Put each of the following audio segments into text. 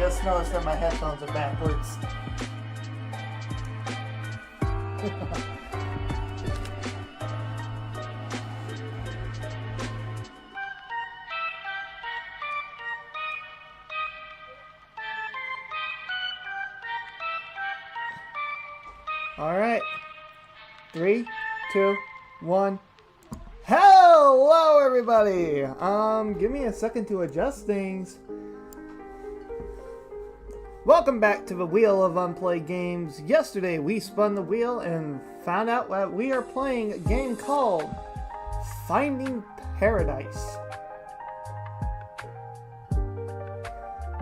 just noticed that my headphones are backwards. Alright. 3, 2, 1. Hello, everybody! Give me a second to adjust things. Welcome back to the Wheel of Unplayed Games. Yesterday, we spun the wheel and found out that we are playing a game called Finding Paradise.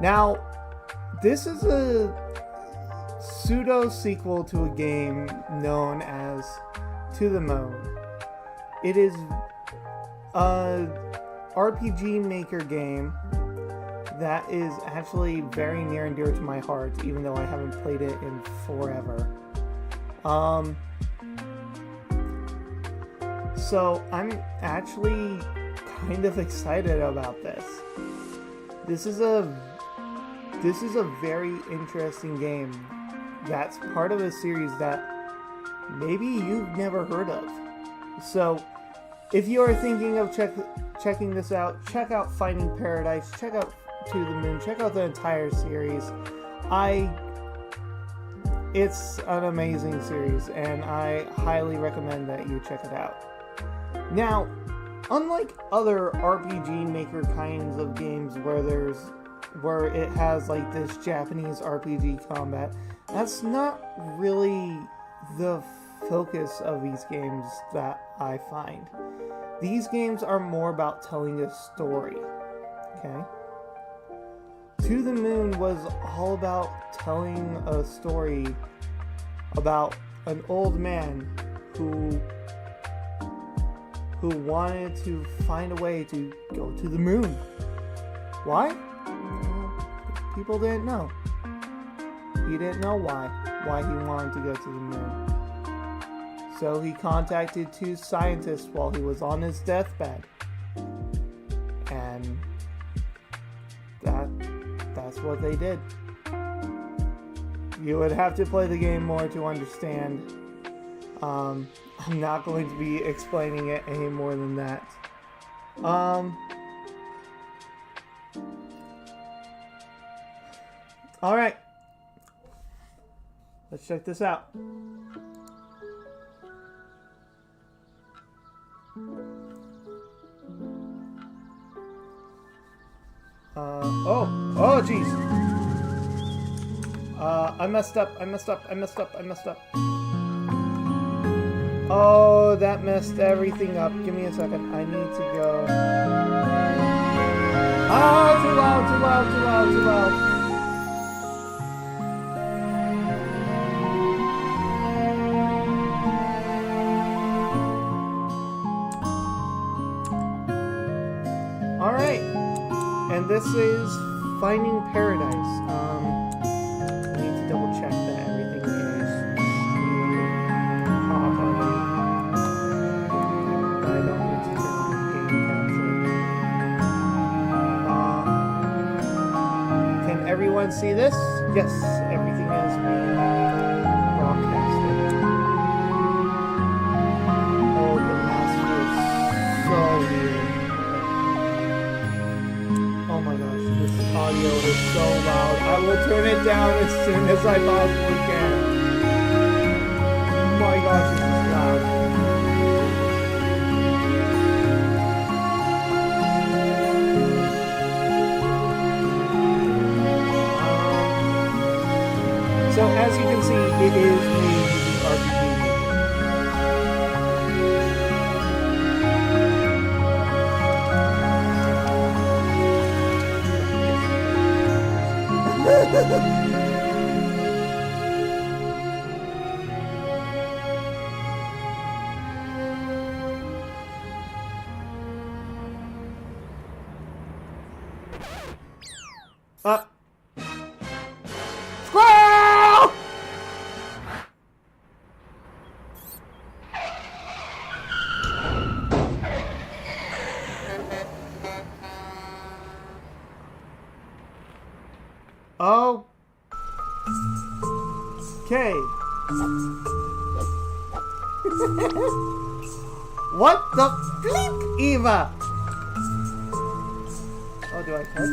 Now, this is a pseudo-sequel to a game known as To the Moon. It is a RPG Maker game that is actually very near and dear to my heart, even though I haven't played it in forever. So I'm actually kind of excited about this. This is a very interesting game that's part of a series that maybe you've never heard of. So if you are thinking of checking this out, check out Finding Paradise, check out To the Moon, check out the entire series. It's an amazing series, and I highly recommend that you check it out. Now, unlike other RPG Maker kinds of games where it has like this Japanese RPG combat, that's not really the focus of these games that I find. These games are more about telling a story, okay? To the Moon was all about telling a story about an old man who wanted to find a way to go to the moon. Why? People didn't know. He didn't know why he wanted to go to the moon. So he contacted two scientists while he was on his deathbed. And that's what they did. You would have to play the game more to understand. I'm not going to be explaining it any more than that. Alright. Let's check this out. Oh jeez. I messed up. Oh, that messed everything up. Give me a second. I need to go. Ah, too loud. Alright. And this is Finding Paradise. I need to double check that everything is properly. I don't need to turn on game capture. Can everyone see this? Yes, everything is being broadcasted. Oh, the master is so weird. Oh my gosh, this audio is so loud. I will turn it down as soon as I possibly can. Oh my gosh, this is loud. So as you can see, it is a RPG. Squirrel! Oh. Okay. What the bleep, Eva? Oh, do I click?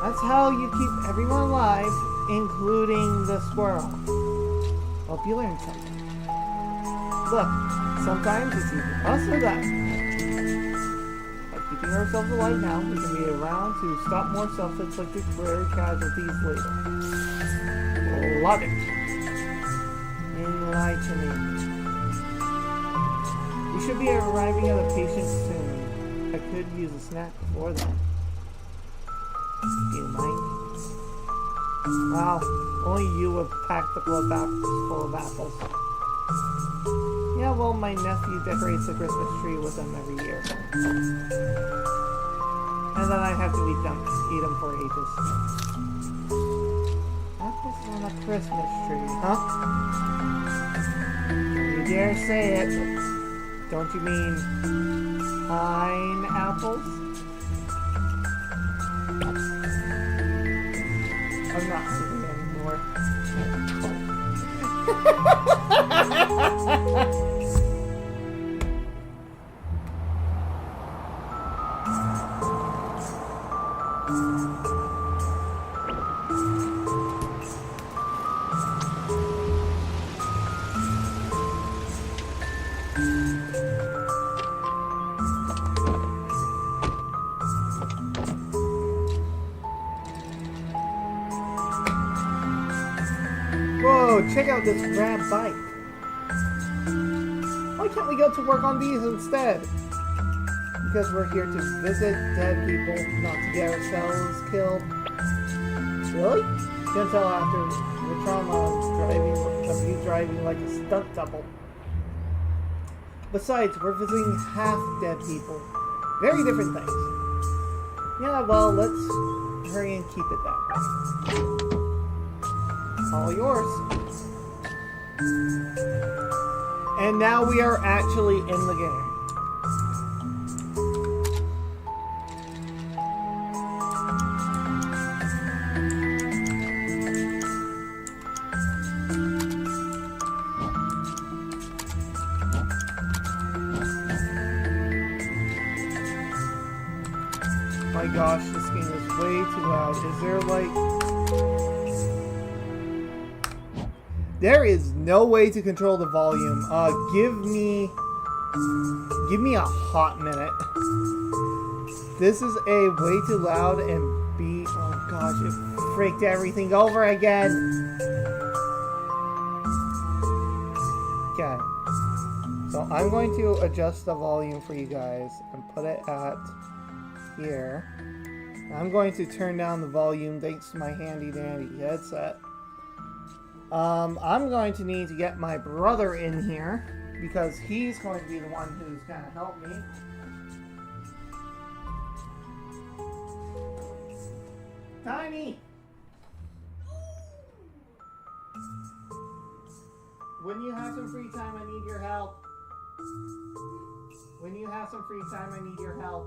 That's how you keep everyone alive, including the squirrel. Hope you learned something. Look, sometimes it's either us or them. By keeping ourselves alive now, we can be around to stop more self-inflicted career casualties later. Love it. Enlightening. We should be arriving at a patient soon. I could use a snack before then. Do you mind? Wow, only you have packed the glove box full of apples. Yeah, well, my nephew decorates the Christmas tree with them every year. And then I have to eat them for ages. Apples on a Christmas tree, huh? Don't you dare say it. Don't you mean pineapples? I'm not hungry anymore. Whoa, check out this rad bike. Why can't we go to work on these instead? Because we're here to visit dead people, not to get ourselves killed. Really? Can't tell after the trauma of you driving like a stunt double. Besides, we're visiting half-dead people. Very different things. Yeah, well, let's hurry and keep it that way. All yours. And now we are actually in the game. My gosh, this game is way too loud. Is there like... There is no way to control the volume. Give me a hot minute. This is A, way too loud, and B, oh gosh, it freaked everything over again. Okay. So I'm going to adjust the volume for you guys and put it at here. I'm going to turn down the volume thanks to my handy dandy headset. I'm going to need to get my brother in here because he's going to be the one who's going to help me. Tiny! When you have some free time, I need your help. When you have some free time, I need your help.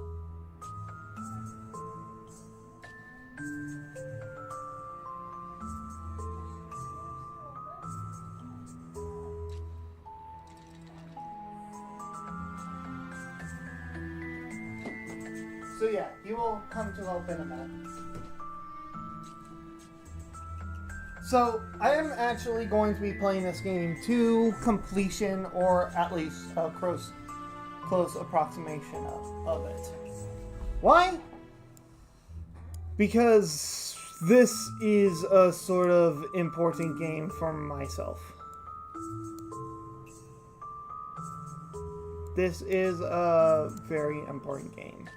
So yeah, he will come to help in a minute. So I am actually going to be playing this game to completion, or at least a close approximation of it. Why? Because this is a sort of important game for myself. This is a very important game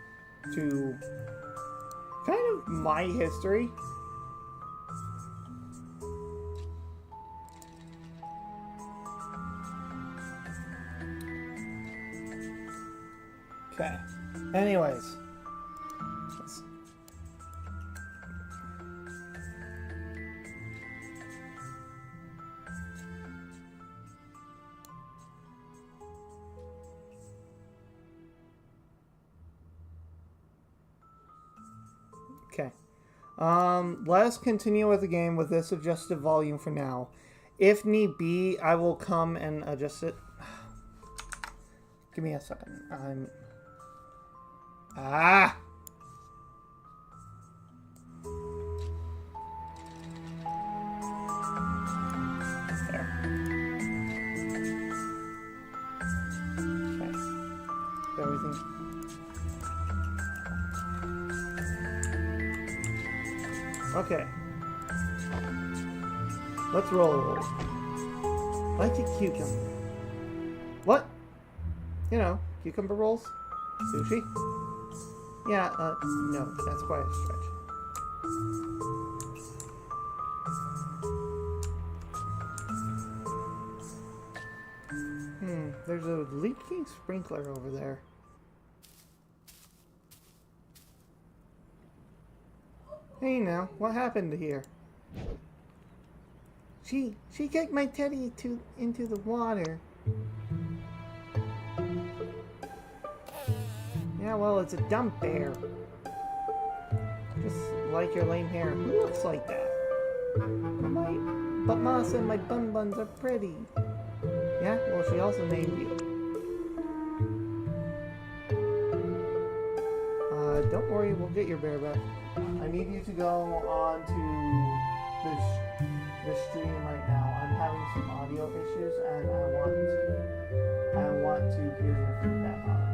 to kind of my history. Okay. Anyways. Okay. Let us continue with the game with this adjusted volume for now. If need be, I will come and adjust it. Give me a second. Ah! There. Okay. Everything. Okay. Let's roll. Like a cucumber. What? You know, cucumber rolls? Sushi? Yeah, no, that's quite a stretch. There's a leaking sprinkler over there. Hey now, what happened here? She kicked my teddy into the water. Yeah, well, it's a dumb bear. Just like your lame hair. Who looks like that? But Ma said my bun buns are pretty. Yeah, well, she also named you. Don't worry, we'll get your bear back. I need you to go on to the stream right now. I'm having some audio issues, and I want to hear your feedback on it.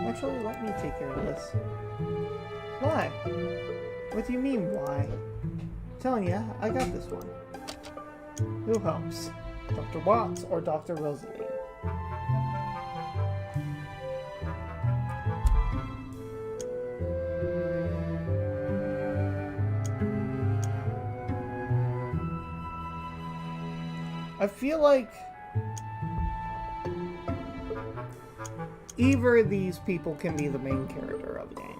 Actually, let me take care of this. Why? What do you mean, why? I'm telling ya, I got this one. Who helps? Dr. Watts or Dr. Rosalie? I feel like either of these people can be the main character of the game.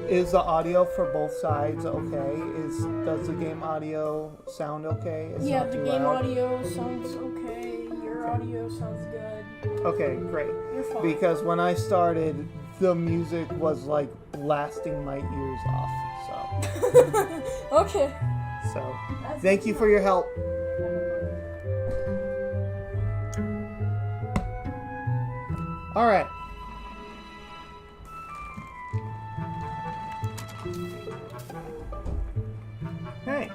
Is the audio for both sides okay? Does the game audio sound okay? It's yeah, the game audio sounds okay. Your audio sounds good. Okay, great. You're fine. Because when I started, the music was like blasting my ears off. So. Okay. So, thank you for your help. All right. Hey.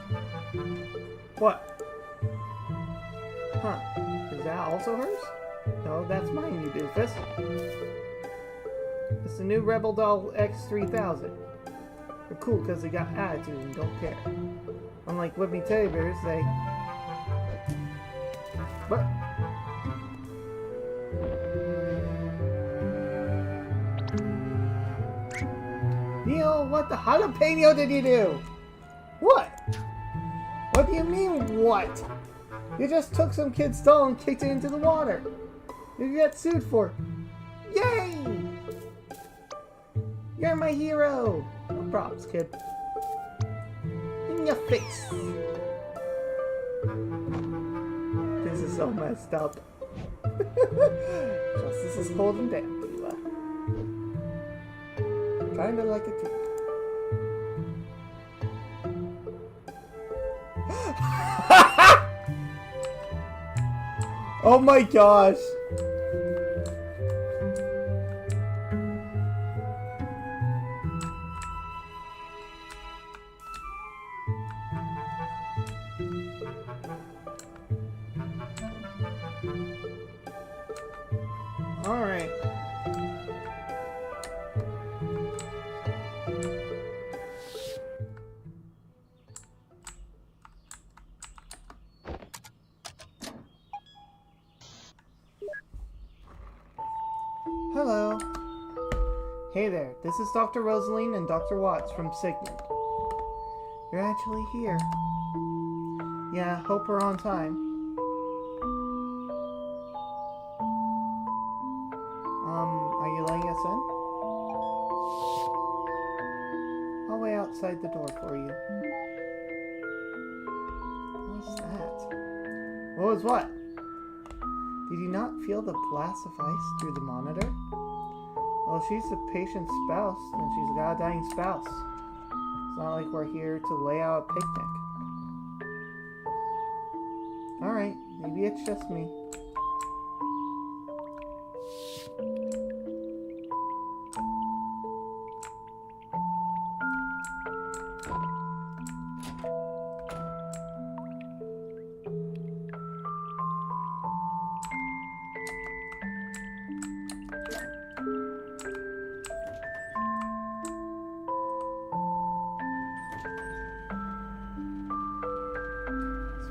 What? Huh. Is that also hers? No, that's mine, you doofus. It's the new Rebel Doll X3000. They're cool because they got attitude and don't care. Unlike Whippy Teddy Bears, they... What? Neil, what the jalapeno did you do? What? What do you mean, what? You just took some kid's doll and kicked it into the water. You get sued for... Yay! You're my hero! No props, kid. In your face! This is so messed up. Justice is cold and damp, Leela. Kinda like a tip. Oh my gosh! Alright. Hello. Hey there, this is Dr. Rosaline and Dr. Watts from Sigmund. You're actually here. Yeah, hope we're on time. person. I'll wait outside the door for you. What's that? What was what? Did you not feel the blast of ice through the monitor? Well, she's the patient's spouse, and she's got a dying spouse. It's not like we're here to lay out a picnic. Alright, maybe it's just me.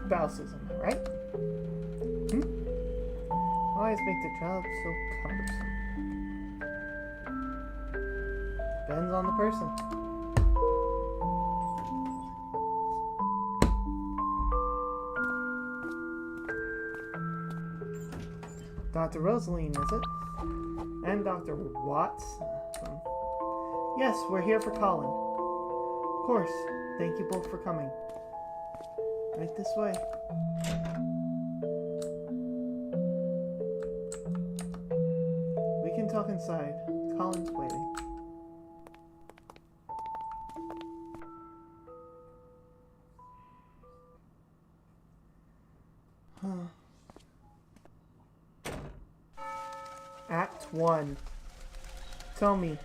Spouses, am I right? Always make the job so cumbersome. Depends on the person. Dr. Rosaline, is it? And Dr. Watts? Yes, we're here for Colin. Of course. Thank you both for coming. Right this way. We can talk inside. Colin's waiting. Act 1. Tell me,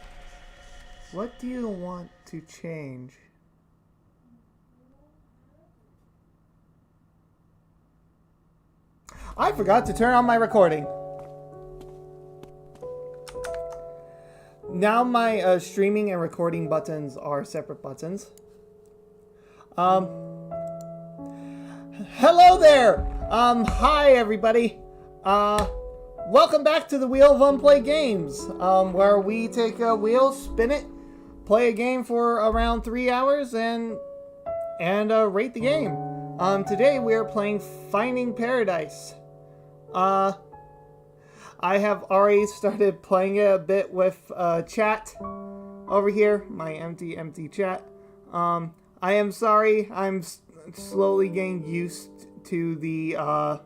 what do you want to change? I forgot to turn on my recording. Now my streaming and recording buttons are separate buttons. Hello there! Hi everybody. Welcome back to the Wheel of Unplayed Games, where we take a wheel, spin it, play a game for around 3 hours, and rate the game. Today we are playing Finding Paradise. I have already started playing it a bit with chat over here, my empty chat. I am sorry, I'm slowly getting used to the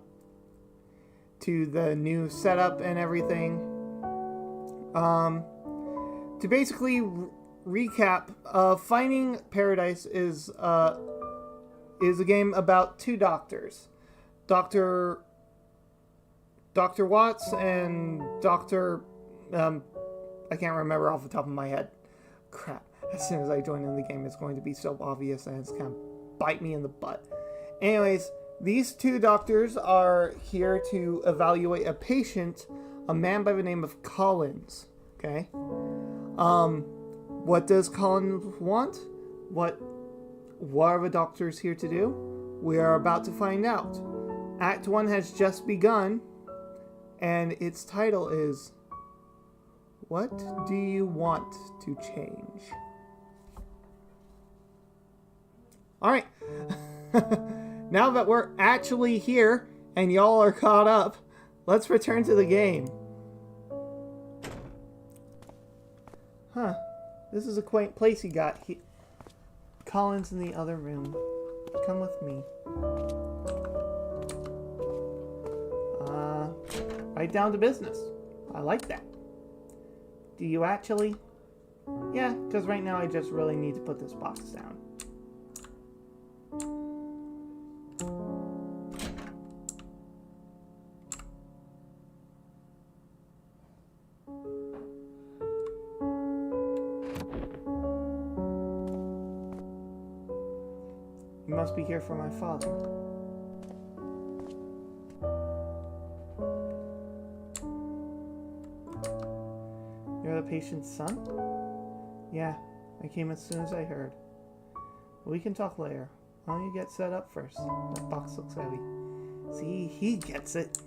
new setup and everything. To basically recap, Finding Paradise is a game about two doctors, Dr. Watts and Dr. I can't remember off the top of my head. Crap. As soon as I join in the game, it's going to be so obvious and it's going to bite me in the butt. Anyways, these two doctors are here to evaluate a patient, a man by the name of Collins. Okay? What does Collins want? What are the doctors here to do? We are about to find out. Act 1 has just begun. And its title is, What Do You Want to Change? Alright. Now that we're actually here and y'all are caught up, let's return to the game. Huh. This is a quaint place you got. Colin's in the other room. Come with me. Right down to business. I like that. Do you actually? Yeah, because right now I just really need to put this box down. You must be here for my father. You're the patient's son? Yeah, I came as soon as I heard. We can talk later. Why don't you get set up first? That box looks heavy. See, he gets it.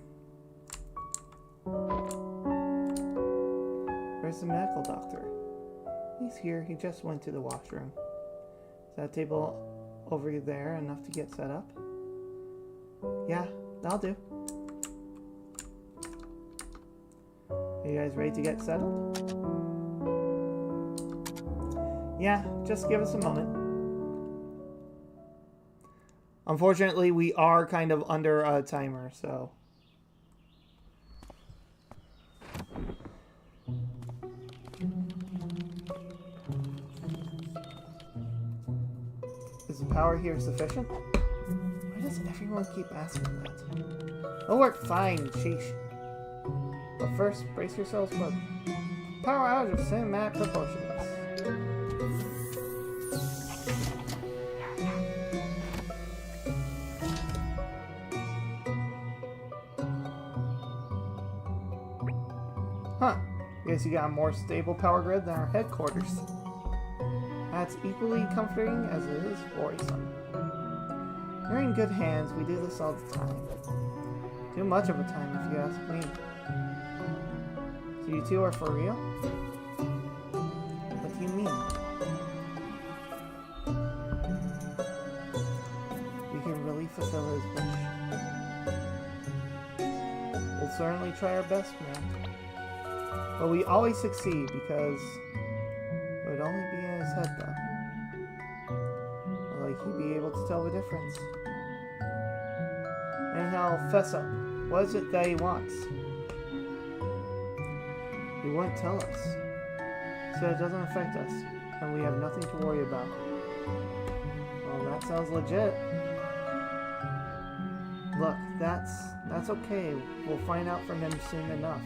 Where's the medical doctor? He's here. He just went to the washroom. Is that table over there enough to get set up? Yeah, that'll do. Are you guys ready to get settled? Yeah, just give us a moment. Unfortunately, we are kind of under a timer, so... Is the power here sufficient? Why does everyone keep asking that? It'll work fine, sheesh. But first, brace yourselves for power outage of cinematic proportions. Huh. Guess you got a more stable power grid than our headquarters. That's equally comforting as it is worrisome. You're in good hands. We do this all the time. Too much of a time, if you ask me. So you two are for real? What do you mean? We can really fulfill his wish. We'll certainly try our best, man. But we always succeed because it would only be in his head, though. Like he'd be able to tell the difference. Anyhow, fess up. What is it that he wants? He won't tell us. So it doesn't affect us, and we have nothing to worry about. Well, that sounds legit. Look, that's okay. We'll find out from him soon enough.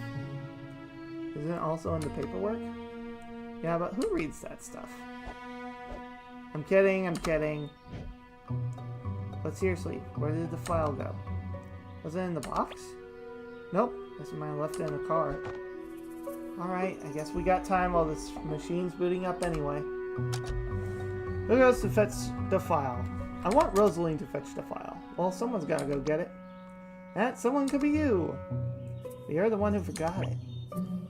Isn't it also in the paperwork? Yeah, but who reads that stuff? I'm kidding, I'm kidding. But seriously, where did the file go? Was it in the box? Nope, guess I might have left it in the car. Alright, I guess we got time while this machine's booting up anyway. Who goes to fetch the file? I want Rosaline to fetch the file. Well, someone's gotta go get it. That someone could be you. But you're the one who forgot it.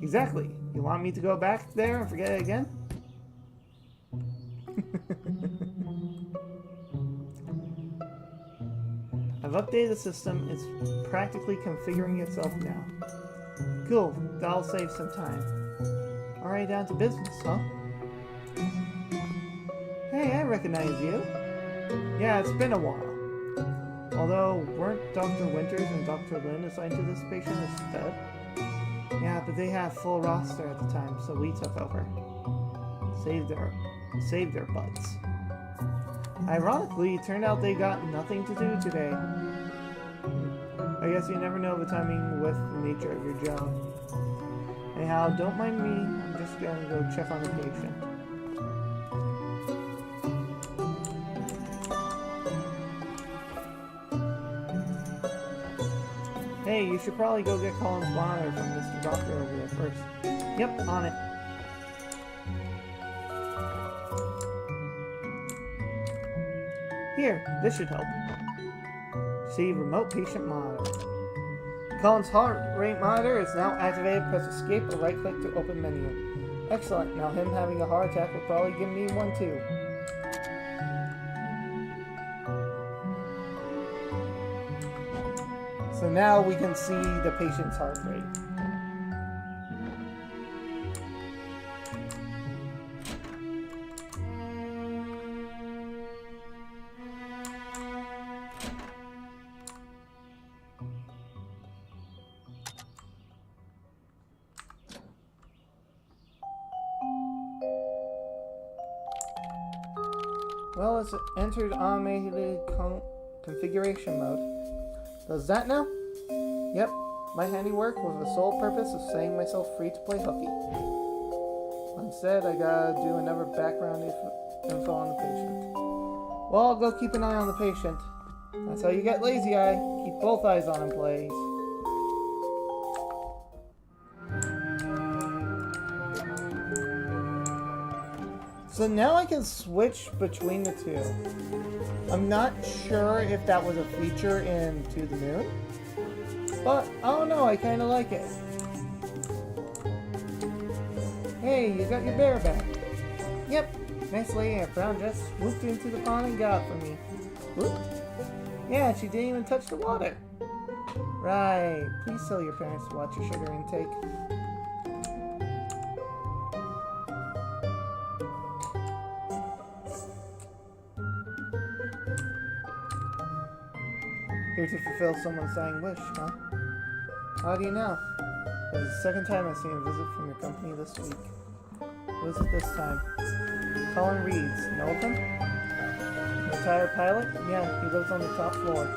Exactly. You want me to go back there and forget it again? I've updated the system. It's practically configuring itself now. Cool. That'll save some time. Alright, down to business, huh? Hey, I recognize you. Yeah, it's been a while. Although, weren't Dr. Winters and Dr. Lin assigned to this patient instead? Yeah, but they had full roster at the time, so we took over. Saved their butts. Ironically, it turned out they got nothing to do today. I guess you never know the timing with the nature of your job. Anyhow, don't mind me. I'm just gonna go check on the patient. Hey, you should probably go get Colin's monitor from Mr. Doctor over there first. Yep, on it. Here, this should help. See, remote patient monitor. Colin's heart rate monitor is now activated. Press escape or right click to open menu. Excellent. Now him having a heart attack will probably give me one too. So now we can see the patient's heart rate. Well, it's entered automated configuration mode. Does that now? Yep, my handiwork with the sole purpose of setting myself free to play hooky. Instead, I gotta do another background info on the patient. Well, I'll go keep an eye on the patient. That's how you get lazy eye. Keep both eyes on him, please. So now I can switch between the two. I'm not sure if that was a feature in To the Moon, but I don't know, I kind of like it. Hey, you got your bear back. Yep, nice lady in a brown dress swooped into the pond and got it for me. Whoop. Yeah, she didn't even touch the water. Right, please tell your parents to watch your sugar intake. Here to fulfill someone's dying wish, huh? How do you know? It was the second time I've seen a visit from your company this week. Who is it this time? Colin Reeds. Know of him? Retired pilot? Yeah, he lives on the top floor.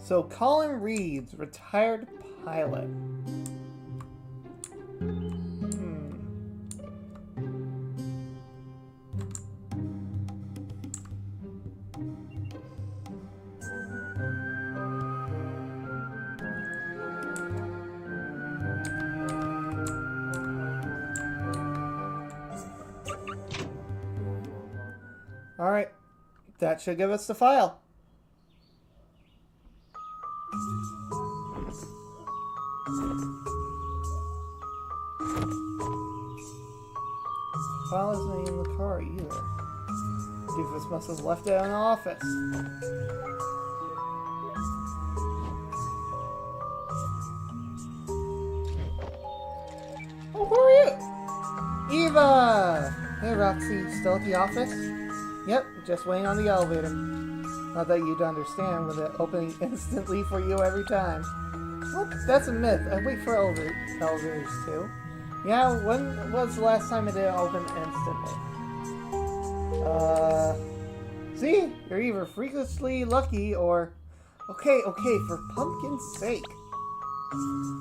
So, Colin Reeds, retired pilot. Alright, that should give us the file. File isn't in the car either. Doofus must have left it in the office. Oh, who are you? Eva! Hey, Roxy, still at the office? Yep, just waiting on the elevator. Not that you'd understand with it opening instantly for you every time. What? That's a myth. I wait for elevators too. Yeah, when was the last time it didn't open instantly? See? You're either freakishly lucky or... Okay, for pumpkin's sake.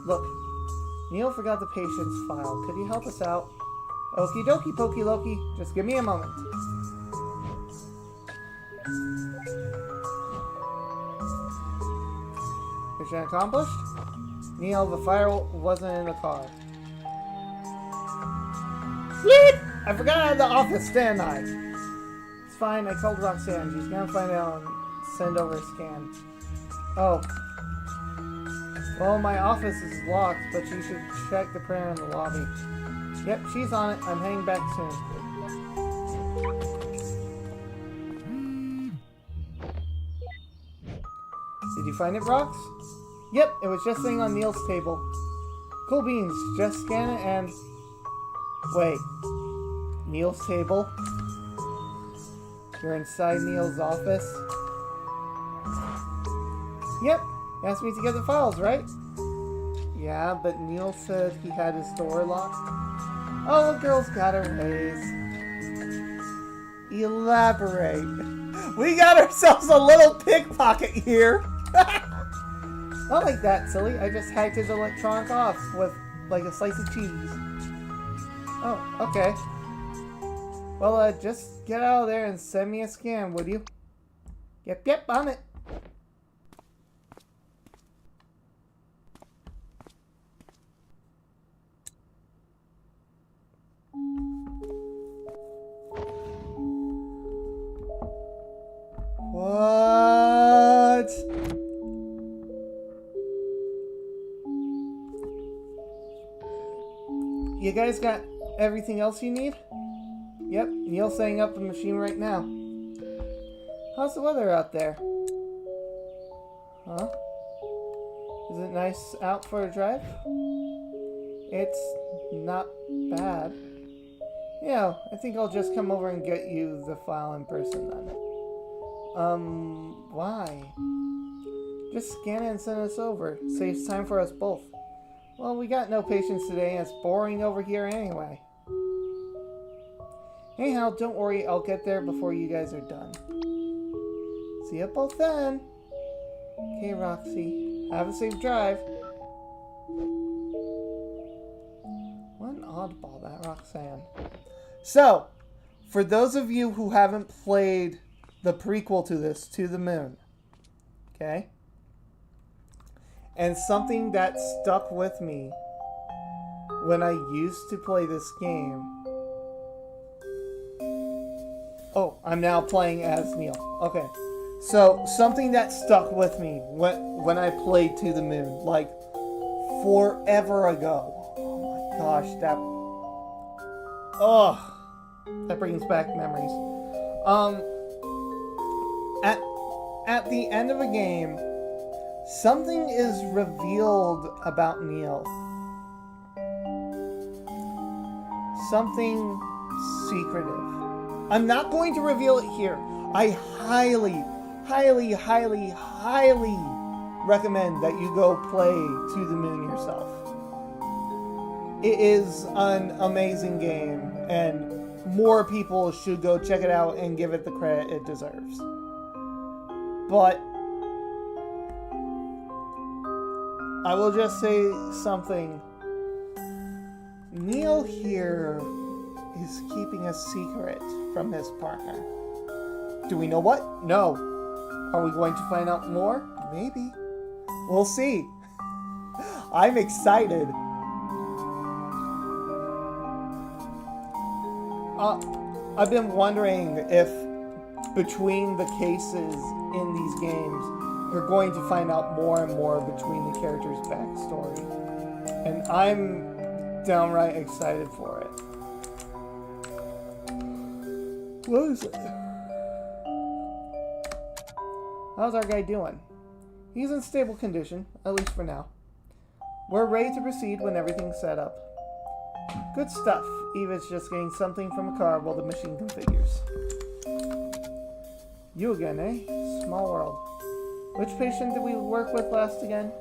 Look, Neil forgot the patient's file. Could you help us out? Okie dokie, pokey Loki. Just give me a moment. Mission accomplished? Neil, the fire wasn't in the car. Sweet! I forgot I had the office, didn't I? It's fine, I called Roxanne. She's gonna find out and send over a scan. Oh. Well, my office is locked, but you should check the printer in the lobby. Yep, she's on it. I'm heading back soon. Did you find it, Rox? Yep, it was just sitting on Neil's table. Cool beans, just scan it and... Wait. Neil's table? You're inside Neil's office? Yep, he asked me to get the files, right? Yeah, but Neil said he had his door locked. Oh, the girl's got her ways. Elaborate. We got ourselves a little pickpocket here. Not like that, silly. I just hacked his electronic off with, like, a slice of cheese. Oh, okay. Well, just get out of there and send me a scan, would you? Yep, on it. What? You guys got everything else you need? Yep, Neil's setting up the machine right now. How's the weather out there? Huh? Is it nice out for a drive? It's not bad. Yeah, I think I'll just come over and get you the file in person then. Why? Just scan it and send us over. Saves time for us both. Well, we got no patience today and it's boring over here anyway. Anyhow, don't worry, I'll get there before you guys are done. See you both then. Okay, Roxy. Have a safe drive. What an oddball, that Roxanne. So, for those of you who haven't played the prequel to this, To the Moon, okay? And something that stuck with me when I used to play this game. Oh, I'm now playing as Neil. Okay. So, something that stuck with me when I played To the Moon, like, forever ago. Oh my gosh, that... Ugh. That brings back memories. Um, at the end of a game, something is revealed about Neil. Something secretive. I'm not going to reveal it here. I highly, highly, highly, highly recommend that you go play To the Moon yourself. It is an amazing game, and more people should go check it out and give it the credit it deserves. But I will just say something. Neil here is keeping a secret from his partner. Do we know what? No. Are we going to find out more? Maybe. We'll see. I'm excited. I've been wondering if between the cases in these games, you're going to find out more and more between the characters' backstory. And I'm downright excited for it. What is it? How's our guy doing? He's in stable condition, at least for now. We're ready to proceed when everything's set up. Good stuff. Eva's just getting something from a car while the machine configures. You again, eh? Small world. Which patient did we work with last again?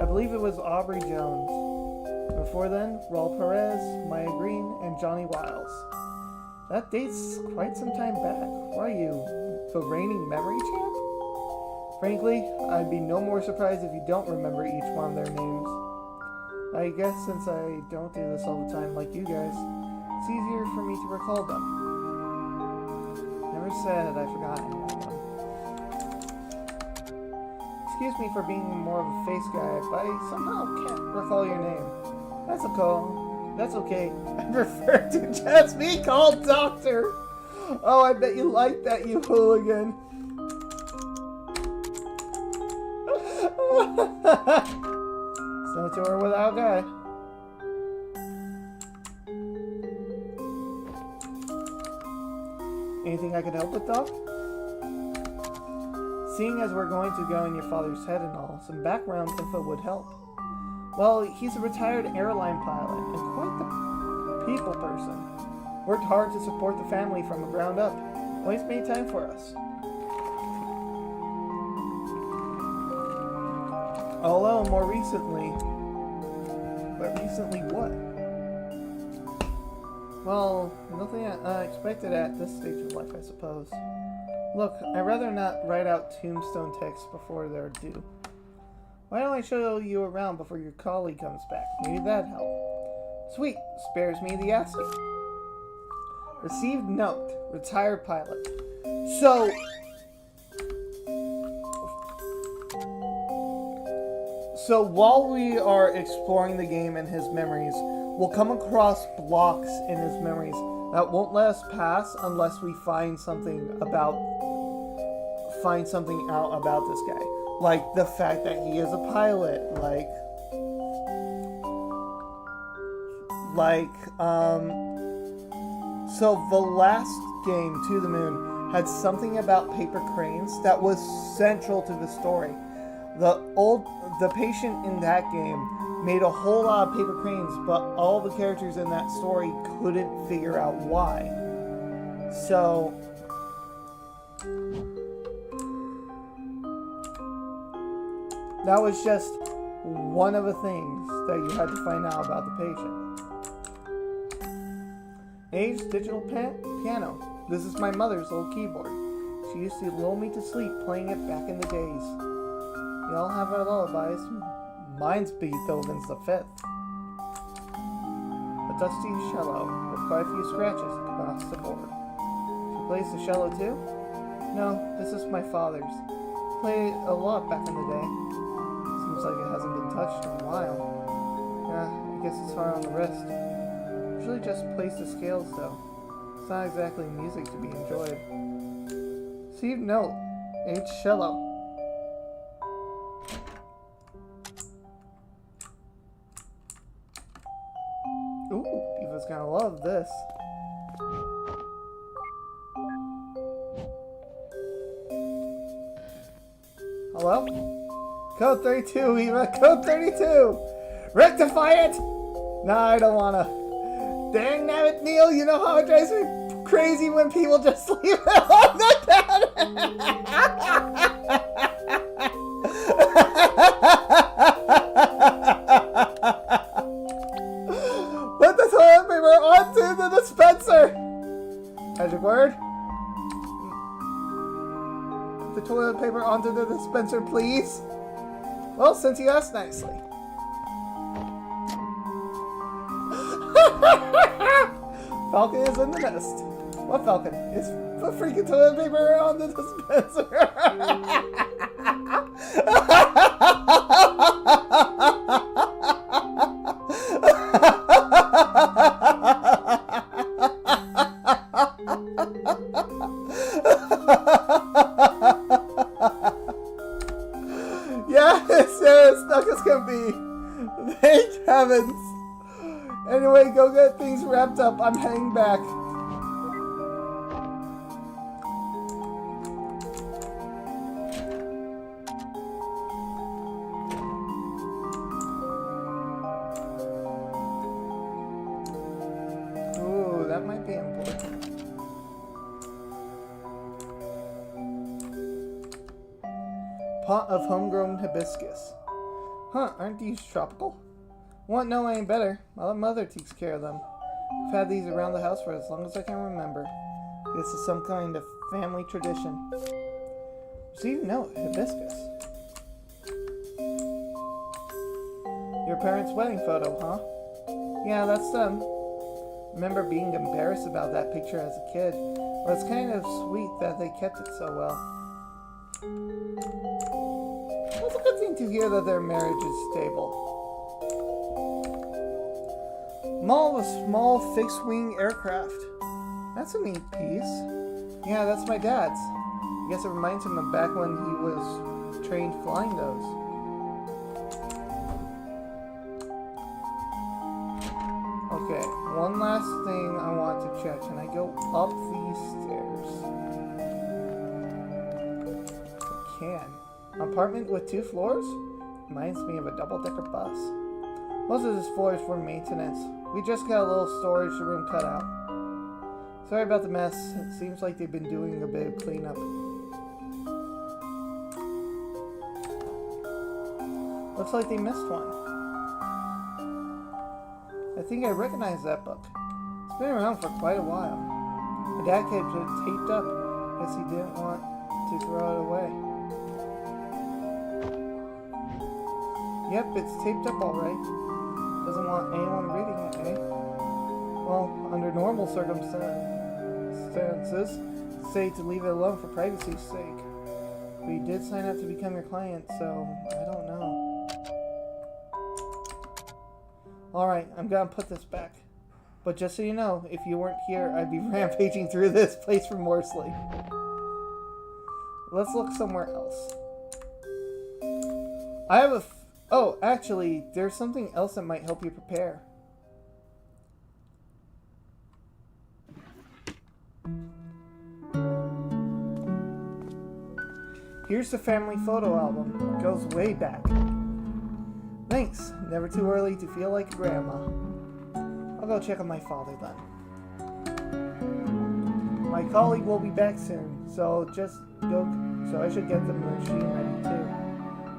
I believe it was Aubrey Jones. Before then, Raul Perez, Maya Green, and Johnny Wiles. That dates quite some time back. What are you, the reigning memory champ? Frankly, I'd be no more surprised if you don't remember each one of their names. I guess since I don't do this all the time like you guys, it's easier for me to recall them. Never said I forgot anyone. Excuse me for being more of a face guy, but I somehow can't recall your name. That's okay. I prefer to just be called Doctor. Oh, I bet you like that, you hooligan. It's no tour without a guy. Anything I can help with, Doc? Seeing as we're going to go in your father's head and all, some background info would help. Well, he's a retired airline pilot and quite the people person. Worked hard to support the family from the ground up. Always made time for us. Although more recently... But recently what? Well, nothing unexpected at this stage of life, I suppose. Look, I'd rather not write out tombstone texts before they're due. Why don't I show you around before your colleague comes back? Maybe that'd help. Sweet, spares me the asking. Received note, retired pilot. So while we are exploring the game and his memories, we'll come across blocks in his memories that won't let us pass unless we find something out about this guy. Like the fact that he is a pilot, so the last game, To the Moon, had something about paper cranes that was central to the story. The patient in that game made a whole lot of paper cranes, but all the characters in that story couldn't figure out why. So that was just one of the things that you had to find out about the patient. Age, digital piano. This is my mother's old keyboard. She used to lull me to sleep playing it back in the days. We all have our lullabies. Mine's Beethoven's the Fifth. A dusty cello with quite a few scratches across the board. She plays the cello too? No, this is my father's. Played a lot back in the day. Seems like it hasn't been touched in a while. Yeah, I guess it's hard on the wrist. Usually just plays the scales though. It's not exactly music to be enjoyed. Received note. H cello. Ooh, Eva's gonna love this. Hello? Code 32, Eva. Code 32! Rectify it! No, I don't wanna. Dang nabbit, Neil, you know how it drives me crazy when people just leave it on the counter! Put the toilet paper onto the dispenser! Magic word? Put the toilet paper onto the dispenser, please. Well, since you asked nicely. Falcon is in the nest. What Falcon? Is put freaking toilet paper on the dispenser. Yes, stuck as can be. Thank heavens. Anyway, go get things wrapped up. I'm heading back. Ooh, that might be important. Pot of homegrown hibiscus. Huh, aren't these tropical? What? No, I ain't better. My mother takes care of them. I've had these around the house for as long as I can remember. This is some kind of family tradition. So you know hibiscus. Your parents' wedding photo, huh? Yeah, that's them. Remember being embarrassed about that picture as a kid. But it's kind of sweet that they kept it so well. It's a good thing to hear that their marriage is stable. Model of a small fixed-wing aircraft. That's a neat piece. Yeah, that's my dad's. I guess it reminds him of back when he was trained flying those. Okay, one last thing I want to check. Can I go up these stairs? I can. Apartment with 2 floors? Reminds me of a double-decker bus. Most of this floor is for maintenance. We just got a little storage room cut out. Sorry about the mess. It seems like they've been doing a bit of cleanup. Looks like they missed one. I think I recognize that book. It's been around for quite a while. My dad kept it taped up. Guess he didn't want to throw it away. Yep, it's taped up all right. Doesn't want anyone reading it, eh? Well, under normal circumstances, say to leave it alone for privacy's sake. But you did sign up to become your client, so I don't know. Alright, I'm gonna put this back. But just so you know, if you weren't here, I'd be rampaging through this place remorselessly. Let's look somewhere else. I have a... Oh, actually, there's something else that might help you prepare. Here's the family photo album. It goes way back. Thanks. Never too early to feel like a grandma. I'll go check on my father then. My colleague will be back soon, so I should get the machine ready too.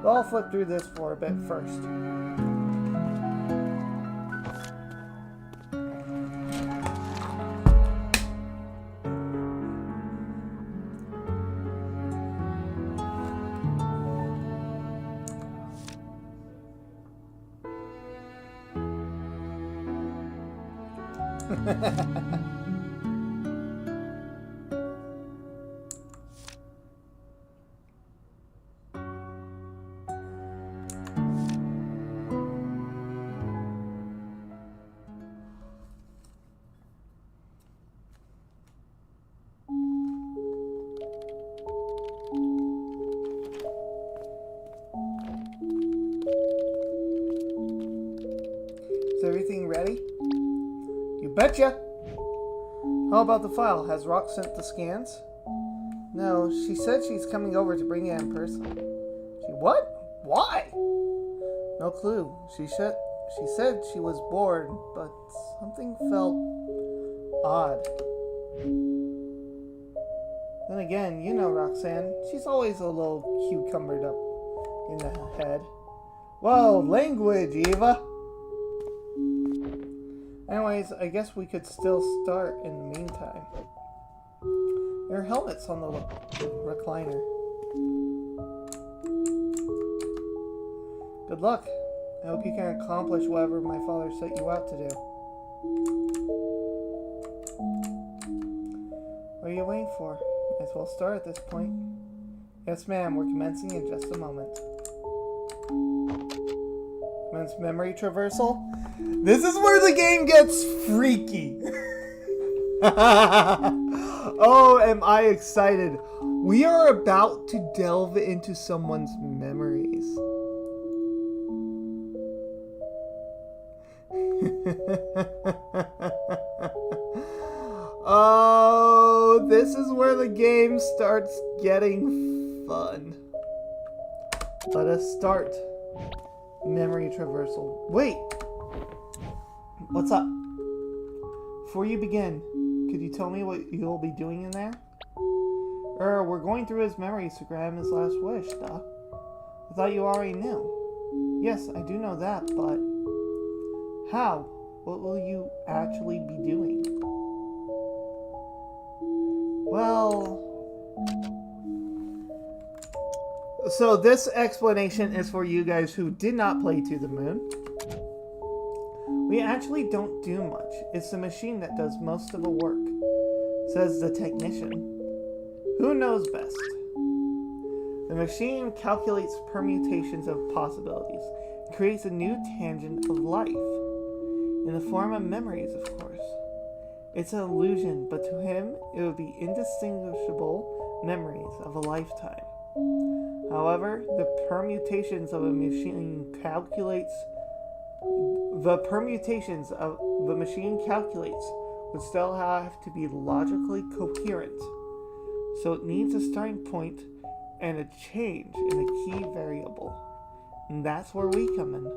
But I'll flip through this for a bit first. Is everything ready? You betcha! How about the file? Has Rock sent the scans? No, she said she's coming over to bring it in person. What? Why? No clue. She said she was bored, but something felt odd. Then again, you know Roxanne. She's always a little cucumbered up in the head. Whoa, language, Eva! Anyways, I guess we could still start in the meantime. Your helmet's on the recliner. Good luck. I hope you can accomplish whatever my father set you out to do. What are you waiting for? Might as well start at this point. Yes, ma'am. We're commencing in just a moment. Commence memory traversal. This is where the game gets freaky. Oh, am I excited. We are about to delve into someone's memories. Oh, this is where the game starts getting fun. Let us start memory traversal. Wait! What's up? Before you begin, could you tell me what you'll be doing in there? We're going through his memories to grant his last wish, duh. I thought you already knew. Yes, I do know that, but... how? What will you actually be doing? Well... so this explanation is for you guys who did not play To the Moon. We actually don't do much. It's the machine that does most of the work, says the technician. Who knows best? The machine calculates permutations of possibilities, creates a new tangent of life, in the form of memories, of course. It's an illusion, but to him, it would be indistinguishable memories of a lifetime. However, the permutations of a machine calculates would still have to be logically coherent. So it needs a starting point and a change in a key variable. And that's where we come in.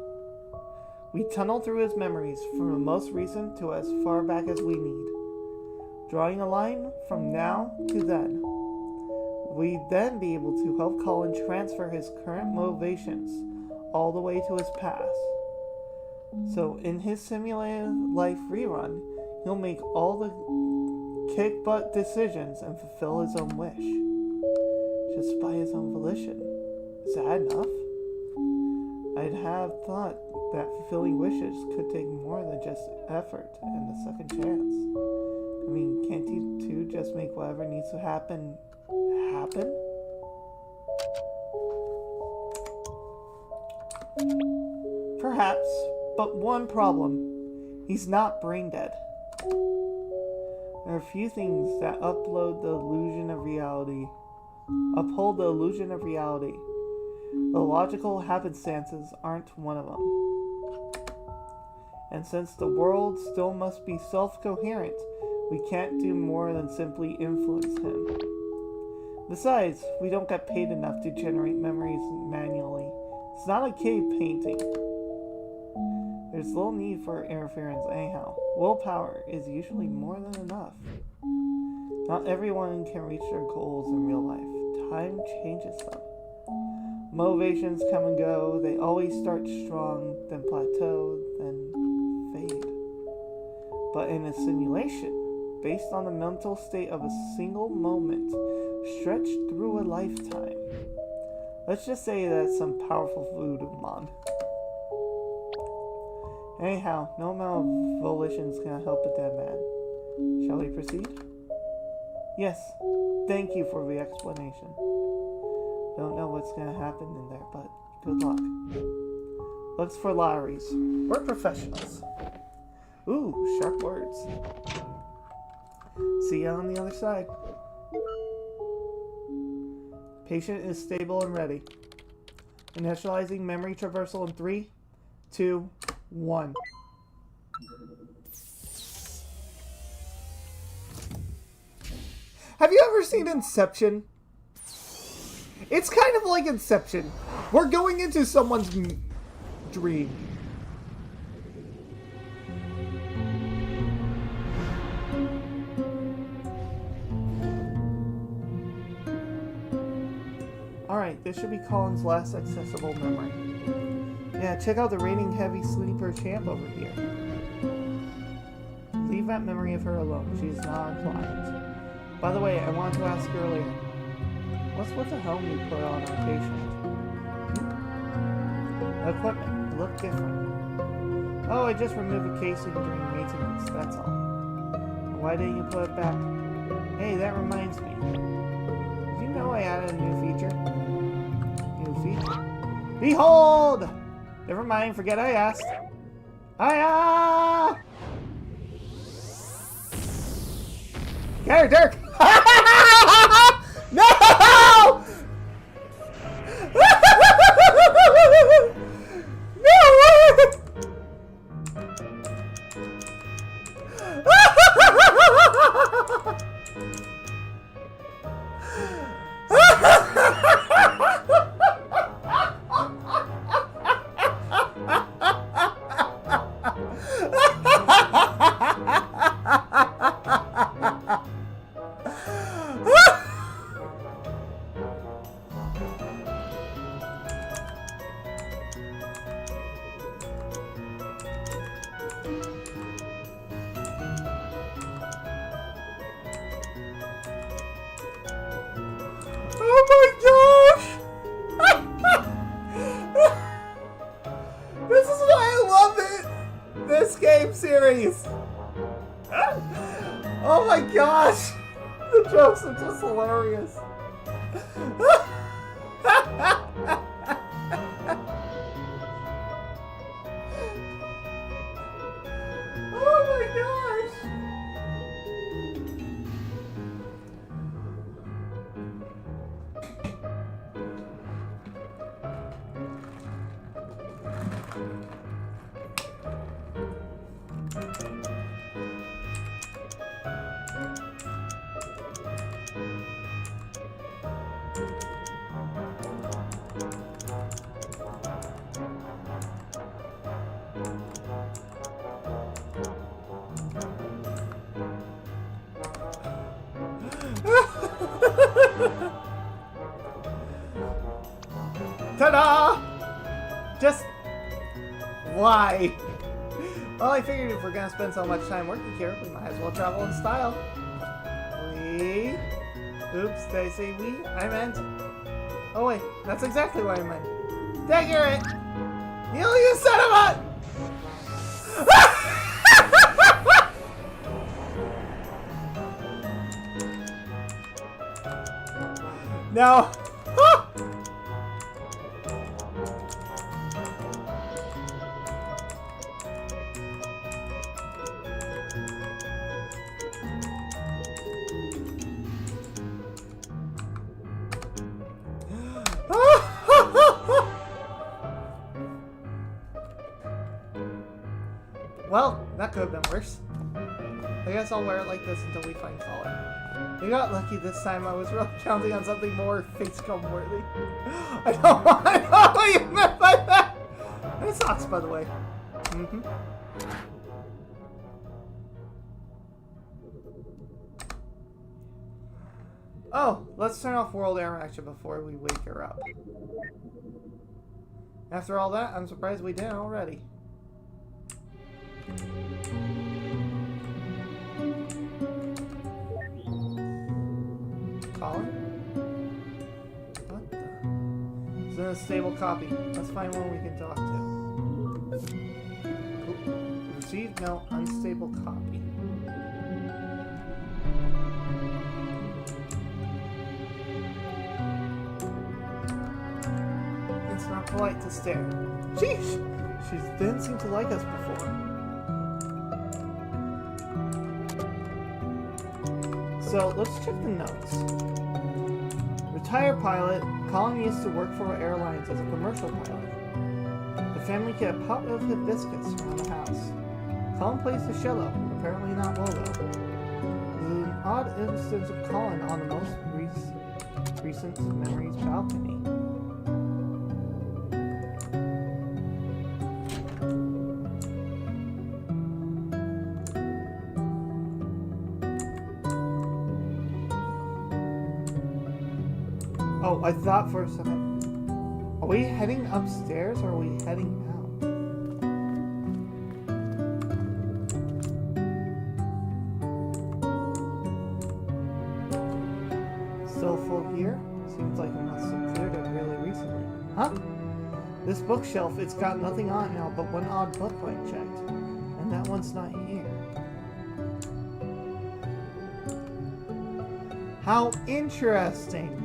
We tunnel through his memories from the most recent to as far back as we need, drawing a line from now to then. We'd then be able to help Colin transfer his current motivations all the way to his past. So in his simulated life rerun, he'll make all the kick-butt decisions and fulfill his own wish, just by his own volition. Is that enough? I'd have thought that fulfilling wishes could take more than just effort and a second chance. I mean, can't you two just make whatever needs to happen? Perhaps, but one problem. He's not brain dead. There are a few things that uphold the illusion of reality. The logical happenstances aren't one of them. And since the world still must be self-coherent, we can't do more than simply influence him. Besides, we don't get paid enough to generate memories manually. It's not a cave painting. There's little need for interference anyhow. Willpower is usually more than enough. Not everyone can reach their goals in real life. Time changes them. Motivations come and go. They always start strong, then plateau, then fade. But in a simulation, based on the mental state of a single moment, stretched through a lifetime. Let's just say that's some powerful voodoo mod. Anyhow, no amount of volition is gonna help a dead man. Shall we proceed? Yes, thank you for the explanation. Don't know what's gonna happen in there, but good luck. Looks for lotteries. We're professionals. Ooh, sharp words. See ya on the other side. Patient is stable and ready. Initializing memory traversal in 3, 2, 1. Have you ever seen Inception? It's kind of like Inception. We're going into someone's dream. Alright, this should be Colin's last accessible memory. Yeah, check out the reigning heavy sleeper champ over here. Leave that memory of her alone. She's not our client. By the way, I wanted to ask earlier, what's with the helm you put on our patient? Equipment. It looked different. Oh, I just removed a casing during maintenance, that's all. Why didn't you put it back? Hey, that reminds me. Did you know I added a new feature? New feature? Behold! Never mind, forget I asked. Hiya! Get her, Dirk! No! Series. Oh my gosh! The jokes are just hilarious. Oh my gosh! Ta-da! Just why? Well, I figured if we're gonna spend so much time working here, we might as well travel in style. We... Oops, did I say we? I meant... Oh wait, that's exactly what I meant. Dagger it! You son of a... No! Well, that could have been worse. I guess I'll wear it like this until we find Colin. We got lucky this time. I was really counting on something more Facecom worthy. I know what you meant by that! Nice socks, by the way. Mm-hmm. Oh, let's turn off world interaction before we wake her up. After all that, I'm surprised we didn't already. Colin? What the? It's in a stable copy. Let's find one we can talk to. Oop. Received? No. Unstable copy. It's not polite to stare. Sheesh! She didn't seem to like us before. So, let's check the notes. Retired pilot, Colin used to work for airlines as a commercial pilot. The family kept a pot of hibiscus around the house. Colin plays the cello, apparently not well though. There's an odd instance of Colin on the most recent memories balcony. Oh, I thought for a second. Are we heading upstairs or are we heading out? Still full here? Seems like it must have cleared it really recently. Huh? This bookshelf, it's got nothing on it now but one odd book I checked. And that one's not here. How interesting!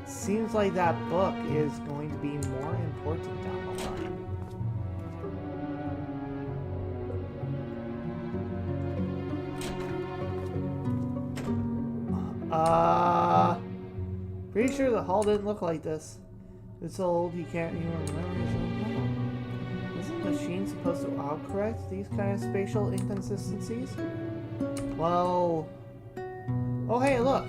Seems like that book is going to be more important down the line. Pretty sure the hall didn't look like this. It's old, you can't even remember his own hall. Isn't the machine supposed to autocorrect these kind of spatial inconsistencies? Well... Oh hey, look!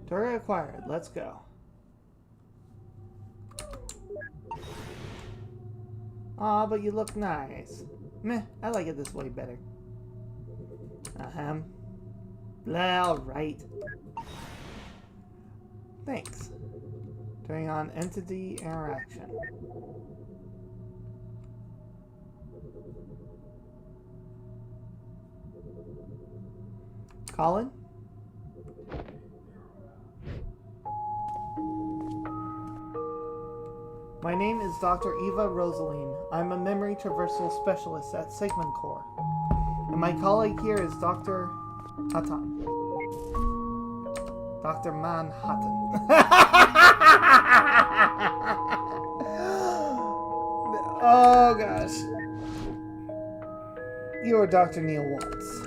Target acquired. Let's go. Aw, but you look nice. Meh, I like it this way better. Alright. Thanks. Turning on entity interaction. Colin? My name is Dr. Eva Rosaline. I'm a memory traversal specialist at Sigmund Corps. And my colleague here is Dr. Hatan. Dr. Manhattan. Oh gosh. You are Dr. Neil Watts.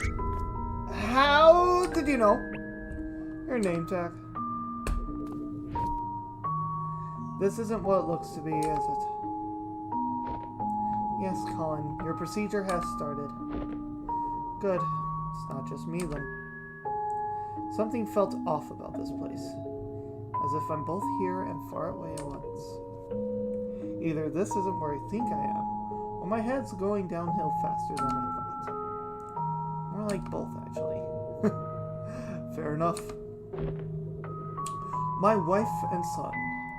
How did you know? Your name tag. This isn't what it looks to be, is it? Yes, Colin, your procedure has started. Good. It's not just me, then. Something felt off about this place. As if I'm both here and far away at once. Either this isn't where I think I am, or my head's going downhill faster than I thought. More like both, actually. Fair enough. My wife and son.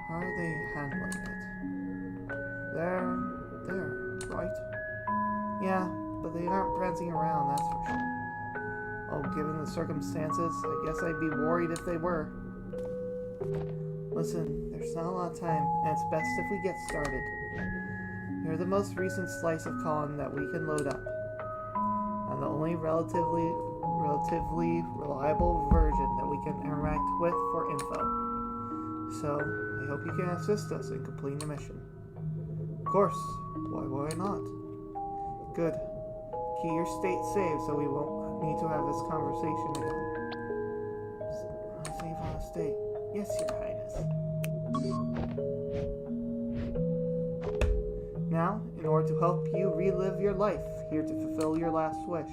How are they handling it? They're right? Yeah, but they aren't prancing around, that's for sure. Oh, given the circumstances, I guess I'd be worried if they were. Listen, there's not a lot of time, and it's best if we get started. You're the most recent slice of Colin that we can load up. And the only relatively reliable version that we can interact with for info. So, I hope you can assist us in completing the mission. Of course, why not? Good. Keep your state saved so we won't need to have this conversation again. Save on a state. Yes, Your Highness. Now, in order to help you relive your life, here to fulfill your last wish,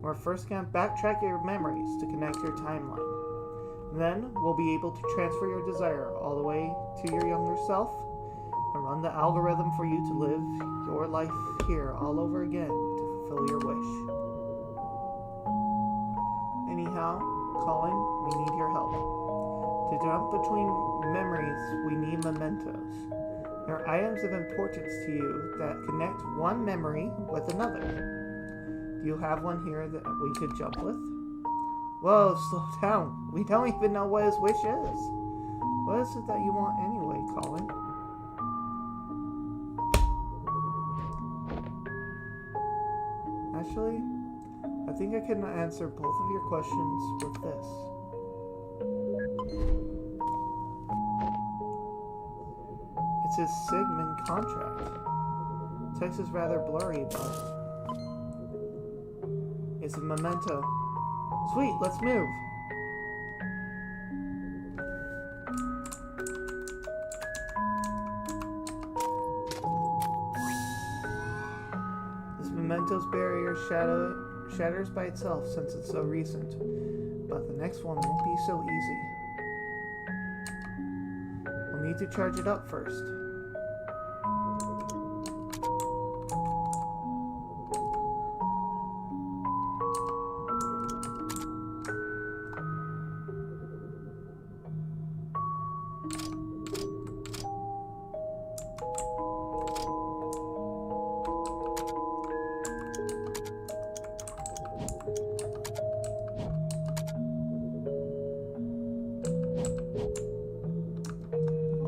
we're first going to backtrack your memories to connect your timeline. Then, we'll be able to transfer your desire all the way to your younger self and run the algorithm for you to live your life here all over again to fulfill your wish. Anyhow, Colin, we need your help. To jump between memories, we need mementos. There are items of importance to you that connect one memory with another. Do you have one here that we could jump with? Whoa, slow down. We don't even know what his wish is. What is it that you want anyway, Colin? Actually, I think I can answer both of your questions with this. It's his Sigmund contract. Text is rather blurry, but it's a memento. Sweet, let's move. memento's barrier shatters by itself since it's so recent. But the next one won't be so easy. We'll need to charge it up first.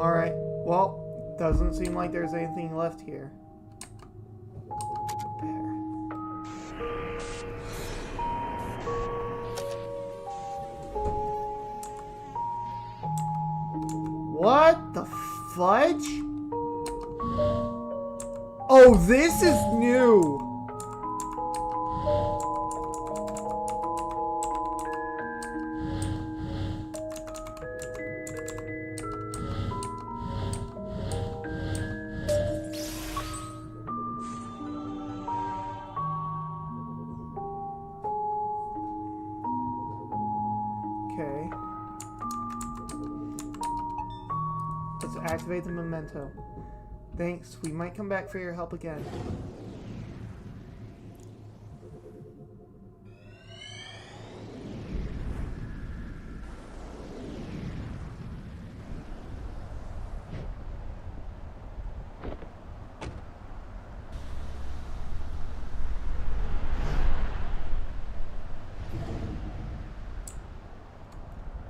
Alright, well, doesn't seem like there's anything left here. Prepare. What the fudge? Oh, this is new! Okay. Let's activate the memento. Thanks. We might come back for your help again.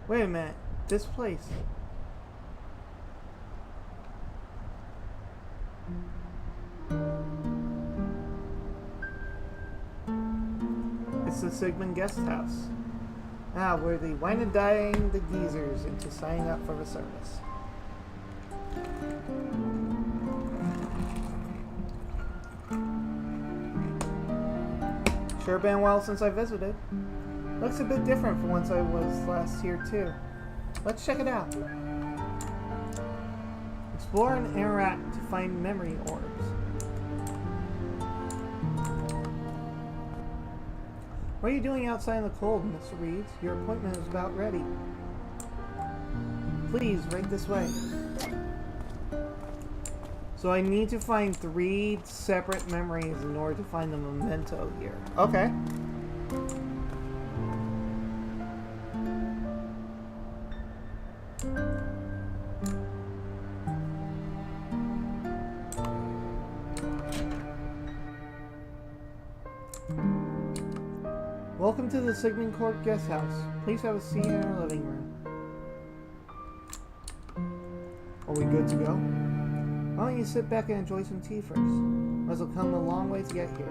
Wait a minute. This place. It's the Sigmund guest house. Ah, where they wine and dine the geezers into signing up for the service. Sure been a while since I visited. Looks a bit different from once I was last here too. Let's check it out. Explore and interact to find memory orbs. What are you doing outside in the cold, Mr. Reeves? Your appointment is about ready. Please, right this way. So I need to find 3 separate memories in order to find the memento here. Okay. Welcome to the Sigmund Court Guest House. Please have a seat in our living room. Are we good to go? Why don't you sit back and enjoy some tea first? As will come a long way to get here.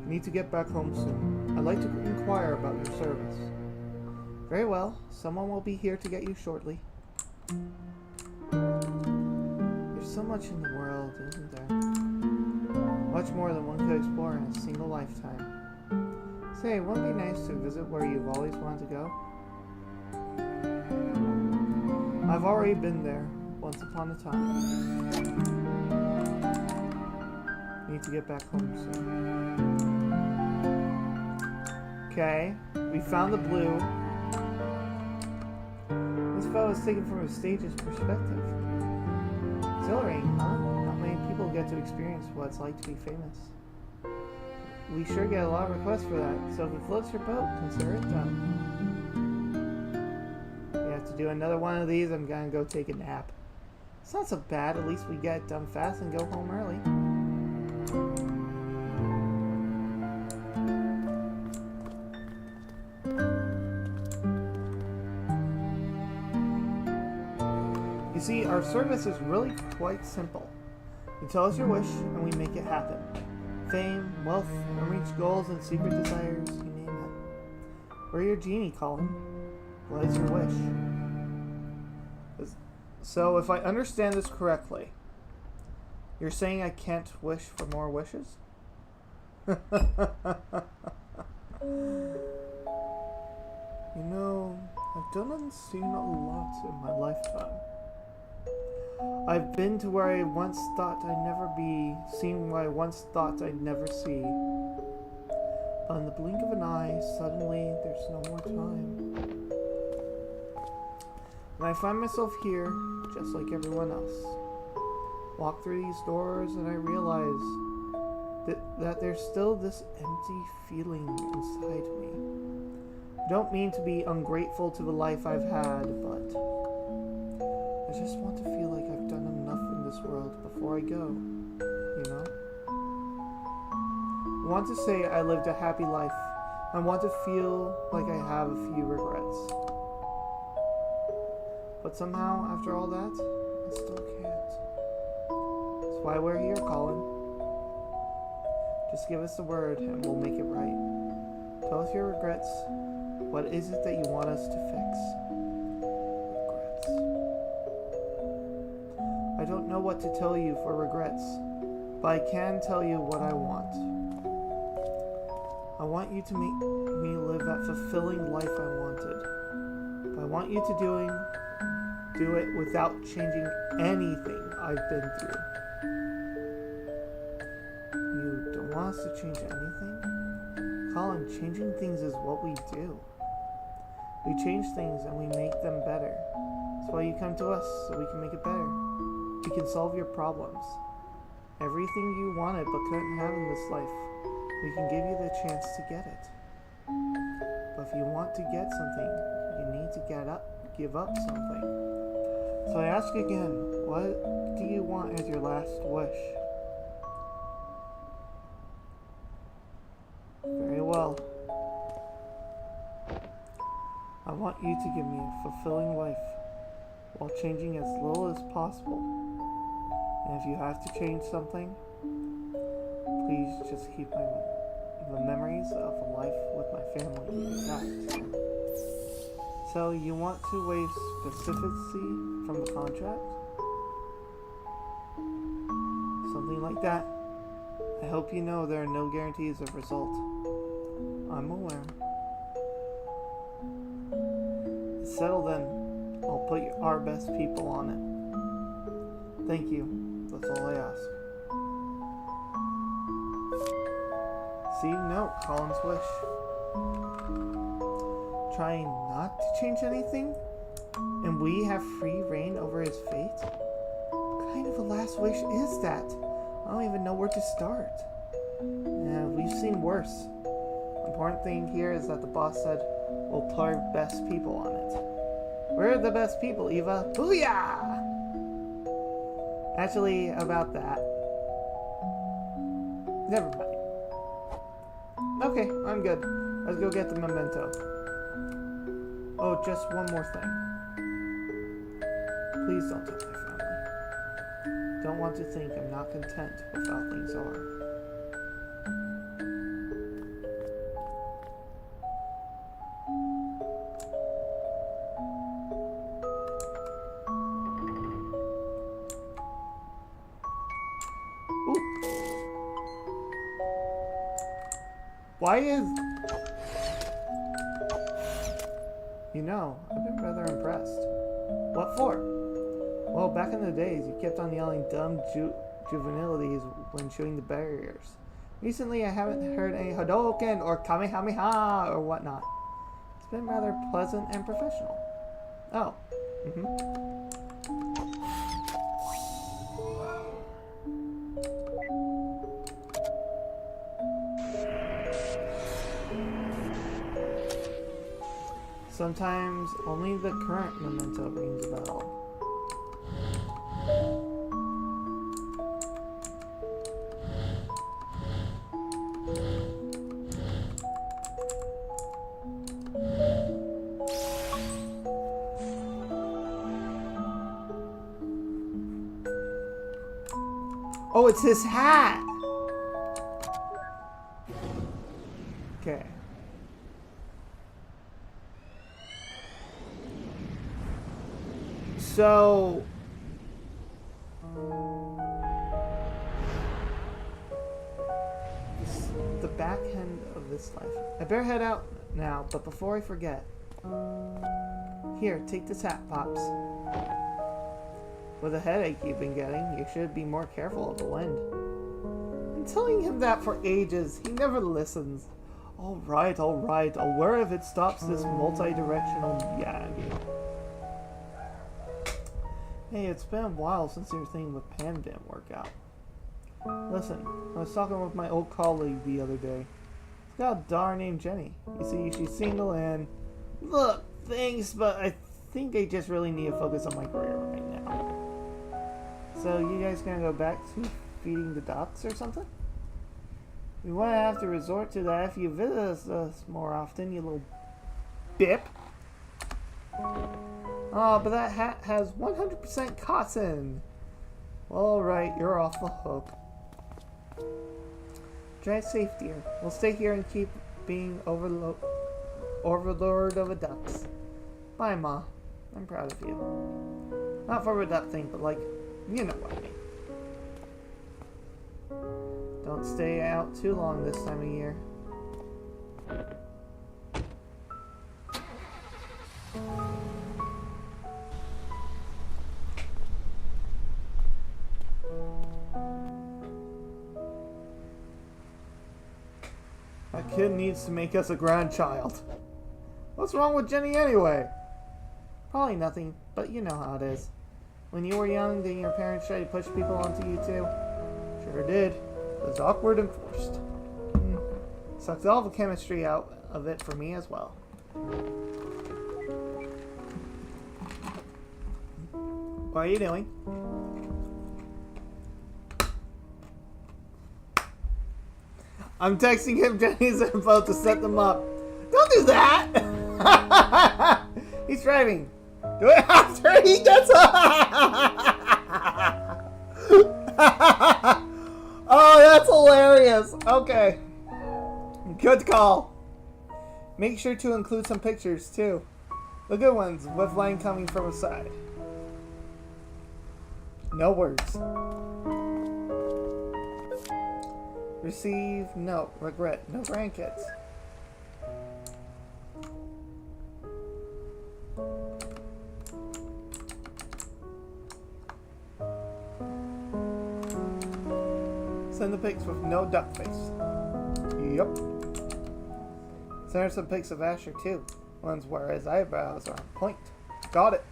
You need to get back home soon. I'd like to inquire about your service. Very well. Someone will be here to get you shortly. There's so much in the world, isn't there? Much more than one could explore in a single lifetime. Say, wouldn't it be nice to visit where you've always wanted to go? I've already been there, once upon a time. Need to get back home soon. Okay, we found the blue. This photo is taken from a stage's perspective. Exhilarating, huh? Not many people get to experience what it's like to be famous. We sure get a lot of requests for that, so if it floats your boat, consider it done. We have to do another one of these, I'm gonna go take a nap. It's not so bad, at least we get it done fast and go home early. You see, our service is really quite simple. You tell us your wish, and we make it happen. Fame, wealth, unreached goals, and secret desires, you name it. We're your genie, Colin. What is your wish? So, if I understand this correctly, you're saying I can't wish for more wishes? You know, I've done and seen a lot in my lifetime. I've been to where I once thought I'd never be, seen what I once thought I'd never see. But in the blink of an eye, suddenly there's no more time. And I find myself here, just like everyone else. Walk through these doors and I realize that there's still this empty feeling inside me. I don't mean to be ungrateful to the life I've had, but I just want to feel like I've done enough in this world before I go, you know? I want to say I lived a happy life. I want to feel like I have a few regrets. But somehow, after all that, I still can't. That's why we're here, Colin. Just give us the word and we'll make it right. Tell us your regrets. What is it that you want us to fix? Regrets. I don't know what to tell you for regrets, but I can tell you what I want. I want you to make me live that fulfilling life I wanted. But I want you to do it without changing anything I've been through. You don't want us to change anything? Colin, changing things is what we do. We change things and we make them better. That's why you come to us, so we can make it better. We can solve your problems. Everything you wanted but couldn't have in this life, we can give you the chance to get it. But if you want to get something, you need to give up something. So I ask again, what do you want as your last wish? Very well. I want you to give me a fulfilling life while changing as little as possible. And if you have to change something, please just keep the memories of a life with my family intact. So you want to waive specificity from the contract? Something like that. I hope you know there are no guarantees of result. I'm aware. It's settled then. I'll put our best people on it. Thank you. That's all I ask. See, no, Colin's wish. Trying not to change anything? And we have free reign over his fate? What kind of a last wish is that? I don't even know where to start. Yeah, we've seen worse. The important thing here is that the boss said we'll put our best people on it. We're the best people, Eva. Booyah! Actually, about that. Never mind. Okay, I'm good. Let's go get the memento. Oh, just one more thing. Please don't tell my family. Don't want to think I'm not content with how things are. Why is... You know, I've been rather impressed. What for? Well, back in the days, you kept on yelling dumb juvenilities when chewing the barriers. Recently, I haven't heard any Hadouken or Kamehameha or whatnot. It's been rather pleasant and professional. Oh. Sometimes only the current memento rings a bell. Oh, it's his hat! Okay. So... the back end of this life. I better head out now, but before I forget... Here, take this hat, Pops. With the headache you've been getting, you should be more careful of the wind. I'm telling him that for ages. He never listens. Alright, I'll worry if it stops this multi-directional yagging. Hey, it's been a while since your thing with Pam didn't work out. Listen, I was talking with my old colleague the other day. She's got a daughter named Jenny. You see, she's single and... Look, thanks, but I think I just really need to focus on my career right now. So, you guys gonna go back to feeding the ducks or something? We won't have to resort to that if you visit us more often, you little bip. Oh, but that hat has 100% cotton. Well, alright, you're off the hook. Drive safe, dear. We'll stay here and keep being overlord of the ducks. Bye, Ma. I'm proud of you. Not for a duck thing, but like, you know what I mean. Don't stay out too long this time of year. That kid needs to make us a grandchild. What's wrong with Jenny anyway? Probably nothing, but you know how it is. When you were young, didn't your parents try to push people onto you too? Sure did. It was awkward and forced. Sucked all the chemistry out of it for me as well. What are you doing? I'm texting him Jenny's info to set them up. Don't do that! He's driving. Do it after he gets Oh, that's hilarious. Okay. Good call. Make sure to include some pictures, too. The good ones, with line coming from the side. No words. Receive, no, regret, no grandkids. Send the pics with no duck face. Yep. Send her some pics of Asher too. Ones where his eyebrows are on point. Got it.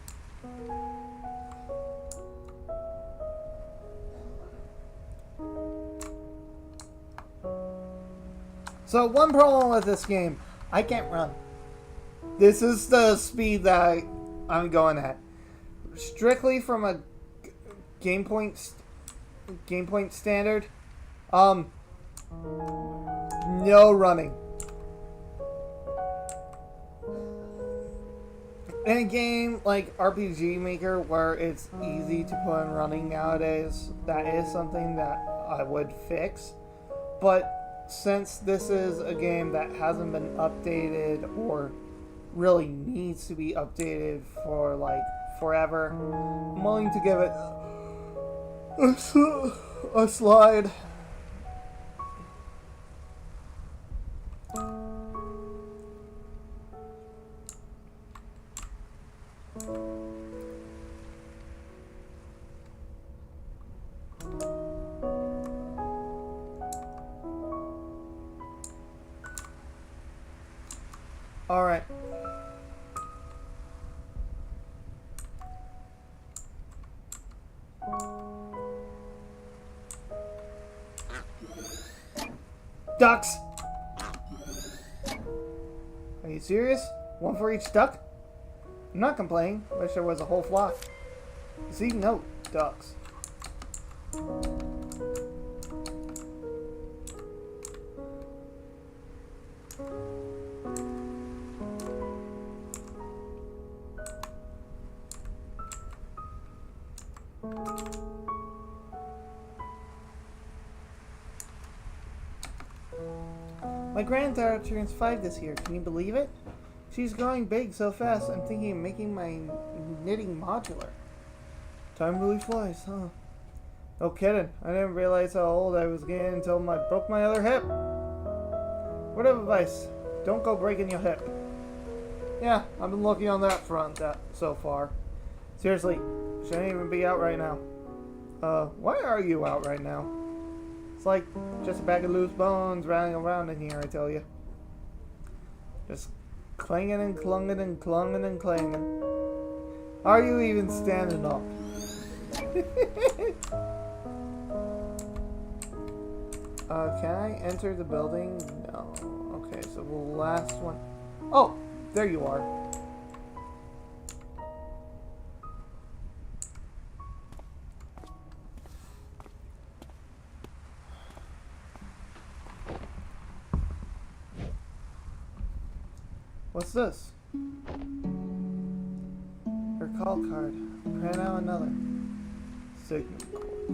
So one problem with this game, I can't run. This is the speed that I'm going at. Strictly from a game point standard, no running. In a game like RPG Maker where it's easy to put in running nowadays, that is something that I would fix. But since this is a game that hasn't been updated or really needs to be updated for like forever, I'm willing to give it a slide. All right. Ducks. Are you serious? One for each duck? I'm not complaining. Wish there was a whole flock. See, no ducks. My granddaughter turns 5 this year. Can you believe it? She's growing big so fast, I'm thinking of making my knitting modular. Time really flies, huh? No kidding. I didn't realize how old I was getting until I broke my other hip. Word of advice, don't go breaking your hip. Yeah, I've been lucky on that front so far. Seriously, Shouldn't even be out right now. Why are you out right now? It's like just a bag of loose bones rattling around in here, I tell you. Just clanging and clunging and clunging and clanging. Are you even standing up? Can I enter the building? No. Okay, so the last one. Oh, there you are. What's this? Your call card. Print out another. Signet cord.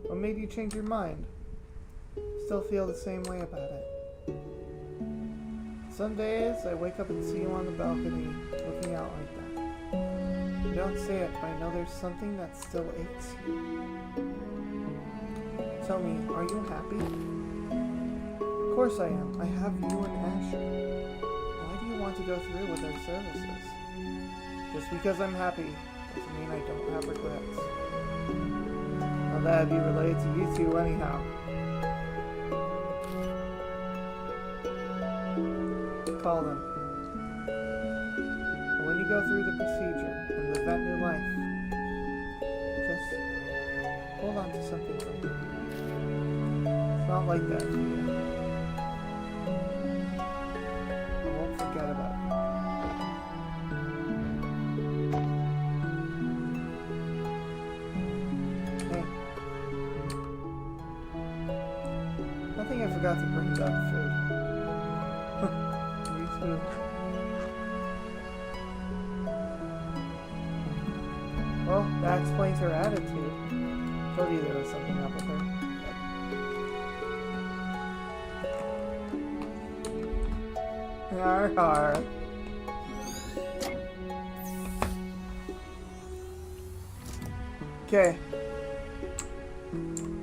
What made you change your mind? Still feel the same way about it. Some days I wake up and see you on the balcony looking out like that. You don't say it, but I know there's something that still aches you. Tell me, are you happy? Of course I am. I have you and Asher. Why do you want to go through with our services? Just because I'm happy doesn't mean I don't have regrets. Well, that'd be related to you two anyhow. Call them. And when you go through the procedure and live that new life, just hold on to something from you. It's not like that to you. I won't forget about you. Hey. I think I forgot to bring back food. Well, that explains her attitude. Told you there was something up with her. Har har. Okay.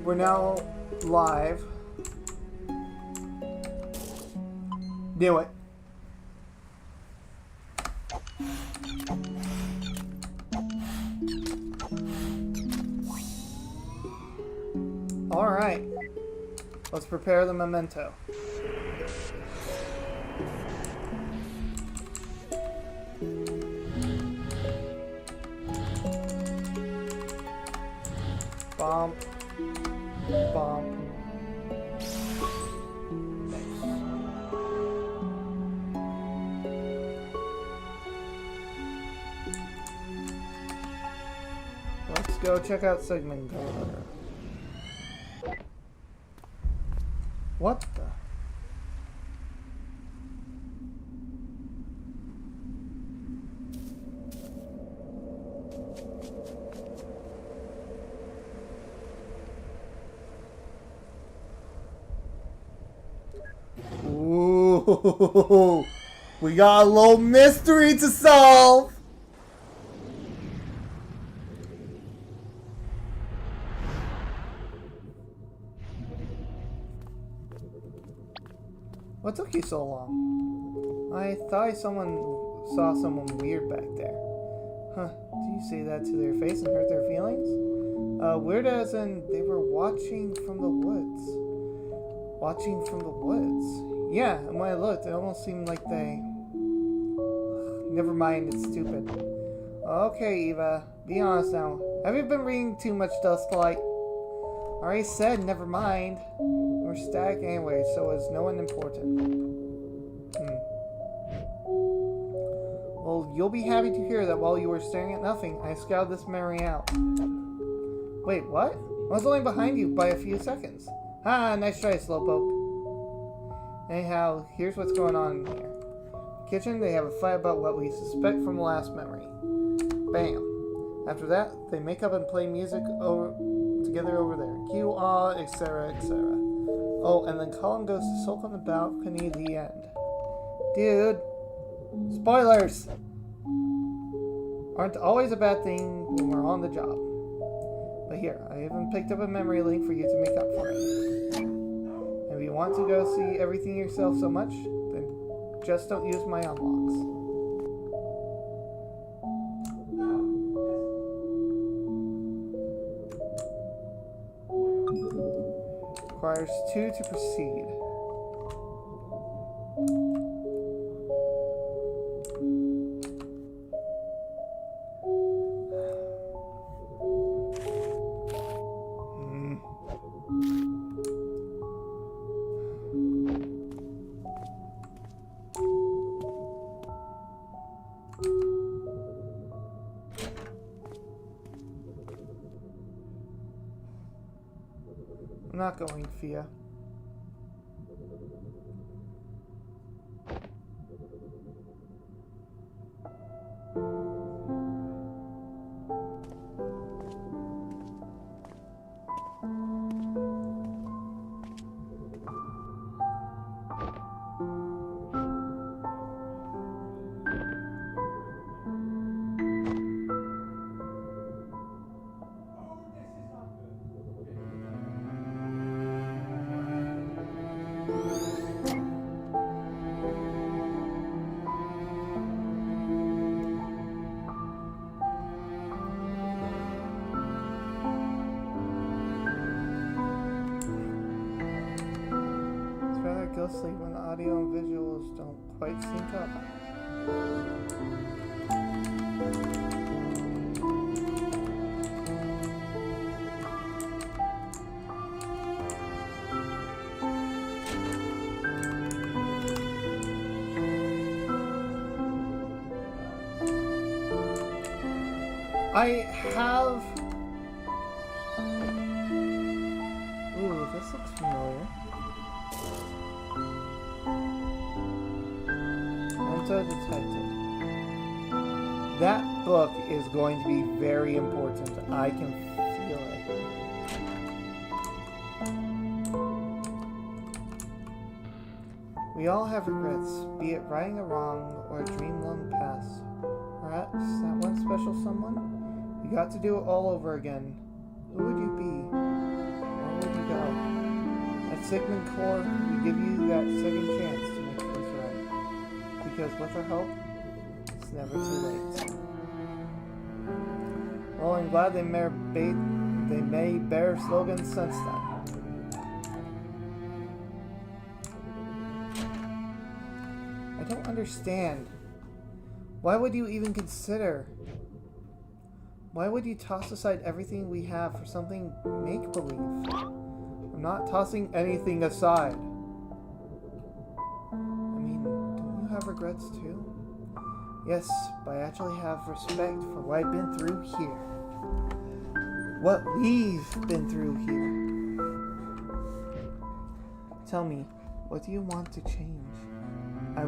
We're now live. Knew it. Alright, let's prepare the memento. Bump. Bump. Nice. Let's go check out Sigmund. What the? Ooh, we got a little mystery to solve. What took you so long? I thought I saw someone weird back there. Huh, do you say that to their face and hurt their feelings? Weird as in they were watching from the woods. Watching from the woods. Yeah, and when I looked, it almost seemed like they... Never mind, it's stupid. Okay, Eva, be honest now. Have you been reading too much Dustlight? I already said never mind. We're static anyway, so it's no one important. Well, you'll be happy to hear that while you were staring at nothing, I scouted this memory out. Wait, what? I was only behind you by a few seconds. Ah, nice try, Slowpoke. Anyhow, here's what's going on in here. Kitchen, they have a fight about what we suspect from the last memory. Bam. After that, they make up and play music together over there. Cue, awe, etc., etc. Oh, and then Colin goes to sulk on the balcony at the end. Dude. Spoilers! Aren't always a bad thing when we're on the job. But here, I even picked up a memory link for you to make up for it. And if you want to go see everything yourself so much, then just don't use my unlocks. requires 2 to proceed. I'm not going, Fia. Ghostly when the audio and visuals don't quite sync up. I have... Ooh, this looks familiar. Detected. That book is going to be very important. I can feel it. We all have regrets, be it righting a wrong or a dream long past. Perhaps that one special someone? You got to do it all over again. Who would you be? Where would you go? At Sigmund Core, we give you that second chance to make things right. Because with our help, it's never too late. Well, I'm glad they may bear slogans since then. I don't understand. Why would you even consider? Why would you toss aside everything we have for something make-believe? I'm not tossing anything aside. Have regrets too? Yes, but I actually have respect for what I've been through here. What we've been through here. Tell me, what do you want to change? There's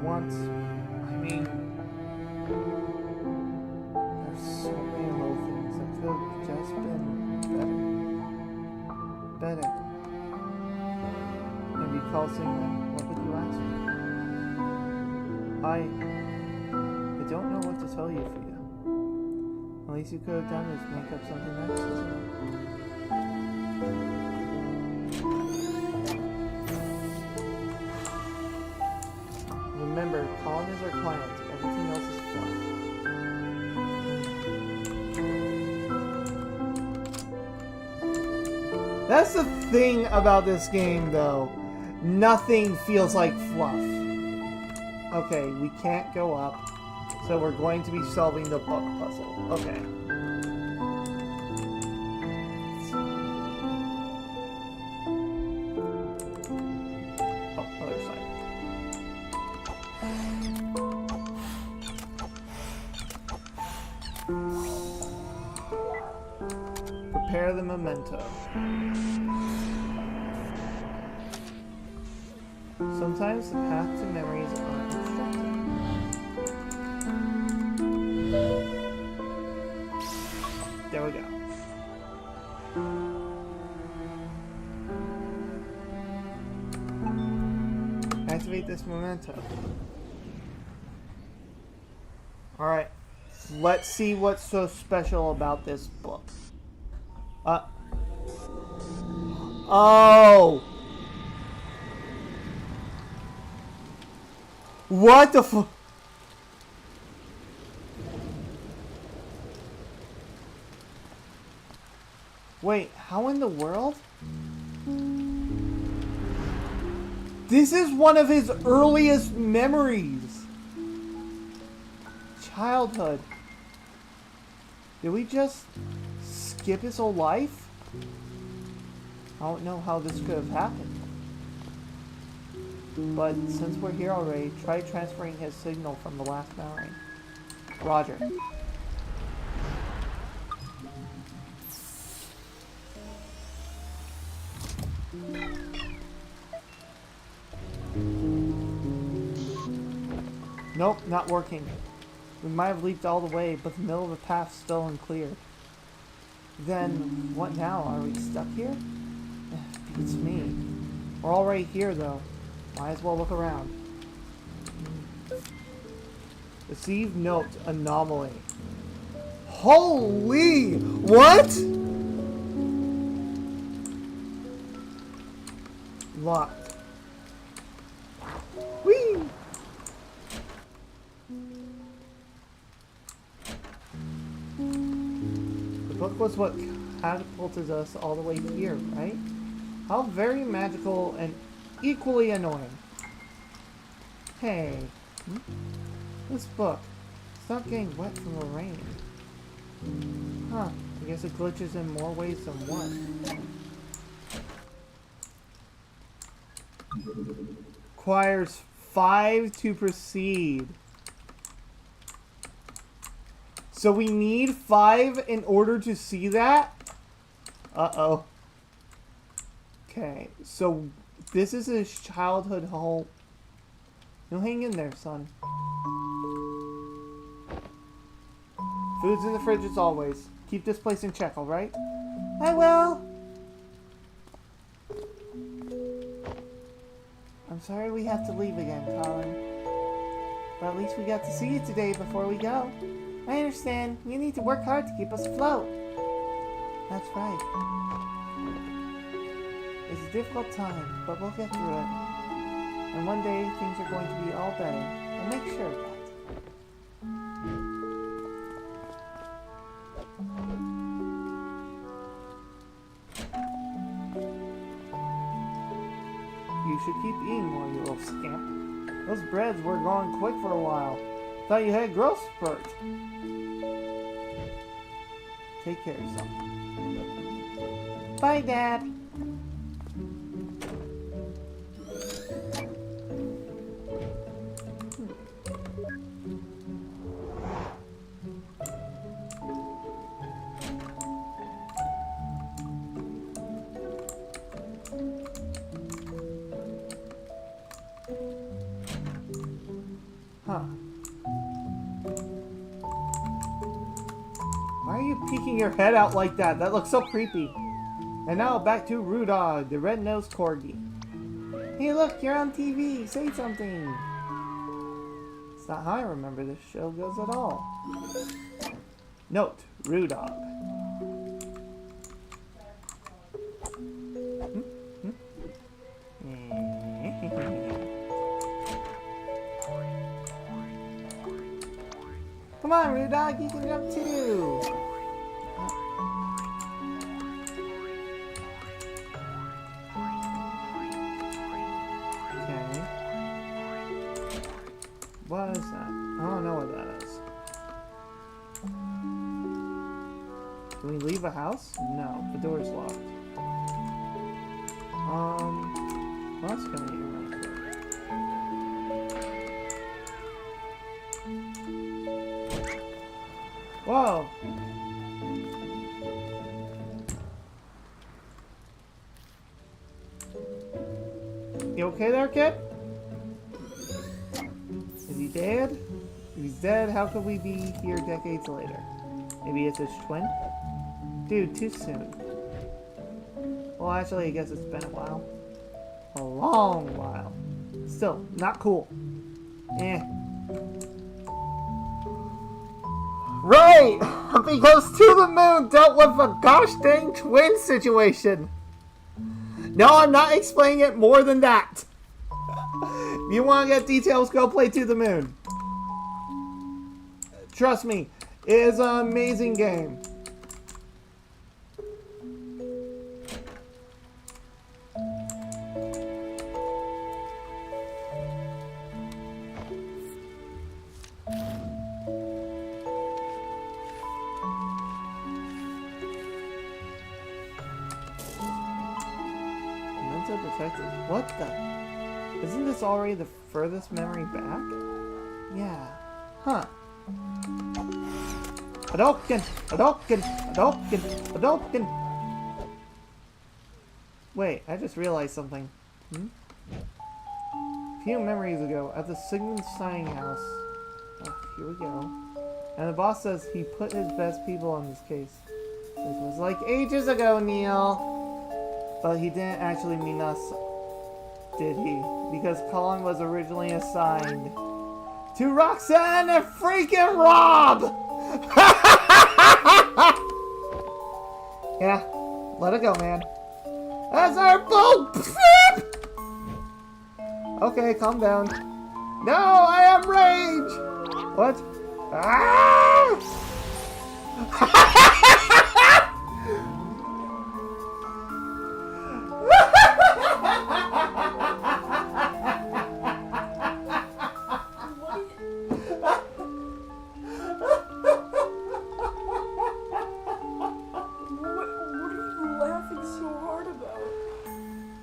so many little things that could have just been better. And you call Sigmund, what would you ask me? I don't know what to tell you, Fia. The least you could have done is make up something nice, isn't it? Remember, Colin is our client. Everything else is fluff. That's the thing about this game, though. Nothing feels like fluff. Okay, we can't go up, so we're going to be solving the book puzzle. Okay. Oh, other side. Prepare the memento. Sometimes the path to memories are unexpected. There we go. Activate this memento. Alright. Let's see what's so special about this book. Oh! What the fu- Wait, how in the world? This is one of his earliest memories. Childhood. Did we just skip his whole life? I don't know how this could have happened. But since we're here already, try transferring his signal from the last memory. Roger. Nope, not working. We might have leaped all the way, but the middle of the path's still unclear. Then, what now? Are we stuck here? Beats me. We're already here, though. Might as well look around. Received note anomaly. Holy! What? Locked. Whee! The book was what catapulted us all the way here, right? How very magical and equally annoying. Hey, this book. It's not getting wet from the rain. Huh, I guess it glitches in more ways than one. Requires 5 to proceed. So we need 5 in order to see that? Uh-oh. Okay, so this is his childhood home. You hang in there, son. Food's in the fridge as always. Keep this place in check, alright? I will. I'm sorry we have to leave again, Colin. But at least we got to see you today before we go. I understand. You need to work hard to keep us afloat. That's right. It's a difficult time, but we'll get through it. And one day, things are going to be all better. We'll make sure of that. You should keep eating more, you little scamp. Those breads were going quick for a while. Thought you had growth spurt. Take care of yourself. Bye, Dad. Huh. Why are you peeking your head out like that? That looks so creepy. And now back to Rudog, the red-nosed corgi. Hey look, you're on TV. Say something. It's not how I remember this show goes at all. Note, Rudog. Come on, Rudog, you can jump too. Okay. What is that? I don't know what that is. Can we leave a house? No, the door's locked. What else can we do right here? Whoa! You okay there, kid? Is he dead? If he's dead, how could we be here decades later? Maybe it's his twin? Dude, too soon. Well, actually, I guess it's been a while. A long while. Still, not cool. Eh. Right! Because To the Moon dealt with a gosh dang twin situation. No, I'm not explaining it more than that. If you want to get details, go play To the Moon. Trust me, it is an amazing game. to protect it. What the? Isn't this already the furthest memory back? Yeah. Huh. Hadouken! Hadouken! Hadouken! Hadouken! Wait, I just realized something. A few memories ago, at the Sigmund signing house. Oh, here we go. And the boss says he put his best people on this case. This was like ages ago, Neil. But he didn't actually mean us, did he? Because Colin was originally assigned to Roxanne and freaking Rob! Yeah, let it go, man. That's our bull! Okay, calm down. No, I am rage! What? Ah!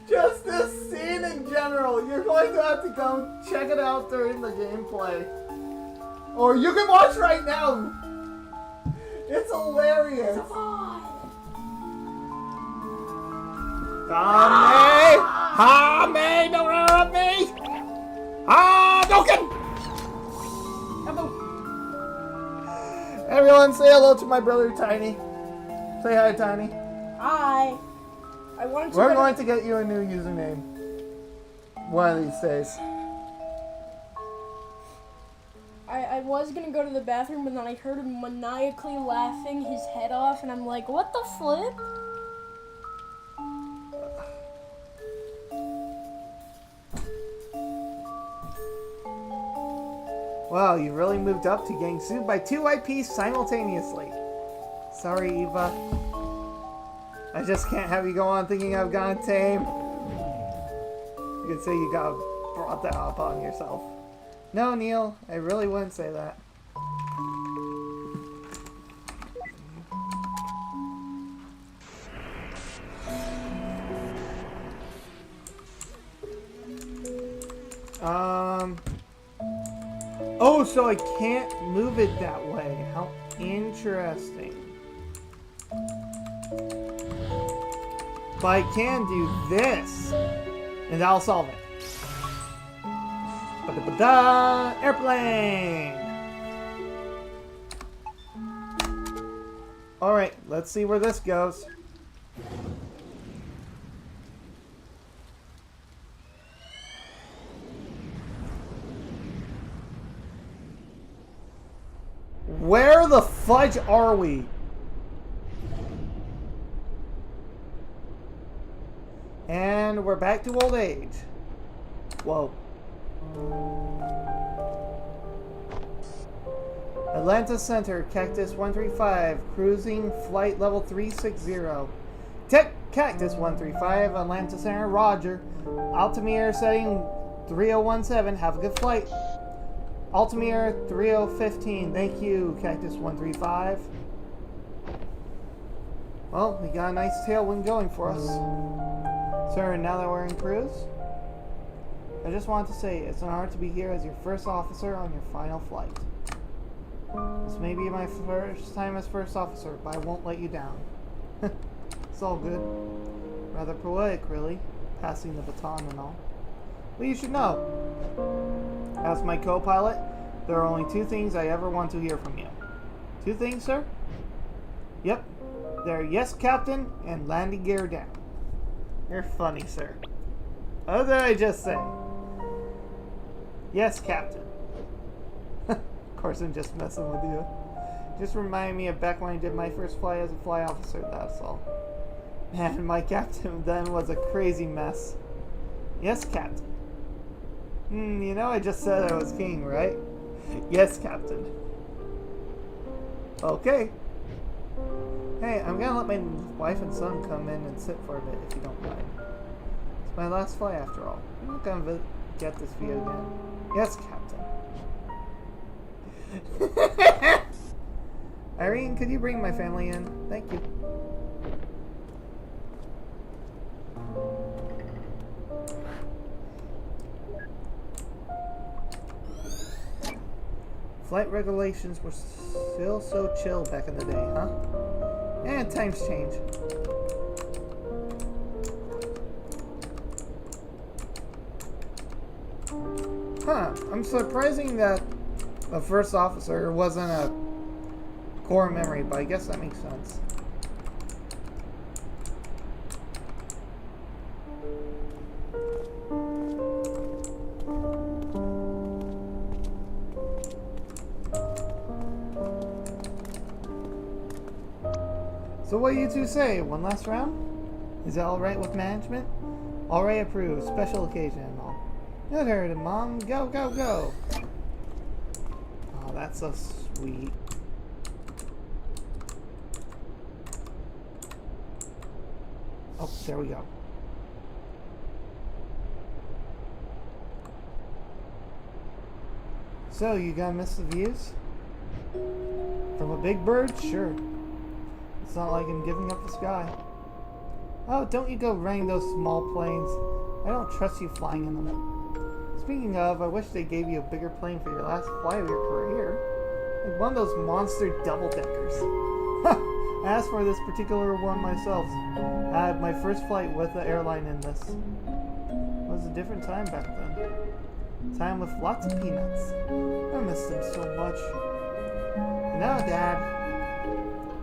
Just this scene in general. You're going to have to go check it out during the gameplay. Or you can watch right now. It's hilarious. Hame! Don't interrupt me! Hadouken! Everyone say hello to my brother Tiny. Say hi, Tiny. Hi. We're going to get you a new username one of these days. I was gonna go to the bathroom, but then I heard him maniacally laughing his head off, and I'm like, what the flip? Wow, you really moved up to getting sued by 2 IPs simultaneously. Sorry, Eva. I just can't have you go on thinking I've gone tame. You could say you got brought that up on yourself. No, Neil, I really wouldn't say that. Oh, so I can't move it that way. How interesting. But I can do this, and that'll solve it. Ba-da-ba-da! Airplane! Alright, let's see where this goes. Where the fudge are we? And we're back to old age. Whoa. Atlanta Center, Cactus 135, cruising flight level 360. Tech Cactus 135, Atlanta Center, Roger. Altimeter setting 3017, have a good flight. Altimeter 3015, thank you, Cactus 135. Well, we got a nice tailwind going for us. Sir, now that we're in cruise, I just wanted to say it's an honor to be here as your first officer on your final flight. This may be my first time as first officer, but I won't let you down. It's all good. Rather poetic, really, passing the baton and all. But you should know, as my co-pilot, there are only 2 things I ever want to hear from you. 2 things, sir? Yep. They're yes, Captain, and landing gear down. You're funny, sir. What did I just say? Yes, Captain. Of course, I'm just messing with you. Just remind me of back when I did my first flight as a fly officer, that's all. Man, my captain then was a crazy mess. Yes, Captain. You know I just said I was king, right? Yes, Captain. Okay. Hey, I'm gonna let my wife and son come in and sit for a bit, if you don't mind. It's my last flight, after all. I'm not gonna get this view again. Yes, Captain. Irene, could you bring my family in? Thank you. Flight regulations were still so chill back in the day, huh? And times change. Huh, I'm surprising that the first officer wasn't a core memory, but I guess that makes sense. So what do you two say? One last round? Is that alright with management? Alright, approved. Special occasion and all. Good heard, Mom. Go, go, go. Oh, that's so sweet. Oh, there we go. So, you gonna miss the views? From a big bird? Sure. It's not like I'm giving up the sky. Oh, don't you go running those small planes. I don't trust you flying in them. Speaking of, I wish they gave you a bigger plane for your last flight of your career. Like one of those monster double-deckers. I asked for this particular one myself. I had my first flight with the airline in this. It was a different time back then. Time with lots of peanuts. I miss them so much. And now, Dad.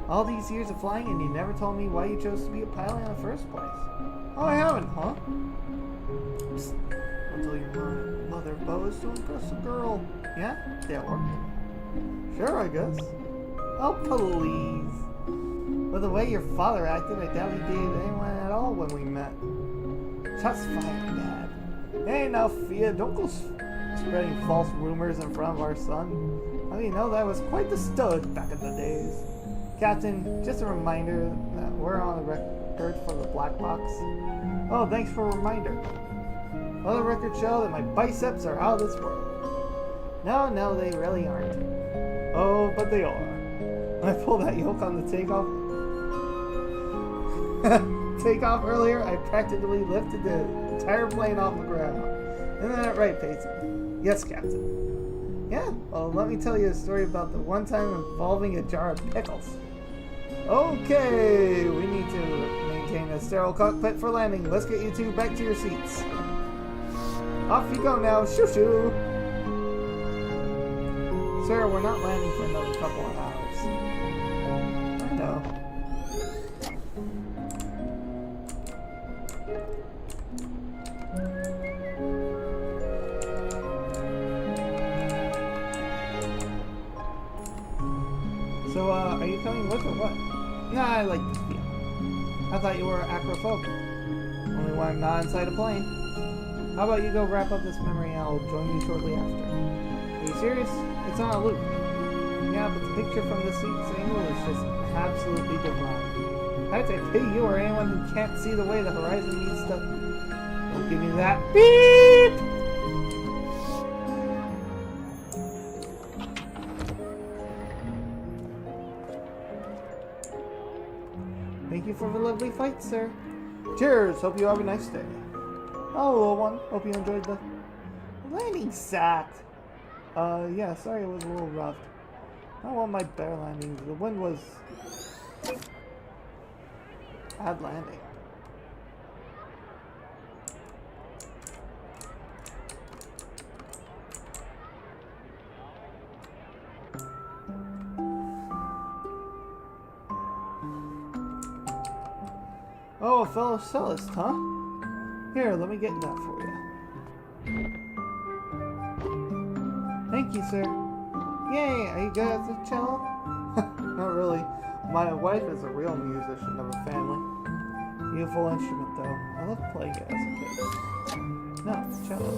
All these years of flying and you never told me why you chose to be a pilot in the first place. Oh, I haven't, huh? Psst. I'll tell your mother Bo is to impress a girl. Yeah? That work? Sure, I guess. Oh, please. With the way your father acted, I doubt he dated anyone at all when we met. Shots fired, Dad. Hey, now, Fia, don't go spreading false rumors in front of our son. I mean, you know, that was quite the stud back in the days. Captain, just a reminder that we're on the record for the black box. Oh, thanks for a reminder. Other records show that my biceps are out of this world. No, they really aren't. Oh, but they are. When I pulled that yoke on the takeoff earlier, I practically lifted the entire plane off the ground. Isn't that right, Peyton? Yes, Captain. Yeah, well, let me tell you a story about the one time involving a jar of pickles. Okay, we need to maintain a sterile cockpit for landing. Let's get you two back to your seats. Off you go now, shoo-shoo! Sir, we're not landing for another couple of hours. I know. So, are you coming with or what? Nah, I like this view. I thought you were acrophobic. Only when I'm not inside a plane. How about you go wrap up this memory and I'll join you shortly after. Are you serious? It's on a loop. Yeah, but the picture from the seat's angle is just absolutely divine. I'd say pity you or anyone who can't see the way the horizon meets the... Don't give me that. Beep! Thank you for the lovely fight, sir. Cheers! Hope you have a nice day. Oh, little one. Hope you enjoyed the landing sucked. Yeah, sorry it was a little rough. I want my better landings. The wind was bad landing. Oh, a fellow cellist, huh? Here, let me get that for you. Thank you, sir. Yay, are you good at the cello? Not really. My wife is a real musician of a family. Beautiful instrument, though. I loved playing it as a kid. No, cello.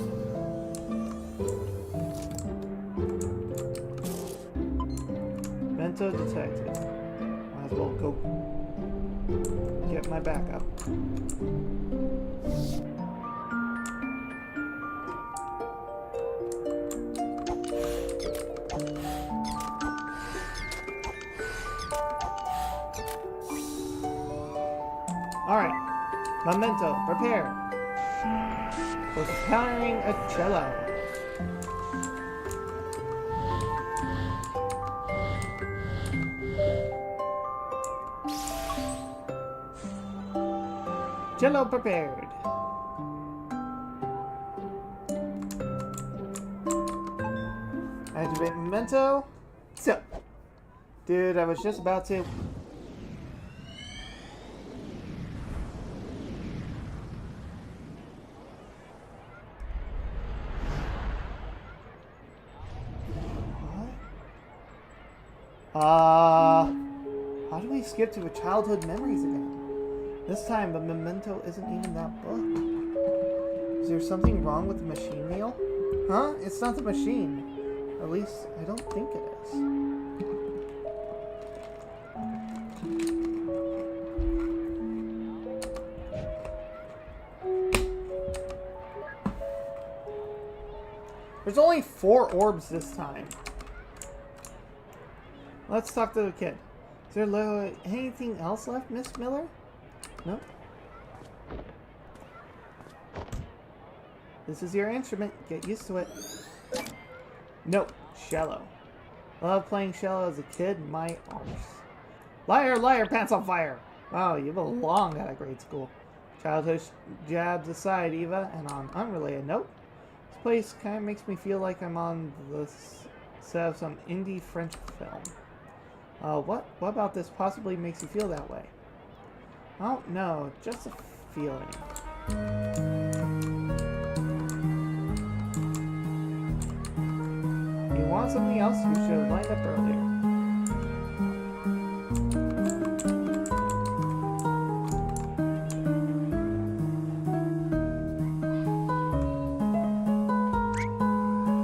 Bento detected. Might as well go get my backup. Alright, memento, prepare. For encountering a cello. Jello prepared. Activate memento. So, dude, I was just about to. How do we skip to childhood memories again? This time, the memento isn't even that book. Is there something wrong with the machine, Neil? Huh? It's not the machine. At least, I don't think it is. There's only 4 orbs this time. Let's talk to the kid. Is there anything else left, Miss Miller? No? This is your instrument. Get used to it. No. Cello. Loved playing cello as a kid. My arse. Liar, liar, pants on fire. Wow, you belong at a great school. Childhood jabs aside, Eva, and on unrelated note, this place kind of makes me feel like I'm on the set of some indie French film. What about this possibly makes you feel that way? I don't know, just a feeling. You want something else? You should have lined up earlier.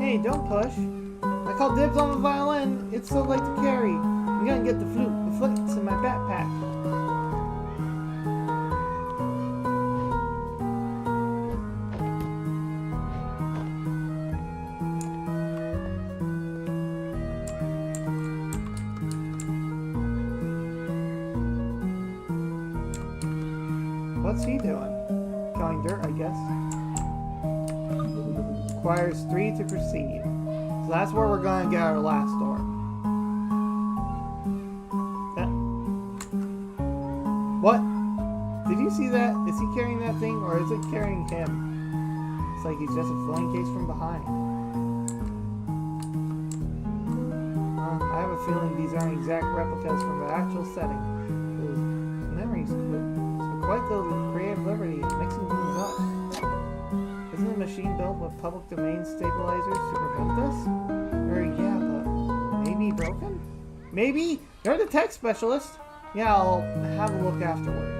Hey, don't push. I call dibs on the violin. It's so light to carry. I'm gonna get the flute. The flute's in my backpack. What's he doing? Killing dirt, I guess. Requires 3 to proceed. So that's where we're gonna get our last door. What? Did you see that? Is he carrying that thing or is it carrying him? It's like he's just a phone case from behind. I have a feeling these aren't exact replicas from the actual setting. Those memories took quite the creative liberty of mixing things up. Isn't the machine built with public domain stabilizers to prevent this? Or yeah, but maybe broken? Maybe? You're the tech specialist. Yeah, I'll have a look afterward.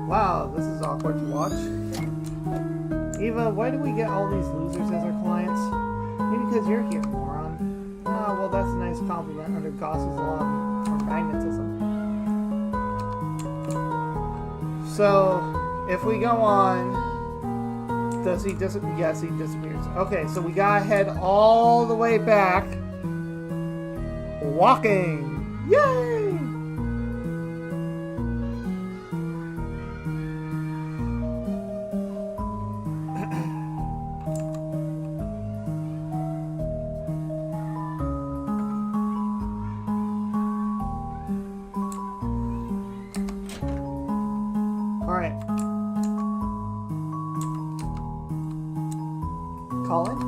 Wow, this is awkward to watch. Eva, why do we get all these losers as our clients? Maybe because you're here, moron. Ah, well, that's a nice compliment under Gauss's law for magnetism. So, if we go on... Does he disappear? Yes, he disappears. Okay, so we gotta head all the way back. Walking! Yay! Alright. Calling?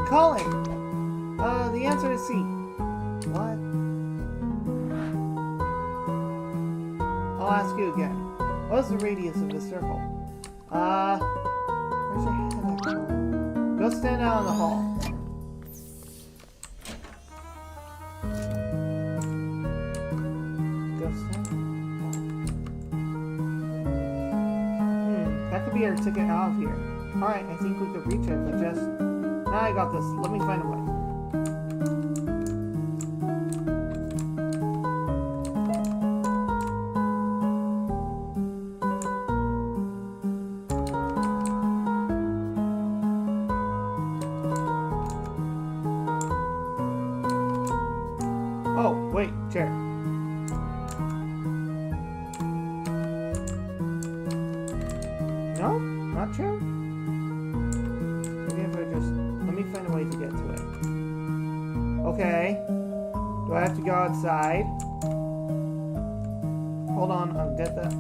Calling! The answer is C. What? I'll ask you again. What is the radius of this circle? Where's your head at, Colin? Go stand out in the hall. That could be our ticket out of here. Alright, I think we could reach it, but just... Now I got this. Let me find a way. Oh, wait, chair. No? I'm not sure. Maybe if I just... Let me find a way to get to it. Okay. Do I have to go outside? Hold on, I'll get that.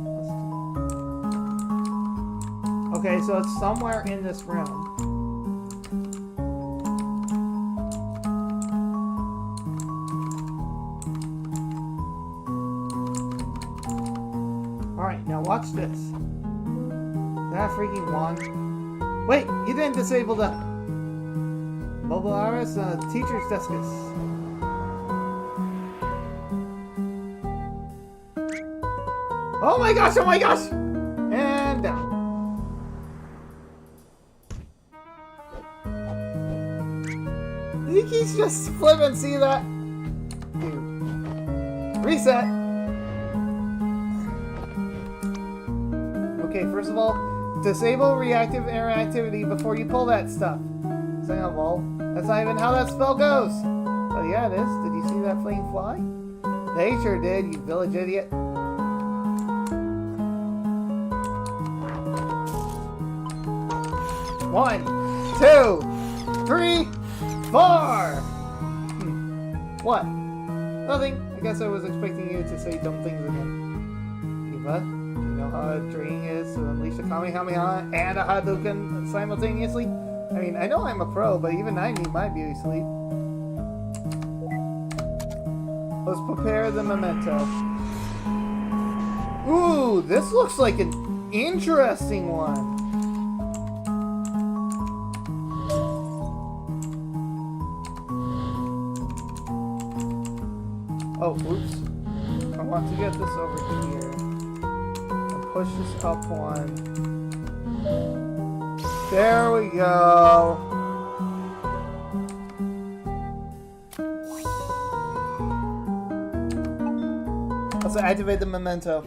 Okay, so it's somewhere in this room. Alright, now watch this. Is that a freaking wand? Wait, you didn't disable the mobile iris teacher's discus. Oh my gosh, oh my gosh! And down. Did he just flip and see that? Dude. Reset! Okay, first of all, disable reactive interactivity before you pull that stuff. Second of all, that's not even how that spell goes. Oh yeah, it is. Did you see that flame fly? They sure did, you village idiot. One, 2, 3, 4! What? Nothing. I guess I was expecting you to say dumb things again. Eva, you know how draining it is to unleash a Kamehameha and a Hadouken simultaneously? I mean, I know I'm a pro, but even I need my beauty sleep. Let's prepare the memento. Ooh, this looks like an interesting one. Oh, oops. I want to get this over here. And push this up one. There we go. Let's activate the memento.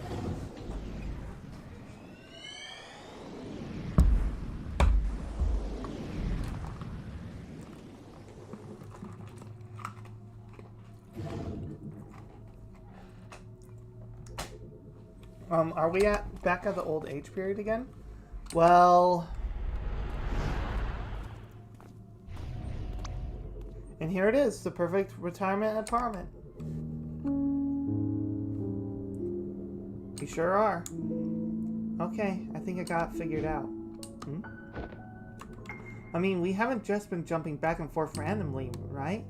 Are we back at the old age period again? Well... And here it is, the perfect retirement apartment. You sure are. Okay, I think I got it figured out. I mean, we haven't just been jumping back and forth randomly, right?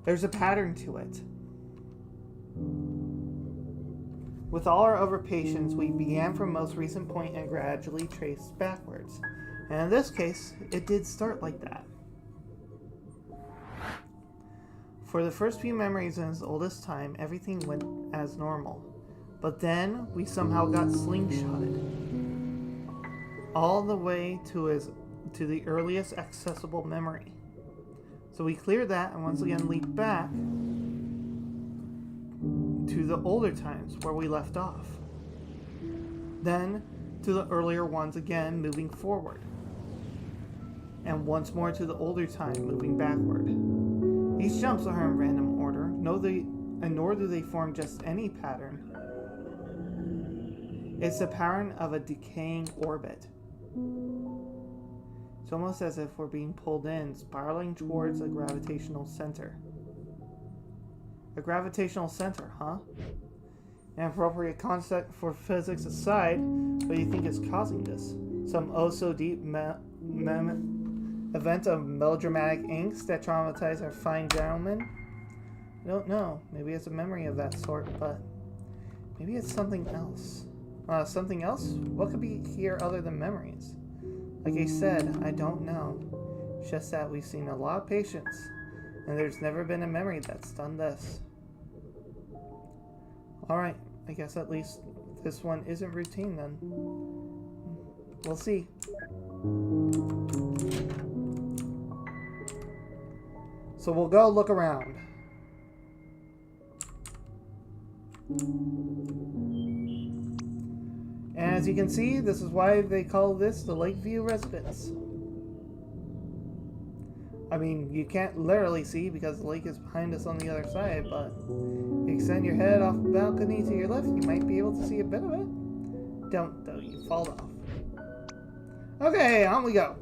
There's a pattern to it. With all our overpatience, we began from most recent point and gradually traced backwards. And in this case, it did start like that. For the first few memories in its oldest time, everything went as normal. But then, we somehow got slingshotted. All the way to the earliest accessible memory. So we cleared that and once again leaped back to the older times where we left off. Then to the earlier ones again, moving forward. And once more to the older time, moving backward. These jumps are in random order, nor do they form just any pattern. It's the pattern of a decaying orbit. It's almost as if we're being pulled in, spiraling towards a gravitational center. A gravitational center, huh? An appropriate concept for physics aside, what do you think is causing this? Some oh-so-deep event of melodramatic angst that traumatized our fine gentlemen? I don't know. Maybe it's a memory of that sort, but maybe it's something else. Something else? What could be here other than memories? Like I said, I don't know. It's just that we've seen a lot of patients, and there's never been a memory that's done this. Alright, I guess at least this one isn't routine then. We'll see. So we'll go look around. And as you can see, this is why they call this the Lakeview Residence. I mean, you can't literally see because the lake is behind us on the other side, but if you extend your head off the balcony to your left, you might be able to see a bit of it. Don't, though, you fall off. Okay, on we go.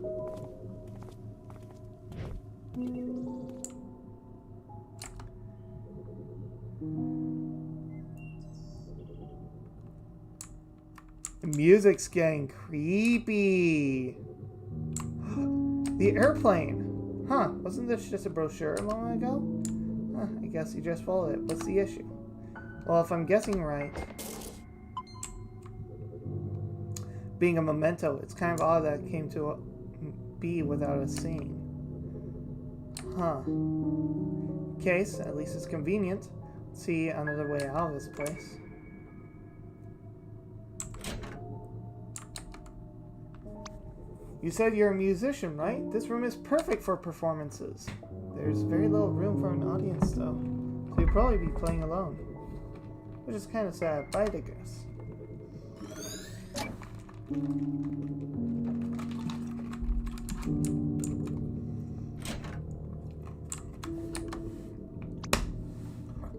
The music's getting creepy. The airplane. Huh, wasn't this just a brochure a moment ago? Huh, I guess you just followed it. What's the issue? Well, if I'm guessing right, being a memento, it's kind of odd that it came to be without us seeing. Huh. Case, at least it's convenient. Let's see another way out of this place. You said you're a musician, right? This room is perfect for performances. There's very little room for an audience, though. So you'll probably be playing alone. Which is kind of sad, but I digress.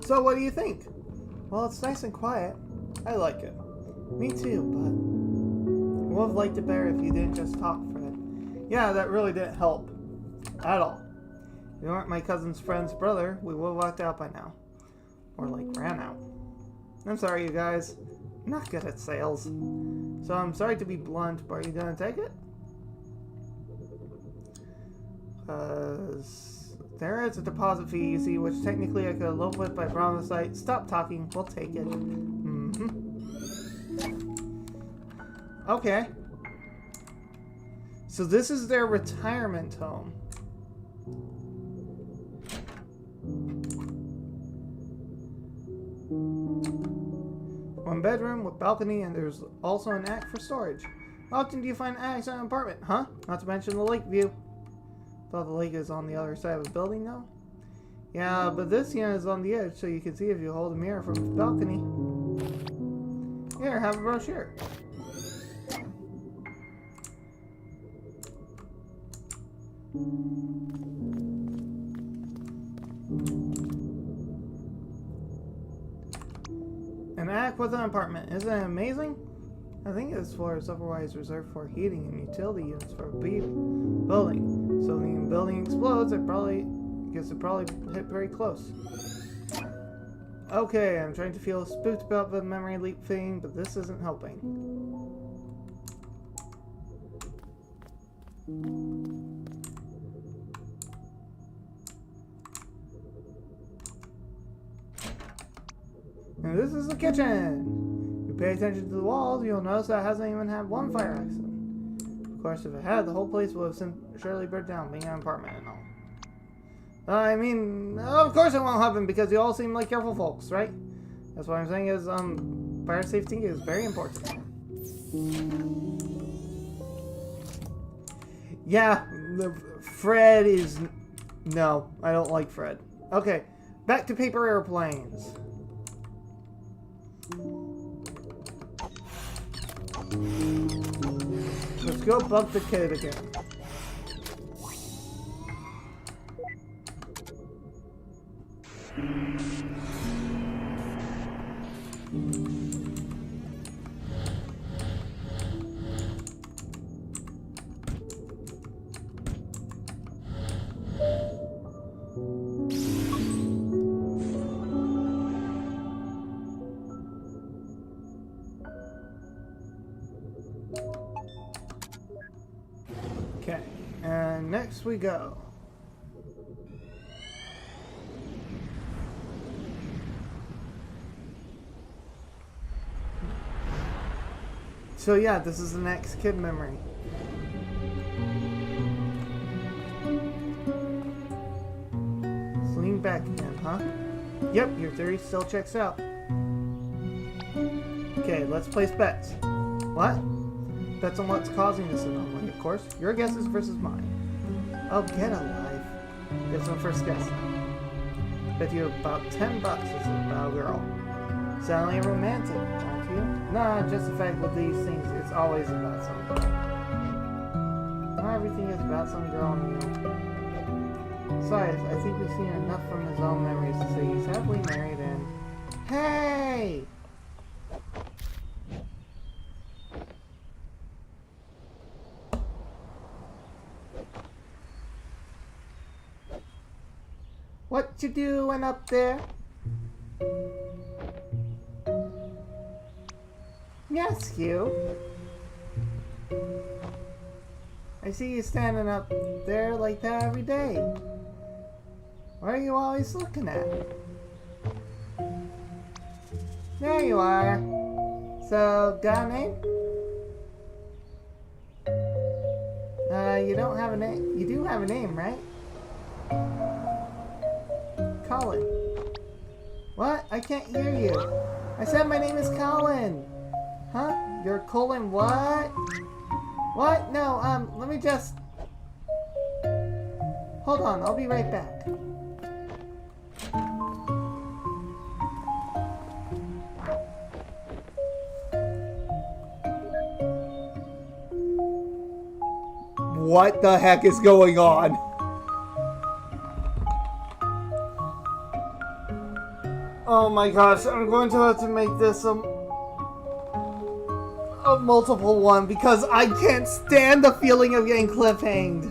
So what do you think? Well, it's nice and quiet. I like it. Me too, but I would have liked it better if you didn't just talk, Fred. Yeah, that really didn't help. At all. If you weren't my cousin's friend's brother, we would have walked out by now. Or like ran out. I'm sorry, you guys. I'm not good at sales. So I'm sorry to be blunt, but are you gonna take it? There is a deposit fee, you see, which technically I could elope with by promise site. Stop talking, we'll take it. Okay. So this is their retirement home. One bedroom with balcony, and there's also an attic for storage. How often do you find attics in an apartment, huh? Not to mention the lake view. Thought the lake is on the other side of the building now? Yeah, but this unit is on the edge, so you can see if you hold a mirror from the balcony. Here, have a brochure. An attic with an apartment. Isn't it amazing? I think this floor is otherwise reserved for heating and utility units for a building. So when the building explodes, it probably hit very close. Okay, I'm trying to feel spooked about the memory leak thing, but this isn't helping. And this is the kitchen. If you pay attention to the walls, you'll notice that it hasn't even had one fire accident. Of course, if it had, the whole place would have surely burnt down, being an apartment and all. I mean, of course it won't happen because you all seem like careful folks, right? That's what I'm saying is, fire safety is very important. Yeah, Fred is... No, I don't like Fred. Okay, back to paper airplanes. Let's go bug the kid again. Okay, and next we go. So yeah, this is the next kid memory. Let's lean back again, huh? Yep, your theory still checks out. Okay, let's place bets. What? Bets on what's causing this anomaly, of course. Your guesses versus mine. Oh, get a life. Get some first guess. Bet you about $10 it's about a girl. Sounding romantic, aren't you? Nah, just the fact with these things, it's always about some girl. Not everything is about some girl, you know. Besides, I think we've seen enough from his own memories to say he's happily married and... Hey! What you doing up there? Yes, you. I see you standing up there like that every day. What are you always looking at? There you are. So, got a name? You don't have a name. You do have a name, right? Colin. What? I can't hear you. I said my name is Colin. Huh? You're Colin what? What? No, let me just... Hold on, I'll be right back. What the heck is going on? Oh my gosh, I'm going to have to make this a multiple one because I can't stand the feeling of getting cliffhanged.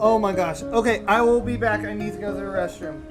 Oh my gosh. Okay, I will be back. I need to go to the restroom.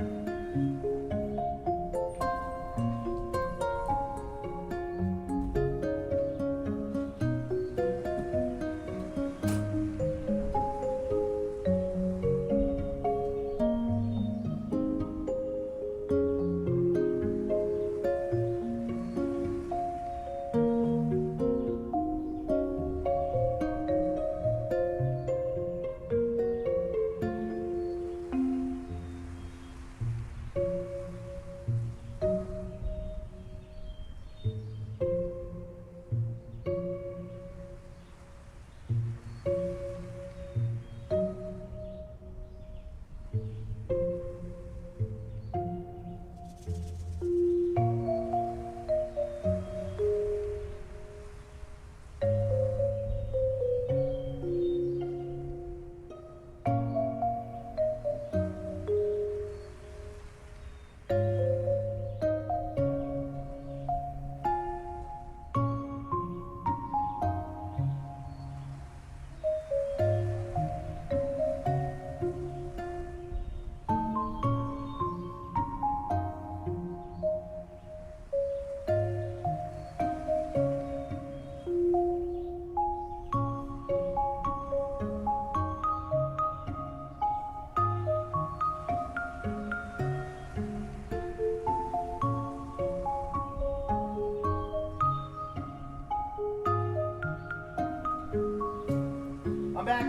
I'm back.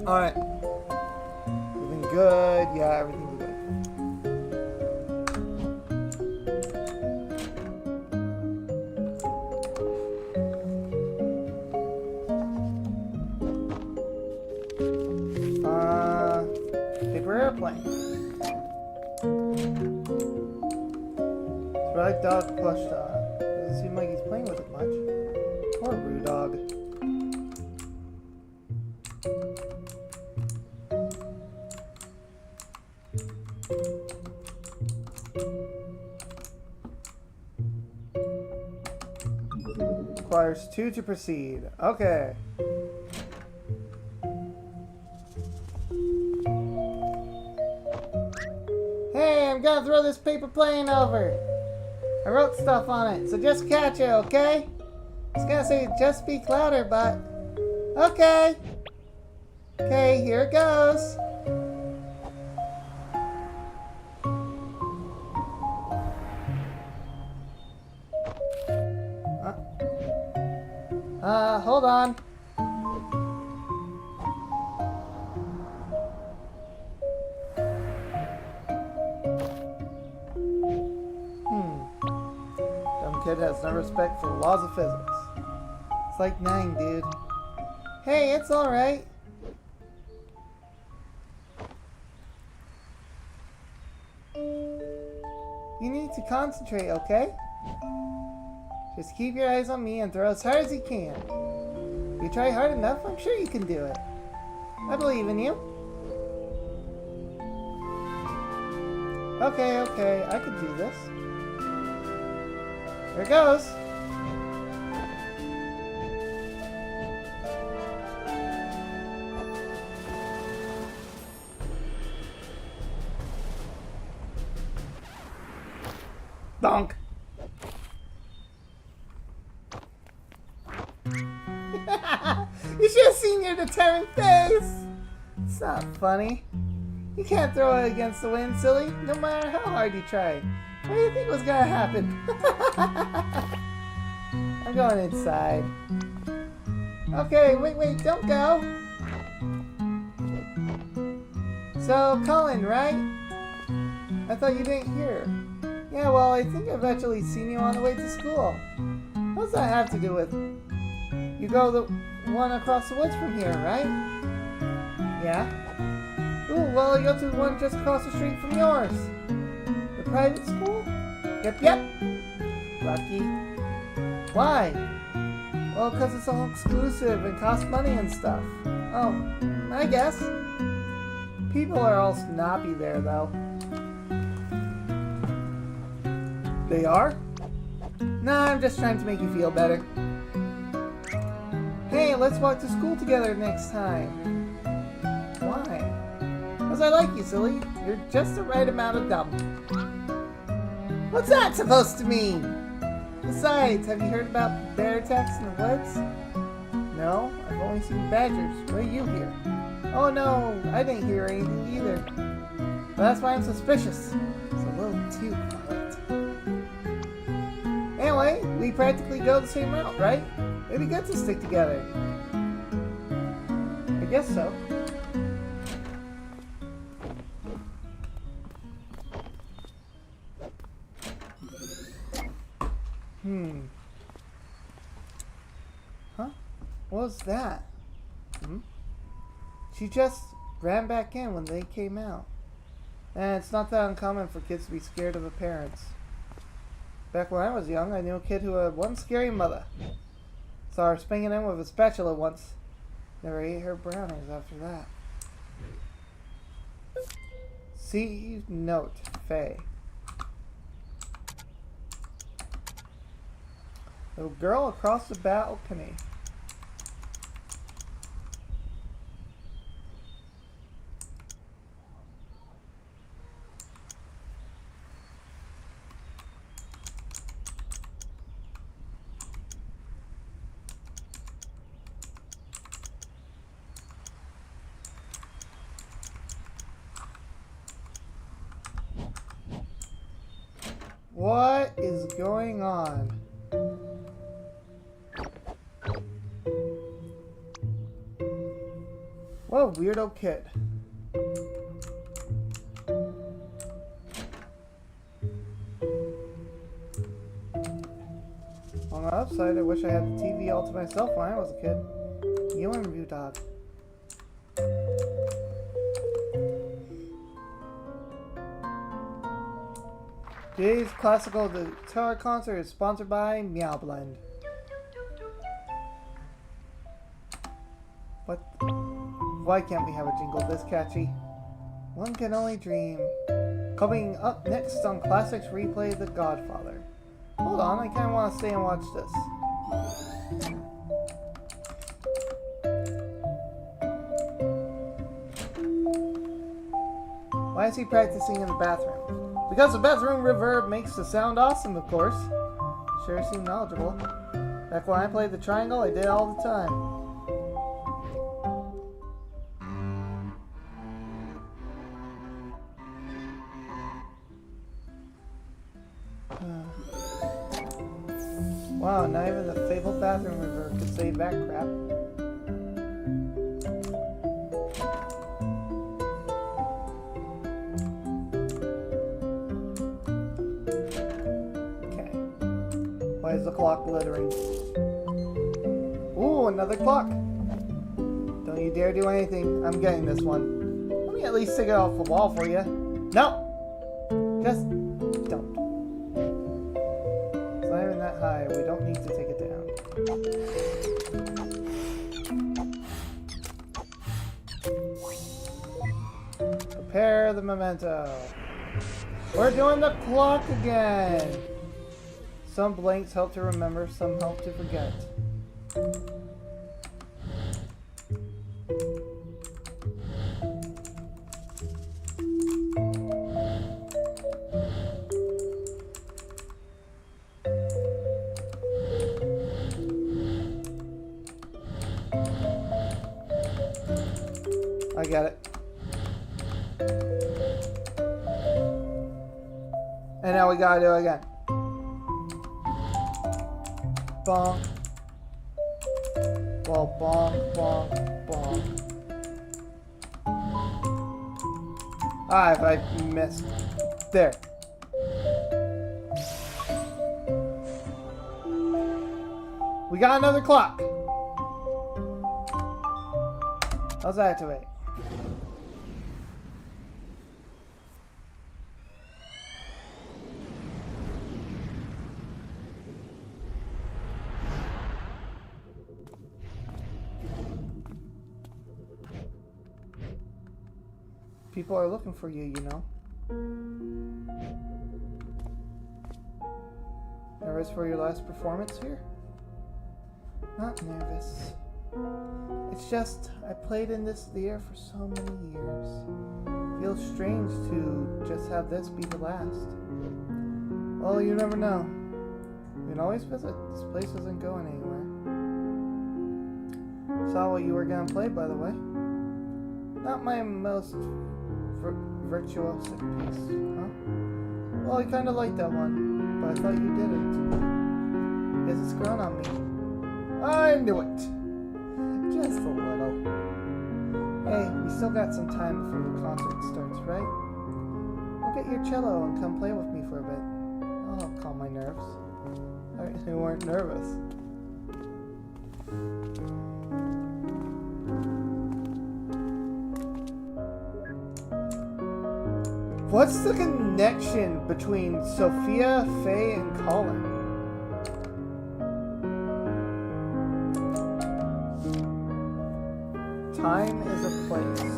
Alright. Everything good? Yeah, everything's good. Paper airplane. Red dog plush dog. Doesn't seem like he's playing with it much. Poor Roo dog. Requires 2 to proceed. Okay. Hey, I'm gonna throw this paper plane over. I wrote stuff on it, so just catch it, okay? I was gonna say just speak louder, but... Okay! Okay, here it goes. Hold on. Kid has no respect for the laws of physics. It's like 9, dude. Hey, it's alright. You need to concentrate, okay? Just keep your eyes on me and throw as hard as you can. If you try hard enough, I'm sure you can do it. I believe in you. Okay, I can do this. There it goes. Donk. You should have seen your determined face. It's not funny. You can't throw it against the wind, silly, no matter how hard you try. What do you think was gonna happen? I'm going inside. Okay, wait, don't go. So, Colin, right? I thought you didn't hear. Yeah, well, I think I've actually seen you on the way to school. What does that have to do with? You go the one across the woods from here, right? Yeah. Ooh, well, I go to the one just across the street from yours. The private school? Yep. Lucky. Why? Well, because it's all exclusive and costs money and stuff. Oh, I guess. People are all snobby there, though. They are? Nah, I'm just trying to make you feel better. Hey, let's walk to school together next time. Why? Because I like you, silly. You're just the right amount of dumb. What's that supposed to mean? Besides, have you heard about bear attacks in the woods? No, I've only seen badgers. What do you hear? Oh no, I didn't hear anything either. But that's why I'm suspicious. It's a little too quiet. Anyway, we practically go the same route, right? It'd be good to stick together. I guess so. Huh? What was that? She just ran back in when they came out. And it's not that uncommon for kids to be scared of their parents. Back when I was young, I knew a kid who had one scary mother. Saw her swinging in with a spatula once. Never ate her brownies after that. See note, Faye. Little girl across the balcony. What is going on? What a weirdo kid. On the upside, I wish I had the TV all to myself when I was a kid. You interview dog. Today's classical guitar concert is sponsored by Meow Blend. What? Why can't we have a jingle this catchy? One can only dream. Coming up next on Classics Replay The Godfather. Hold on, I kind of want to stay and watch this. Why is he practicing in the bathroom? Because the bathroom reverb makes the sound awesome, of course. Sure seem knowledgeable. Back when I played the triangle, I did it all the time. Wow, not even the fabled bathroom reverb could save that crap. Okay. Why is the clock glittering? Ooh, another clock! Don't you dare do anything. I'm getting this one. Let me at least take it off the wall for you. No! Just don't. It's not even that high. We don't need to take it down. Prepare the memento. We're doing the clock again. Some blanks help to remember, some help to forget. I got it. And now we gotta do it again. Bonk. Well, bonk, bonk, bonk. Ah, if I missed. There. We got another clock. Let's activate. People are looking for you, you know. Nervous for your last performance here? Not nervous. It's just, I played in this theater for so many years. Feels strange to just have this be the last. Well, you never know. You can always visit. This place isn't going anywhere. Saw what you were gonna play, by the way. Not my most virtuosic piece, huh? Well, I kinda liked that one, but I thought you didn't. Guess it's grown on me. I knew it! Just a little. Hey, we still got some time before the concert starts, right? Go get your cello and come play with me for a bit. I'll calm my nerves. You weren't nervous. What's the connection between Sophia, Faye, and Colin? Time is a place.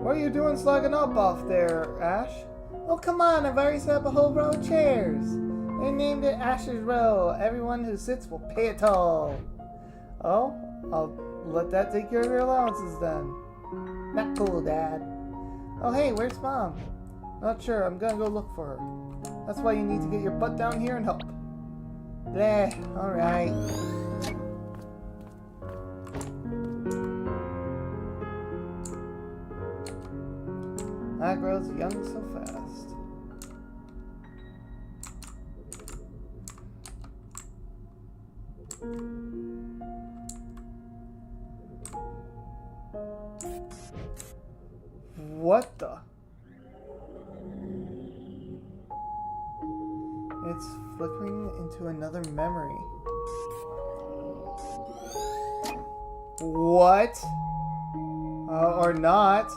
What are you doing slugging up off there, Ash? Oh, come on, I've already set up a whole row of chairs. They named it Ash's Row. Everyone who sits will pay a toll. Oh, I'll let that take care of your allowances then. Not cool, Dad. Oh, hey, where's Mom? Not sure. I'm gonna go look for her. That's why you need to get your butt down here and help. Bleh, alright. That grows young so fast. What the? It's flickering into another memory. What? Or not.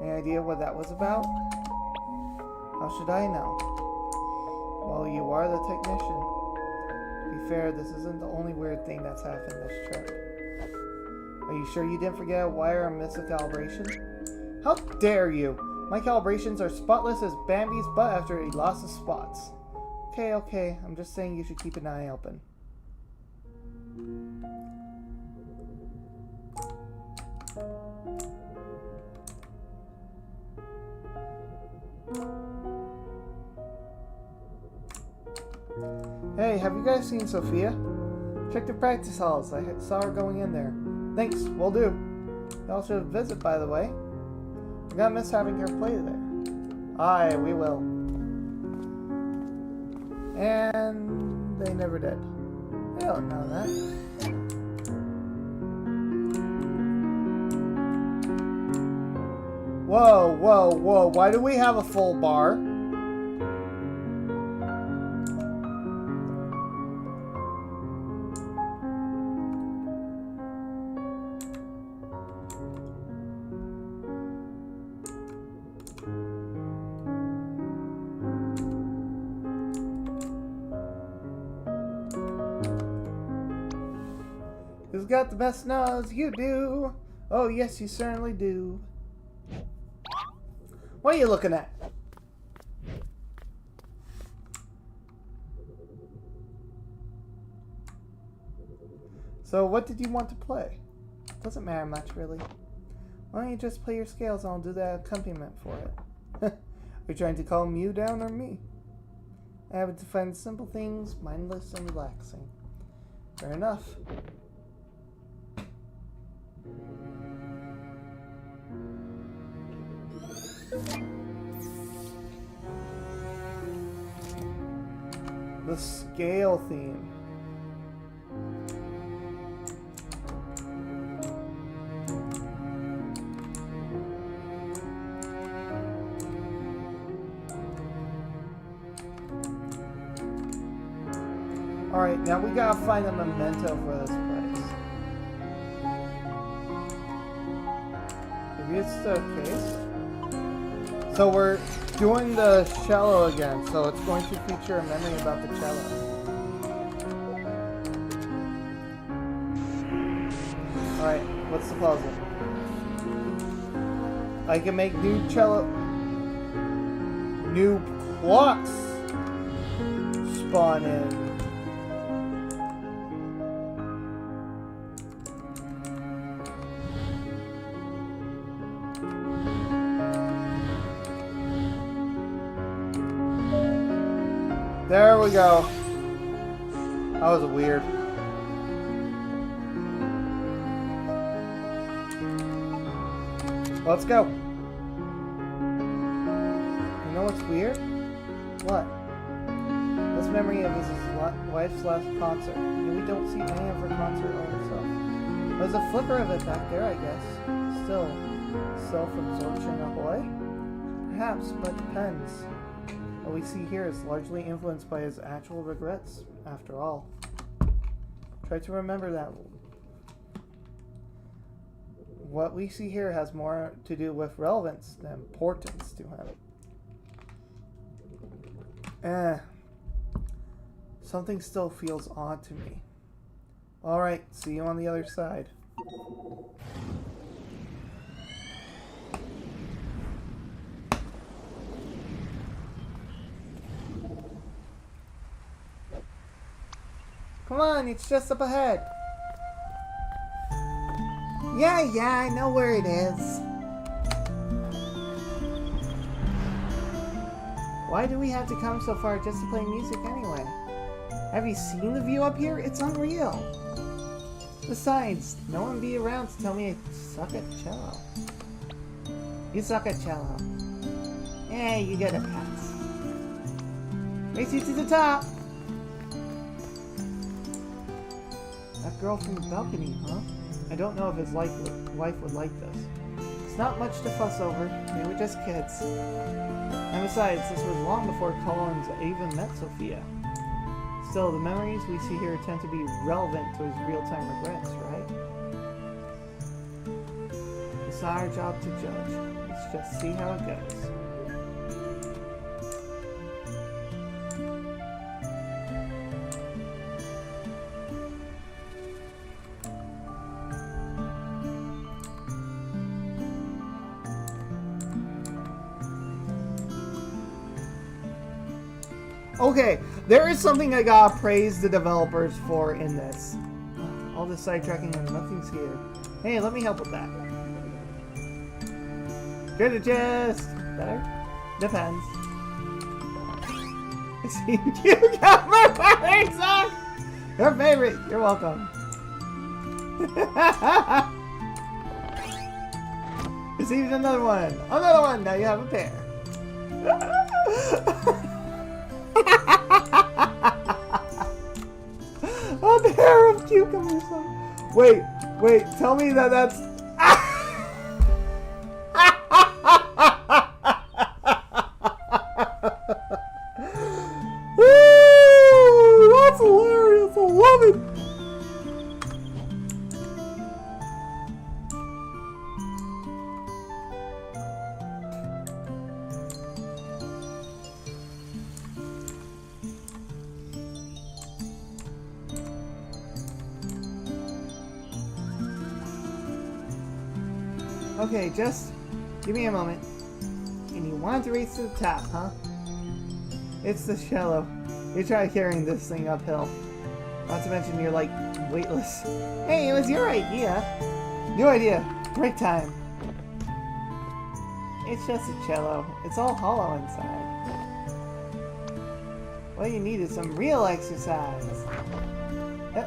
Any idea what that was about? How should I know? Well, you are the technician. To be fair, this isn't the only weird thing that's happened this trip. Are you sure you didn't forget a wire or miss a calibration? How dare you! My calibrations are spotless as Bambi's butt after he lost his spots. Okay, I'm just saying you should keep an eye open. Hey, have you guys seen Sophia? Check the practice halls. I saw her going in there. Thanks, will do. Y'all should visit, by the way. We're gonna miss having her play there. Aye, we will. And they never did. They don't know that. Whoa. Why do we have a full bar? This got the best nose, you do. Oh, yes, you certainly do. What are you looking at? So, what did you want to play? Doesn't matter much, really. Why don't you just play your scales and I'll do the accompaniment for it? Are you trying to calm you down or me? I happen to find simple things mindless and relaxing. Fair enough. The scale theme. Alright, now we gotta find a memento for this place. Maybe it's the case. So we're doing the cello again, so it's going to feature a memory about the cello. Alright, what's the puzzle? I can make new cello... new clocks spawn in. There we go. That was weird. Let's go. You know what's weird? What? This memory of his wife's last concert. And we don't see any of her concert or herself. There's a flicker of it back there, I guess. Still, self-absorption ahoy? Perhaps, but depends. What we see here is largely influenced by his actual regrets, after all. Try to remember that. What we see here has more to do with relevance than importance to him. Something still feels odd to me. Alright, see you on the other side. Come on, it's just up ahead. Yeah, I know where it is. Why do we have to come so far just to play music anyway? Have you seen the view up here? It's unreal. Besides, no one be around to tell me I suck at cello. You suck at cello. Yeah, you get a pass. Race you to the top. That girl from the balcony, huh? I don't know if his wife would like this. It's not much to fuss over. They were just kids. And besides, this was long before Collins even met Sophia. Still, the memories we see here tend to be relevant to his real-time regrets, right? It's not our job to judge. Let's just see how it goes. Okay, there is something I gotta praise the developers for in this. All this sidetracking and nothing's here. Hey, let me help with that. Treasure chest! Better? Depends. You got my favorite song! Your favorite! You're welcome. Received another one! Another one! Now you have a pair. A pair of cucumbers. Wait, tell me that's... Ooh, that's hilarious. I love it. Okay, just give me a moment. And you want to race to the top, huh? It's the cello. You try carrying this thing uphill. Not to mention you're like weightless. Hey, it was your idea. New idea. Break time. It's just a cello. It's all hollow inside. What you need is some real exercise.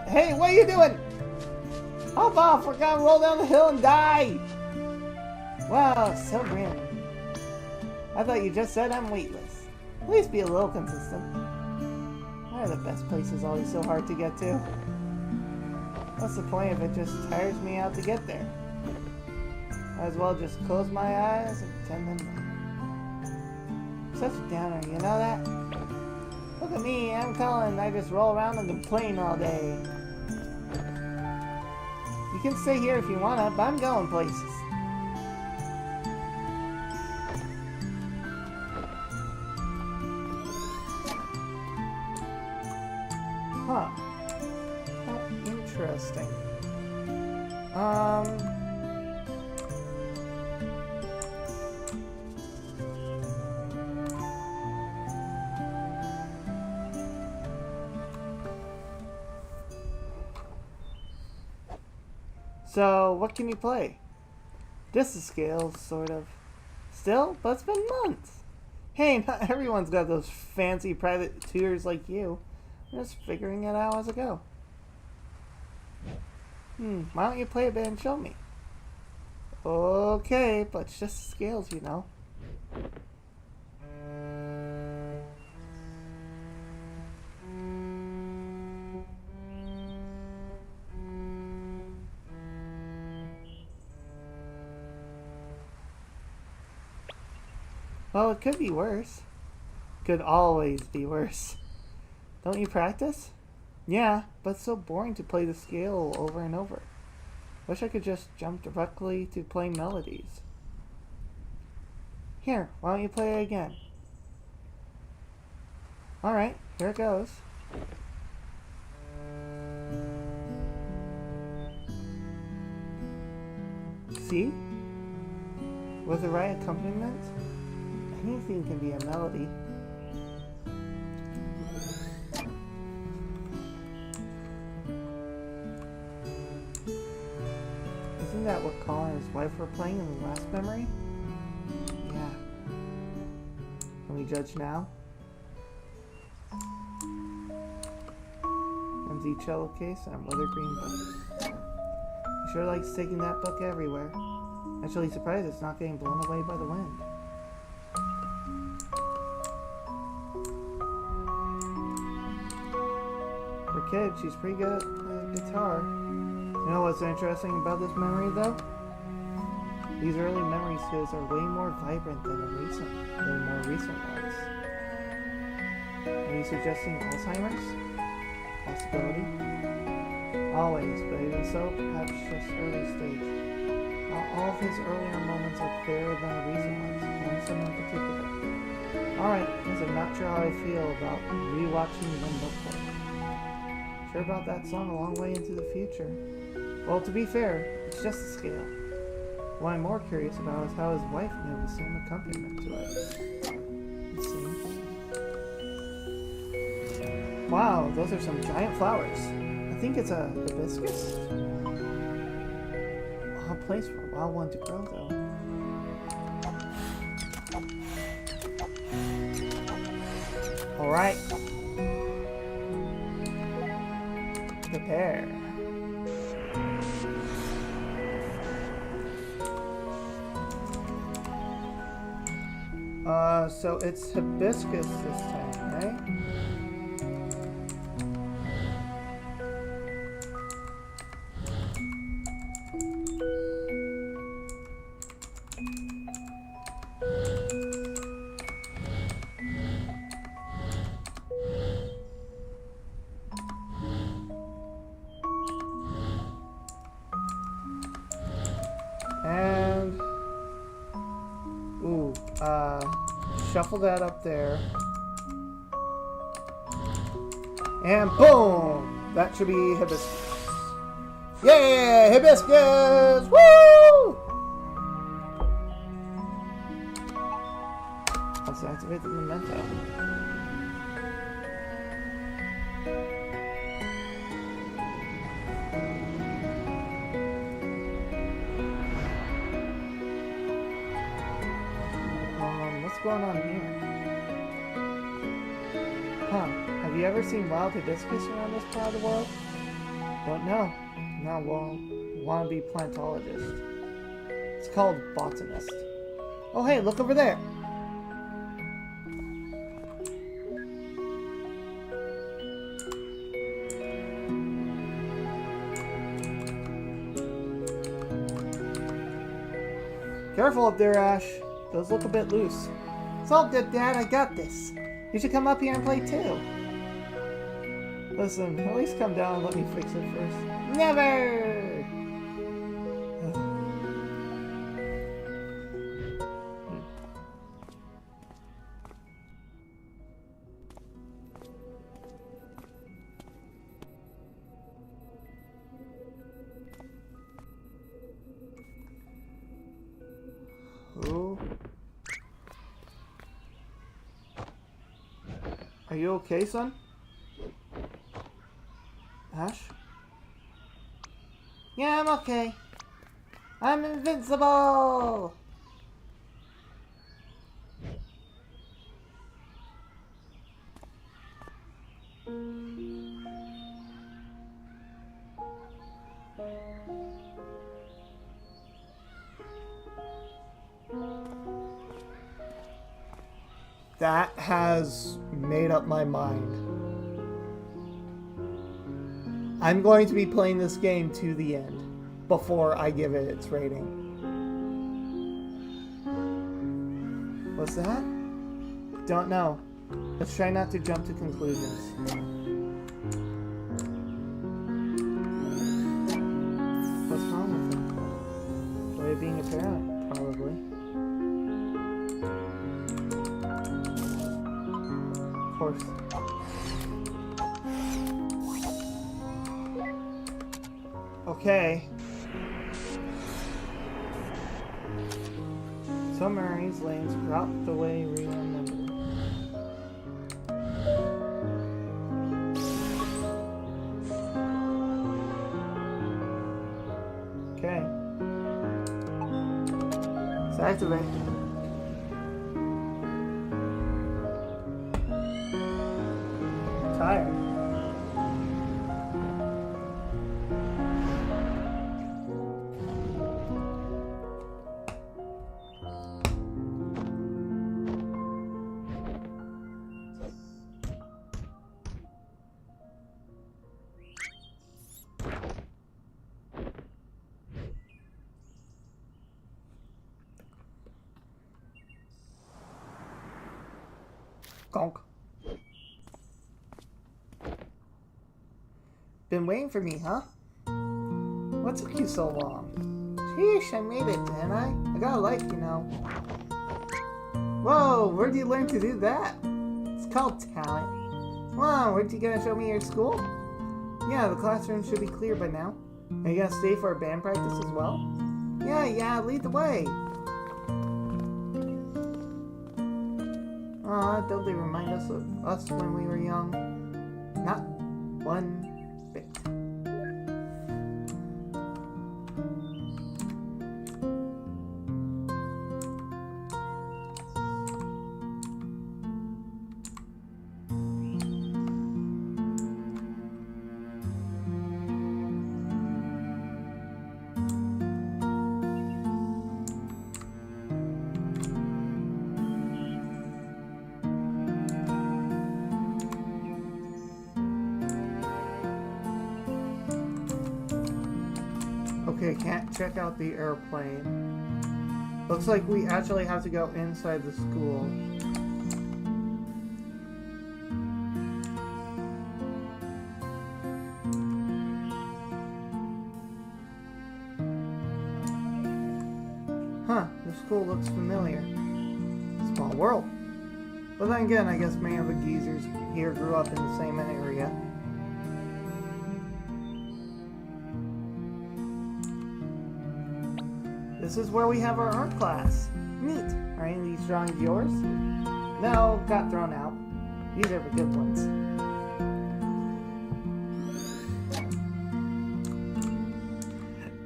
Hey, what are you doing? Hop off! We're gonna roll down the hill and die! Wow, so grim. I thought you just said I'm weightless. At least be a little consistent. Why are the best places always so hard to get to? What's the point if it just tires me out to get there? Might as well just close my eyes and pretend I'm there. Such a downer, you know that? Look at me, I'm Colin. I just roll around and complain all day. You can stay here if you wanna, but I'm going places. Huh. How interesting. So, what can you play? Just the scales, sort of. Still, but it's been months. Hey, not everyone's got those fancy private tutors like you. I'm just figuring it out as I go. Why don't you play a bit and show me? Okay, but it's just the scales, you know. Well, it could be worse. Could always be worse. Don't you practice? Yeah, but it's so boring to play the scale over and over. Wish I could just jump directly to playing melodies. Here, why don't you play it again? Alright, here it goes. See? With the right accompaniment, anything can be a melody. Isn't that what Colin and his wife were playing in the last memory? Yeah. Can we judge now? Empty cello case and a weathergreen book. He sure likes taking that book everywhere. Actually surprised it's not getting blown away by the wind. For a kid, she's pretty good at guitar. You know what's interesting about this memory, though? These early memories of his are way more vibrant than the more recent ones. Are you suggesting Alzheimer's? Possibility? Always, but even so, perhaps just early stage. Not all of his earlier moments are clearer than the recent ones, one some in particular. Alright, because I'm not sure how I feel about rewatching them before. Sure about that song a long way into the future. Well, to be fair, it's just a scale. What I'm more curious about is how his wife knew the same accompaniment to it. Let's see. Wow, those are some giant flowers. I think it's a hibiscus. Odd place for a wild one to grow, though. Alright. Prepare. So it's hibiscus this time, right? And shuffle that up there. And boom! That should be hibiscus. Yeah! Hibiscus! Woo! Activate the memento. What's going on here? Huh. Have you ever seen wild hibiscus around this part of the world? Don't know. No, well, wannabe plantologist. It's called botanist. Oh hey, look over there! Careful up there, Ash. Those look a bit loose. It's all good, Dad. I got this. You should come up here and play too. Listen, at least come down and let me fix it first. Never! Oh. Are you okay, son? Ash? Yeah, I'm okay. I'm invincible! That has made up my mind. I'm going to be playing this game to the end before I give it its rating. What's that? Don't know. Let's try not to jump to conclusions. What's wrong with him? Way of being a parent, probably. Of course. Okay. Some memories lanes throughout the way we remember. Okay. Let's activate. Tired. Gonk. Been waiting for me, huh? What took you so long? Sheesh, I made it, didn't I? I got a life, you know. Whoa, where'd you learn to do that? It's called talent. Come on, weren't you gonna show me your school? Yeah, the classroom should be clear by now. Are you gonna stay for a band practice as well? Yeah, lead the way. Aw, don't they remind us of us when we were young? Not one bit. Okay, can't check out the airplane. Looks like we actually have to go inside the school. Huh, the school looks familiar. Small world. But then again, I guess many of the geezers here grew up in the same area. This is where we have our art class. Neat. Are any of these drawings yours? No, got thrown out. These are the good ones.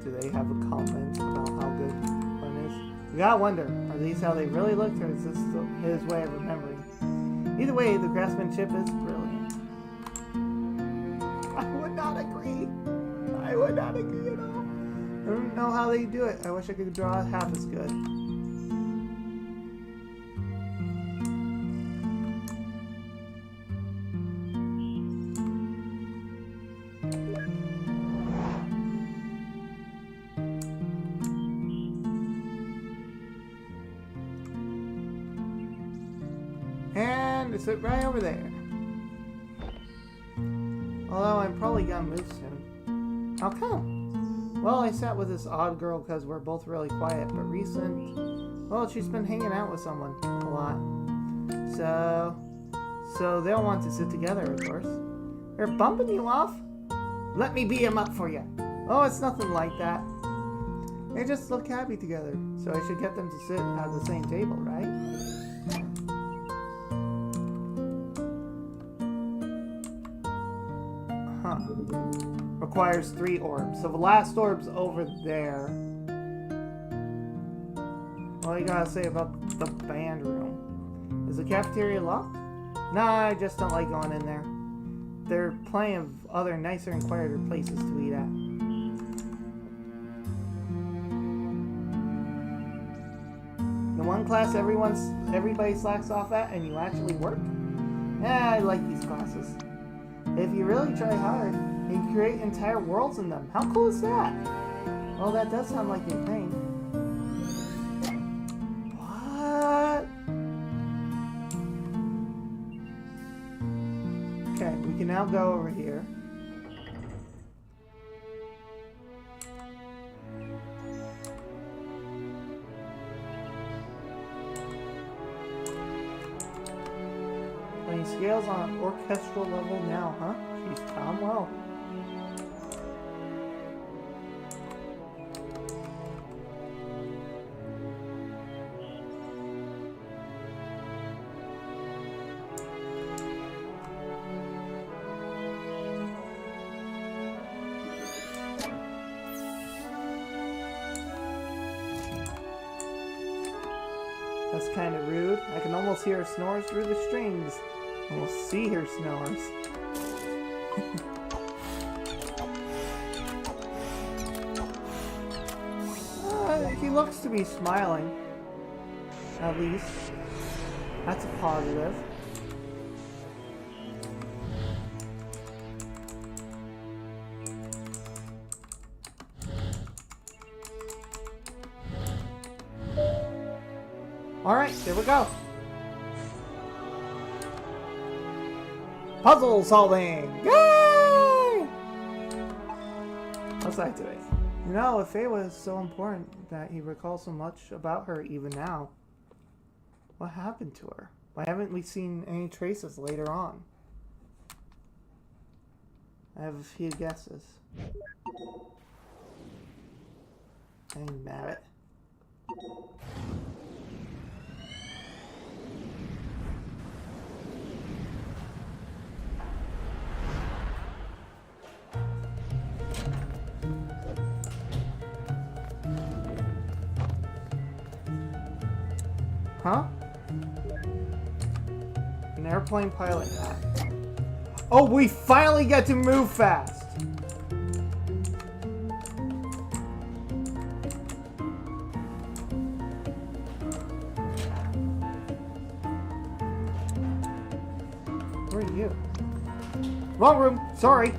Do they have a comment about how good one is? We gotta wonder, are these how they really looked, or is this his way of remembering? Either way, the craftsmanship is brilliant. I would not agree. I would not agree at all. I don't know how they do it. I wish I could draw half as good. And it's right over there. Although I'm probably gonna move soon. How come? Well, I sat with this odd girl because we're both really quiet, but well, she's been hanging out with someone a lot. So they'll want to sit together, of course. They're bumping you off? Let me beat him up for you. Oh, it's nothing like that. They just look happy together, so I should get them to sit at the same table, right? Requires 3 orbs. So the last orb's over there. What you gotta say about the band room? Is the cafeteria locked? Nah, I just don't like going in there. There are plenty of other nicer and quieter places to eat at. The one class everybody slacks off at and you actually work? I like these classes. If you really try hard, you can create entire worlds in them. How cool is that? Well, that does sound like your thing. What? Okay, we can now go over here. Playing scales on an orchestral level now, huh? She's done well. That's kind of rude. I can almost hear her snores through the strings. Almost see her snores. He looks to be smiling. At least. That's a positive. Alright, there we go. Puzzle solving! Yay! What's that doing? You know, if Faye was so important that he recalls so much about her even now, what happened to her? Why haven't we seen any traces later on? I have a few guesses. Dang nabbit. Huh? An airplane pilot hat. Oh, we finally get to move fast! Where are you? Wrong room! Sorry!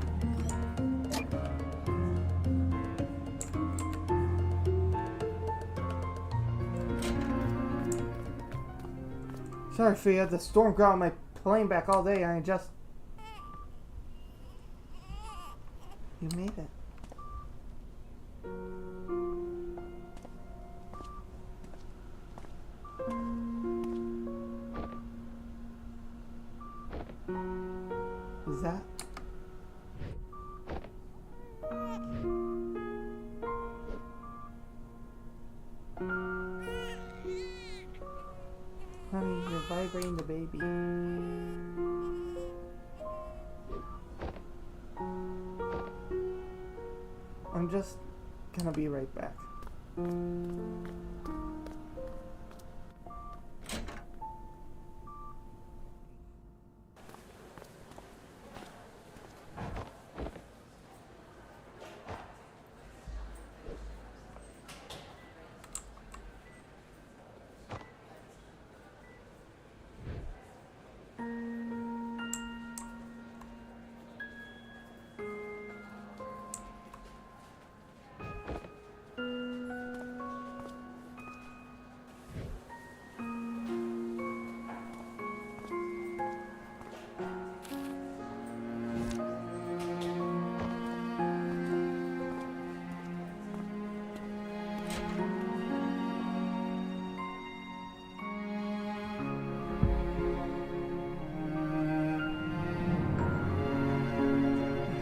Sorry, Fia. The storm ground my plane back all day. I just... You made it. Is that... Honey, your bring the baby. I'm just gonna be right back.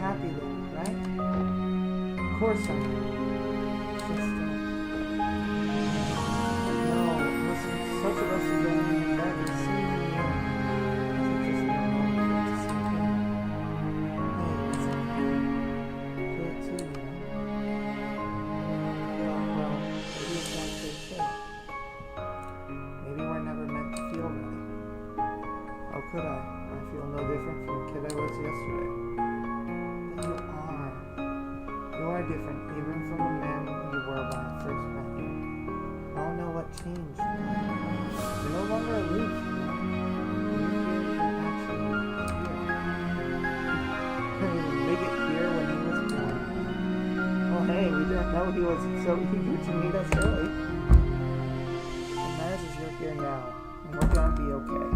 Happy then, right? Of course I am. It's just, no, this is such a rush to go in back and see you. It's just a moment to see you. Hey, it's okay. Feel it too, you know? Well, maybe it's not so shit. Maybe we're never meant to feel really. How could I? I feel no different from the kid I was yesterday. You are different, even from the man you were when I first met you. I don't know what changed. You're no longer aloof, you know. You're actually here. Couldn't even make it here when he was born. Oh hey, we didn't know he was so eager to meet us early. What matters is you're here now, and we're gonna be okay.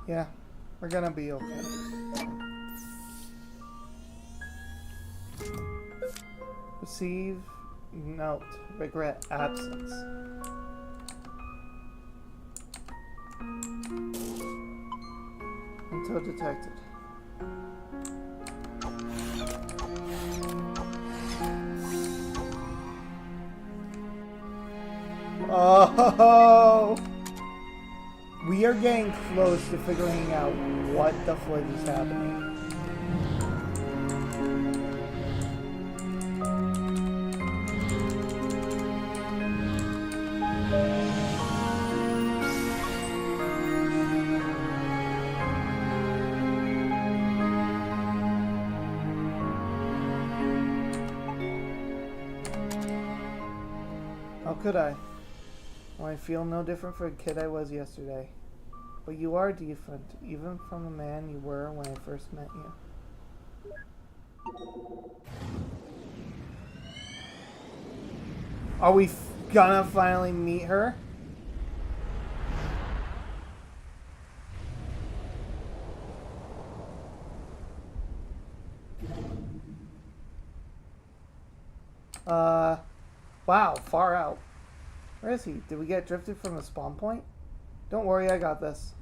Yeah, we're gonna be okay. Receive, note, regret, absence. Until detected. Oh! We are getting close to figuring out what the flip is happening. How could I? Well, I feel no different from the kid I was yesterday. But you are different, even from the man you were when I first met you. Are we gonna finally meet her? Wow, far out. Where is he? Did we get drifted from the spawn point? Don't worry, I got this.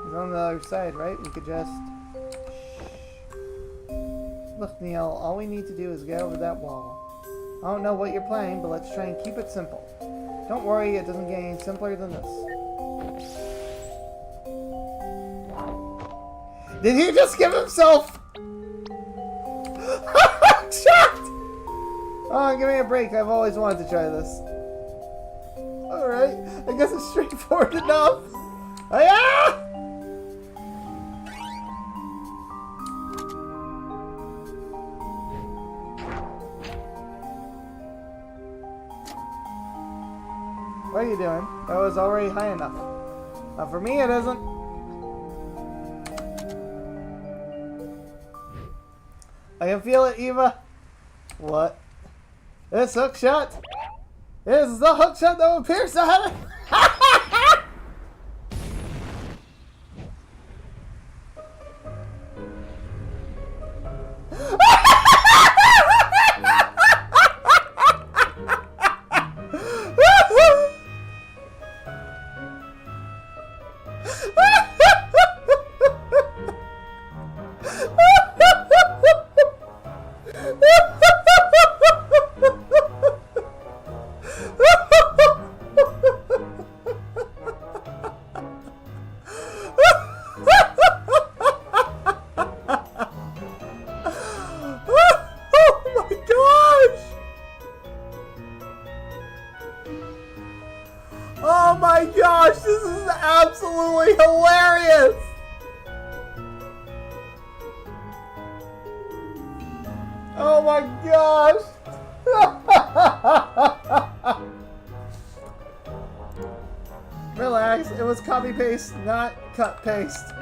He's on the other side, right? We could just... Look, Neil, all we need to do is get over that wall. I don't know what you're playing, but let's try and keep it simple. Don't worry, it doesn't get any simpler than this. Did he just give himself... Shocked! Oh, give me a break. I've always wanted to try this. Alright, I guess it's straightforward enough. Ah! What are you doing? That was already high enough. Not for me, it isn't. I can feel it, Eva. What? This hook shot is the hook shot that will pierce the heaven. hilarious! Oh my gosh! Relax, it was copy paste, not cut paste.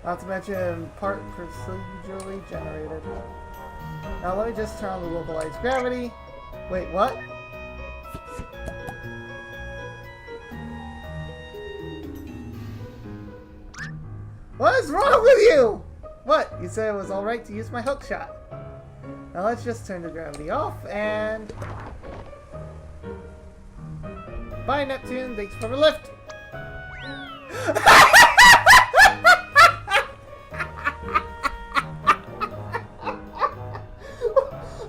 Not to mention part procedurally generated. Now let me just turn on the localized gravity. Wait, what? What is wrong with you? What? You said it was alright to use my hook shot. Now let's just turn the gravity off and... Bye, Neptune. Thanks for the lift.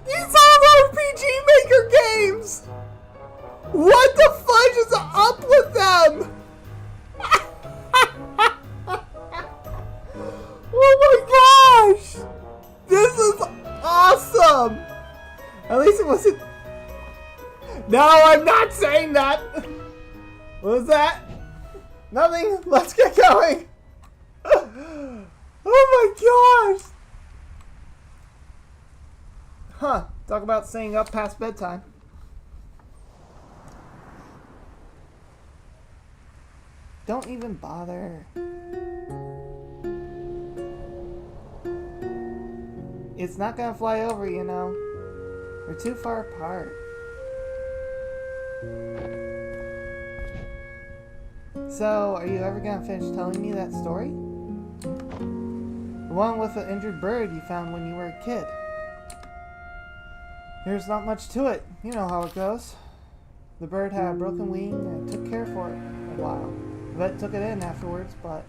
These are RPG Maker games! What the fudge is up with them? Oh my gosh! This is awesome! At least it wasn't... No, I'm not saying that! What was that? Nothing. Let's get going. Oh my gosh. Huh. Talk about staying up past bedtime. Don't even bother. It's not gonna fly over, you know. We're too far apart. So, are you ever gonna finish telling me that story? The one with the injured bird you found when you were a kid. There's not much to it. You know how it goes. The bird had a broken wing and I took care for it a while. The vet took it in afterwards, but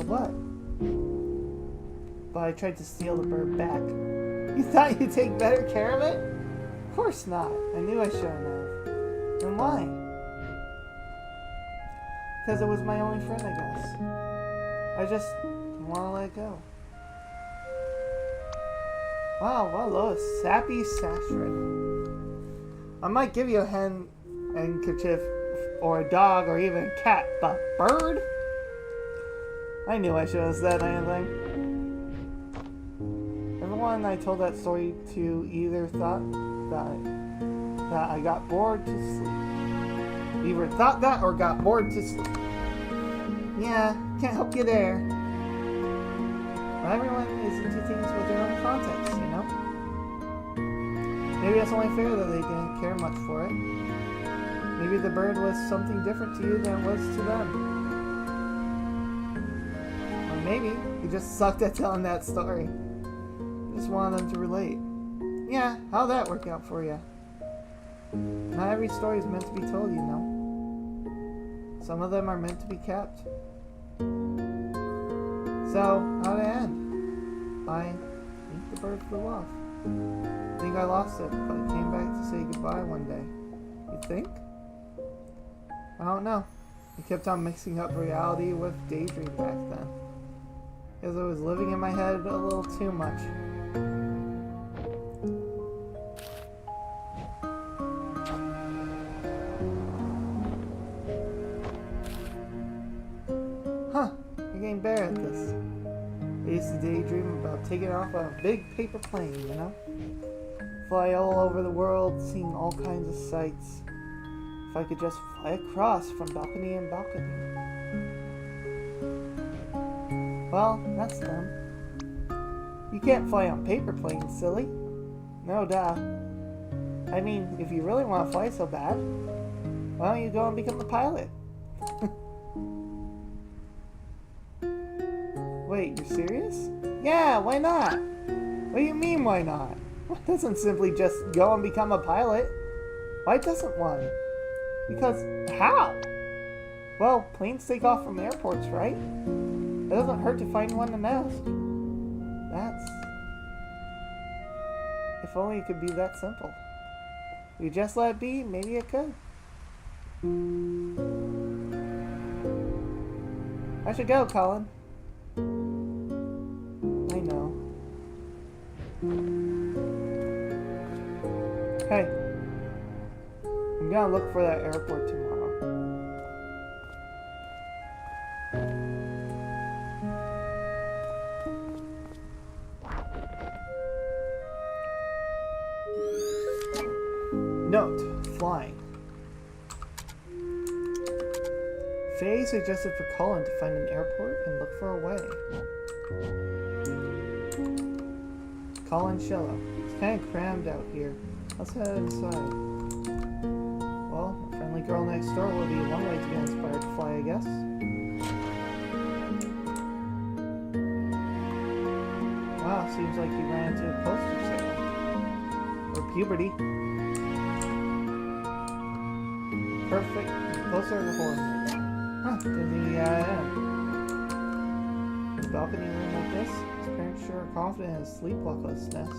what? But I tried to steal the bird back. You thought you'd take better care of it? Of course not. I knew I shouldn't have. And why? Because it was my only friend, I guess. I just want to let it go. Wow, what a sappy sashrin. I might give you a handkerchief or a dog or even a cat, but bird? I knew I should have said anything. Everyone I told that story to either thought that I got bored to sleep. Either thought that or got bored to sleep. Yeah, can't help you there. But everyone is into things with their own context, you know? Maybe it's only fair that they didn't care much for it. Maybe the bird was something different to you than it was to them. Or maybe you just sucked at telling that story. You just wanted them to relate. Yeah, how'd that work out for you? Not every story is meant to be told, you know. Some of them are meant to be kept. So, how'd it end? I think the bird flew off. I think I lost it, but it came back to say goodbye one day. You think? I don't know. I kept on mixing up reality with daydream back then. Because I was living in my head a little too much. Huh, you're getting better at this. I used to daydream about taking off on a big paper plane, you know? Fly all over the world, seeing all kinds of sights. If I could just fly across from balcony and balcony. Well, that's them. You can't fly on paper planes, silly. No duh. I mean, if you really want to fly so bad, why don't you go and become a pilot? Wait, you're serious? Yeah, why not? What do you mean, why not? One doesn't simply just go and become a pilot. Why doesn't one? Because, how? Well, planes take off from airports, right? It doesn't hurt to find one and ask. That's... If only it could be that simple. If you just let it be, maybe it could. I should go, Colin. I know. Hey. I'm gonna look for that airport tomorrow. Note, flying. Faye suggested for Colin to find an airport and look for a way. Colin Shello. It's kind of crammed out here. Let's head inside. Well, a friendly girl next door will be one way to get inspired to fly, I guess. Wow, seems like you ran into a poster sale. Or puberty. Perfect. Closer to horror. Huh, didn't he, in a balcony room like this, his parents sure are confident in his sleeplessness.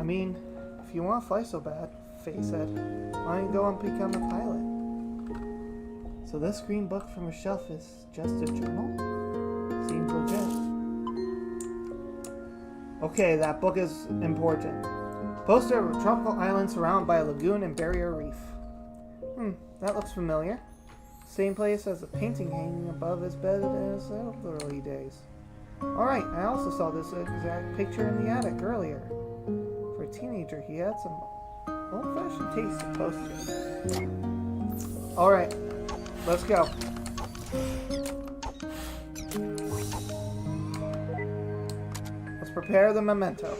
I mean, if you want to fly so bad, Faye said, why don't you go and become a pilot? So this green book from her shelf is just a journal? Seems legit. Okay, that book is important. Poster of a tropical island surrounded by a lagoon and barrier reef. That looks familiar. Same place as the painting hanging above his bed in his elderly days. Alright, I also saw this exact picture in the attic earlier. For a teenager, he had some old-fashioned taste in posters. Alright, let's go. Let's prepare the memento.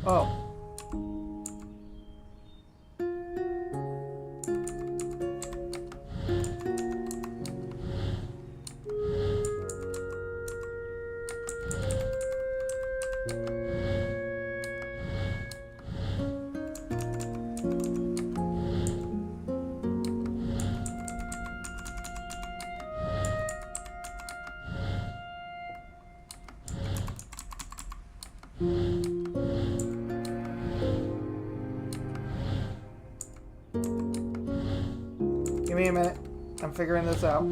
Oh. Give me a minute. I'm figuring this out.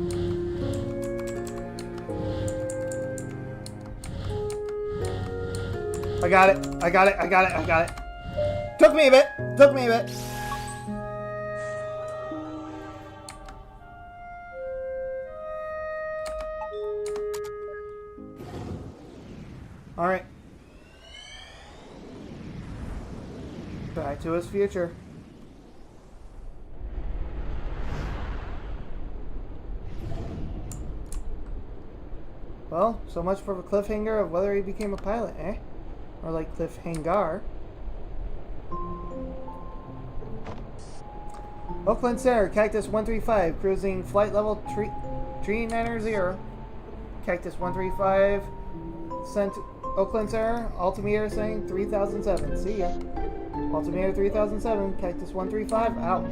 I got it. I got it. I got it. I got it. Took me a bit. Took me a bit. All right. Back to his future. Well, so much for the cliffhanger of whether he became a pilot, eh? Or like cliffhanger. Oakland Center, Cactus 135, cruising flight level 390. Cactus 135, sent Oakland Center, altimeter saying 3007. See ya. Altimeter 3007, Cactus 135, out.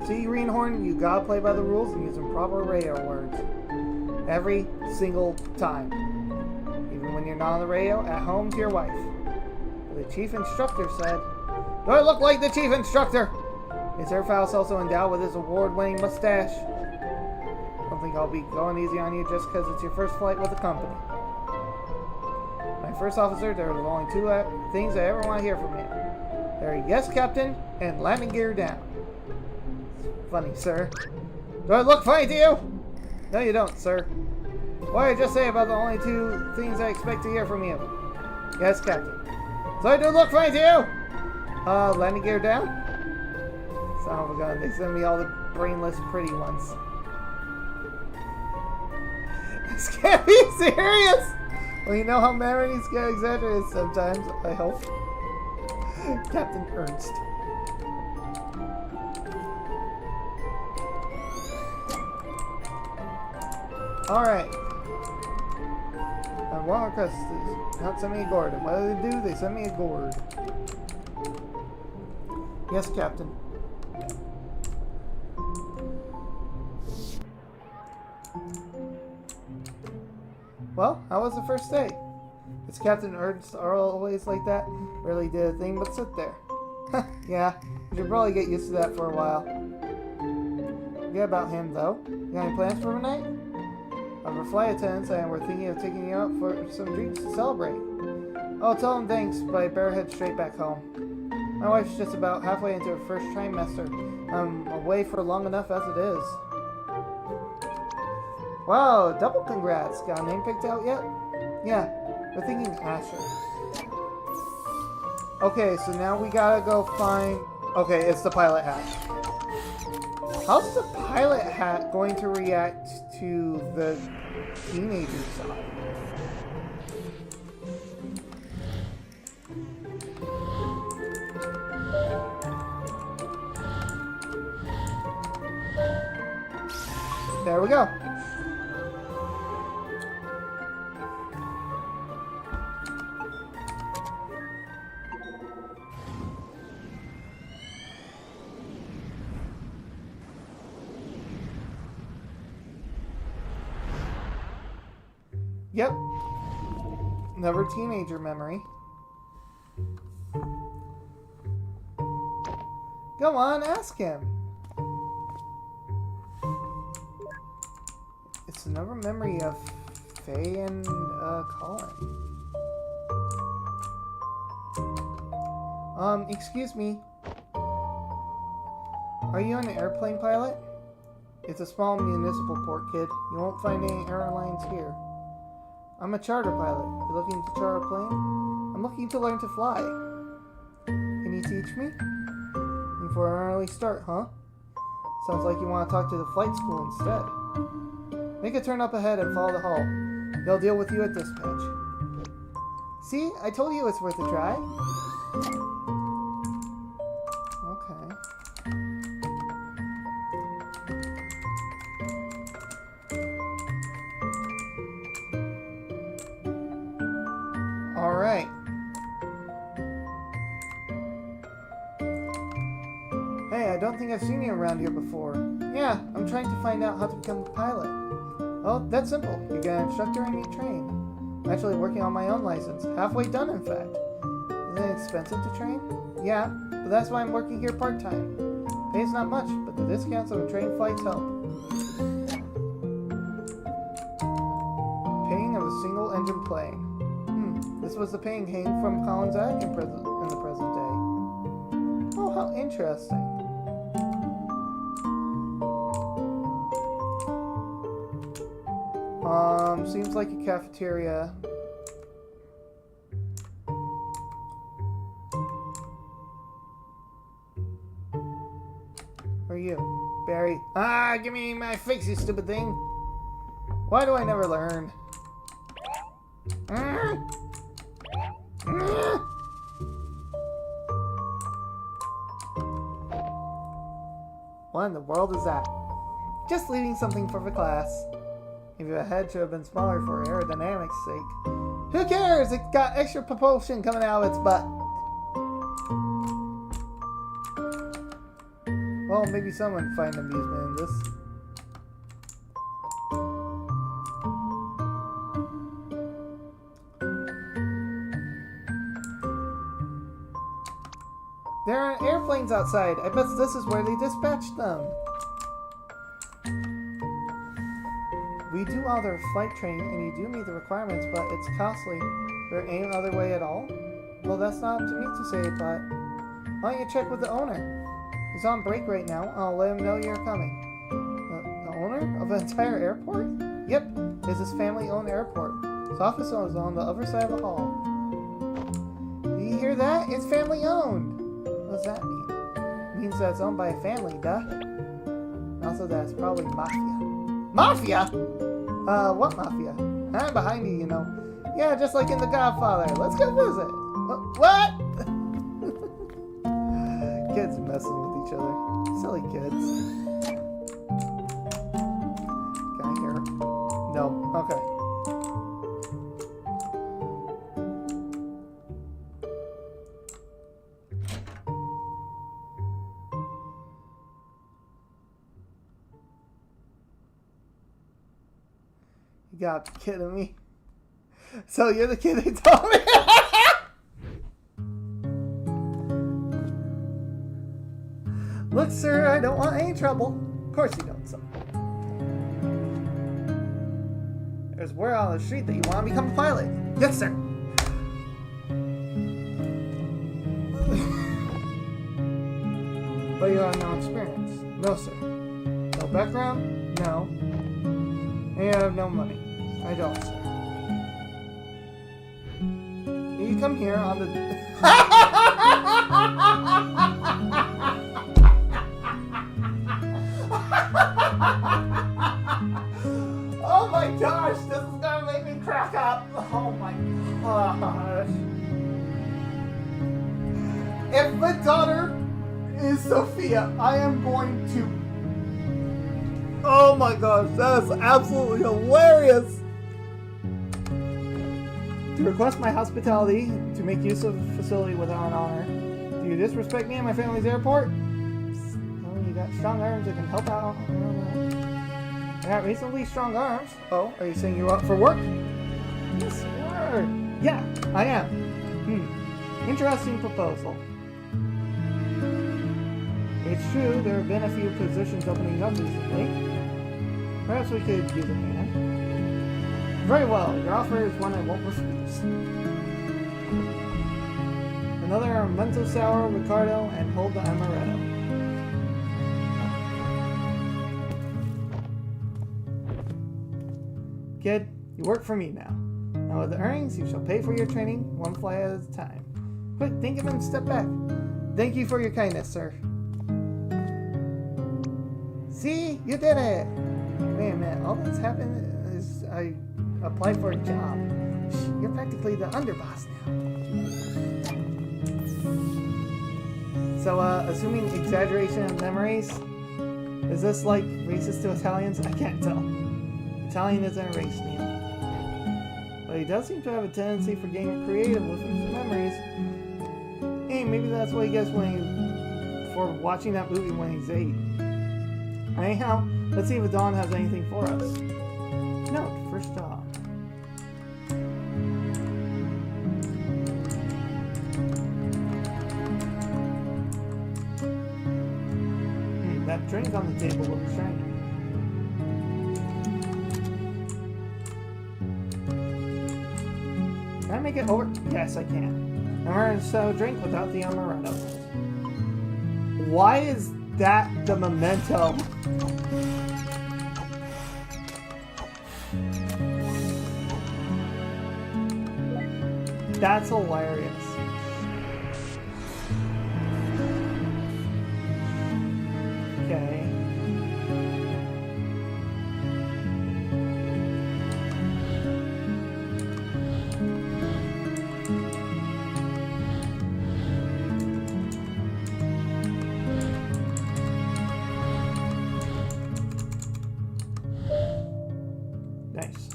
See, Greenhorn, you gotta play by the rules and use proper radio words. Every single time. Even when you're not on the radio, at home to your wife. The chief instructor said, do I look like the chief instructor? Is Airfaust also endowed with his award-winning mustache? I don't think I'll be going easy on you just because it's your first flight with the company. My first officer, there are only two things I ever want to hear from you. They're yes, Captain, and landing gear down. It's funny, sir. Do I look funny to you? No, you don't, sir. What did I just say about the only two things I expect to hear from you? Yes, Captain. So I do look funny to you? Landing gear down? Son of a gun, they send me all the brainless pretty ones. This can't be serious! Well, you know how memories get exaggerated sometimes, I hope. Captain Ernst. Alright. I want to request this. Not send me a gourd. And what do they do? They send me a gourd. Yes, Captain. Well, how was the first day? Is Captain Ernst always like that? Rarely did a thing but sit there. Yeah, you should probably get used to that for a while. Forget about him, though. You got any plans for tonight? Our flight attendants and we're thinking of taking you out for some drinks to celebrate. Oh, tell them thanks, but I better head straight back home. My wife's just about halfway into her first trimester. I'm away for long enough as it is. Wow, double congrats. Got a name picked out yet? Yeah, we're thinking Asher. Okay, so now we gotta go find... Okay, it's the pilot hat. How's the pilot hat going to react to the teenager side? There we go. Yep. Another teenager memory. Go on, ask him. It's another memory of Faye and Colin. Excuse me. Are you an airplane pilot? It's a small municipal port, kid. You won't find any airlines here. I'm a charter pilot. You looking to charter a plane? I'm looking to learn to fly. Can you teach me? For an early start, huh? Sounds like you want to talk to the flight school instead. Make a turn up ahead and follow the hall. They'll deal with you at dispatch. See? I told you it's worth a try. Okay. Alright. Hey, I don't think I've seen you around here before. Yeah, I'm trying to find out how to become a pilot. Oh, that's simple. You get an instructor and you train. I'm actually working on my own license. Halfway done, in fact. Isn't it expensive to train? Yeah, but that's why I'm working here part-time. Pay's not much, but the discounts on train flights help. Painting of a single-engine plane. This was the painting hanging from Colin's attic in the present day. Oh, how interesting. Seems like a cafeteria. Who are you? Barry. Ah, give me my fix, you stupid thing. Why do I never learn? What in the world is that? Just leaving something for the class. Maybe the head should have been smaller for aerodynamics' sake. Who cares? It got extra propulsion coming out of its butt. Well, maybe someone would find amusement in this. There are airplanes outside. I bet this is where they dispatched them. We do all their flight training, and you do meet the requirements, but it's costly. Is there any other way at all? Well, that's not up to me to say, but why don't you check with the owner? He's on break right now. I'll let him know you're coming. The owner of the entire airport? Yep, it's his family-owned airport. His office is on the other side of the hall. Do you hear that? It's family-owned. What does that mean? It means that it's owned by a family, duh. And also that it's probably mafia. Mafia? What mafia? I'm behind you, you know. Yeah, just like in The Godfather. Let's go visit. What? Kids messing with each other. Silly kids. Can I hear? No. Okay. You gotta be kidding me. So you're the kid they told me. Look, sir, I don't want any trouble. Of course you don't, son. There's word on the street that you want to become a pilot. Yes, sir. But you have no experience. No, sir. No background? No. And you have no money. I don't, sir. You come here on the... Oh my gosh, this is gonna make me crack up. Oh my gosh. If the daughter is Sophia, I am going to... Oh my gosh, that is absolutely hilarious. To request my hospitality, to make use of the facility without an honor. Do you disrespect me and my family's airport? Oh, you got strong arms that can help out. I don't know. I got reasonably strong arms. Oh, are you saying you're up for work? Yes, you are. Yeah, I am. Interesting proposal. It's true, there have been a few positions opening up recently. Perhaps we could use a hand. Very well, your offer is one I won't refuse. Another Mento Sour, Ricardo, and hold the Amaretto. Kid, you work for me now. Now with the earnings, you shall pay for your training, one flight at a time. Quick, think of it and step back. Thank you for your kindness, sir. See? You did it! Wait a minute, all that's happened is I applied for a job. You're practically the underboss now. So, assuming exaggeration of memories, is this like racist to Italians? I can't tell. Italian isn't a race, Neil. But he does seem to have a tendency for getting creative with his memories. Hey, maybe that's what he gets for watching that movie when he's 8. Anyhow, let's see if Dawn has anything for us. Note, first job. That drink on the table looks shiny. Can I make it over? Yes, I can. And we're going to drink without the amaretto. Why is that the memento? That's hilarious. Okay. Nice.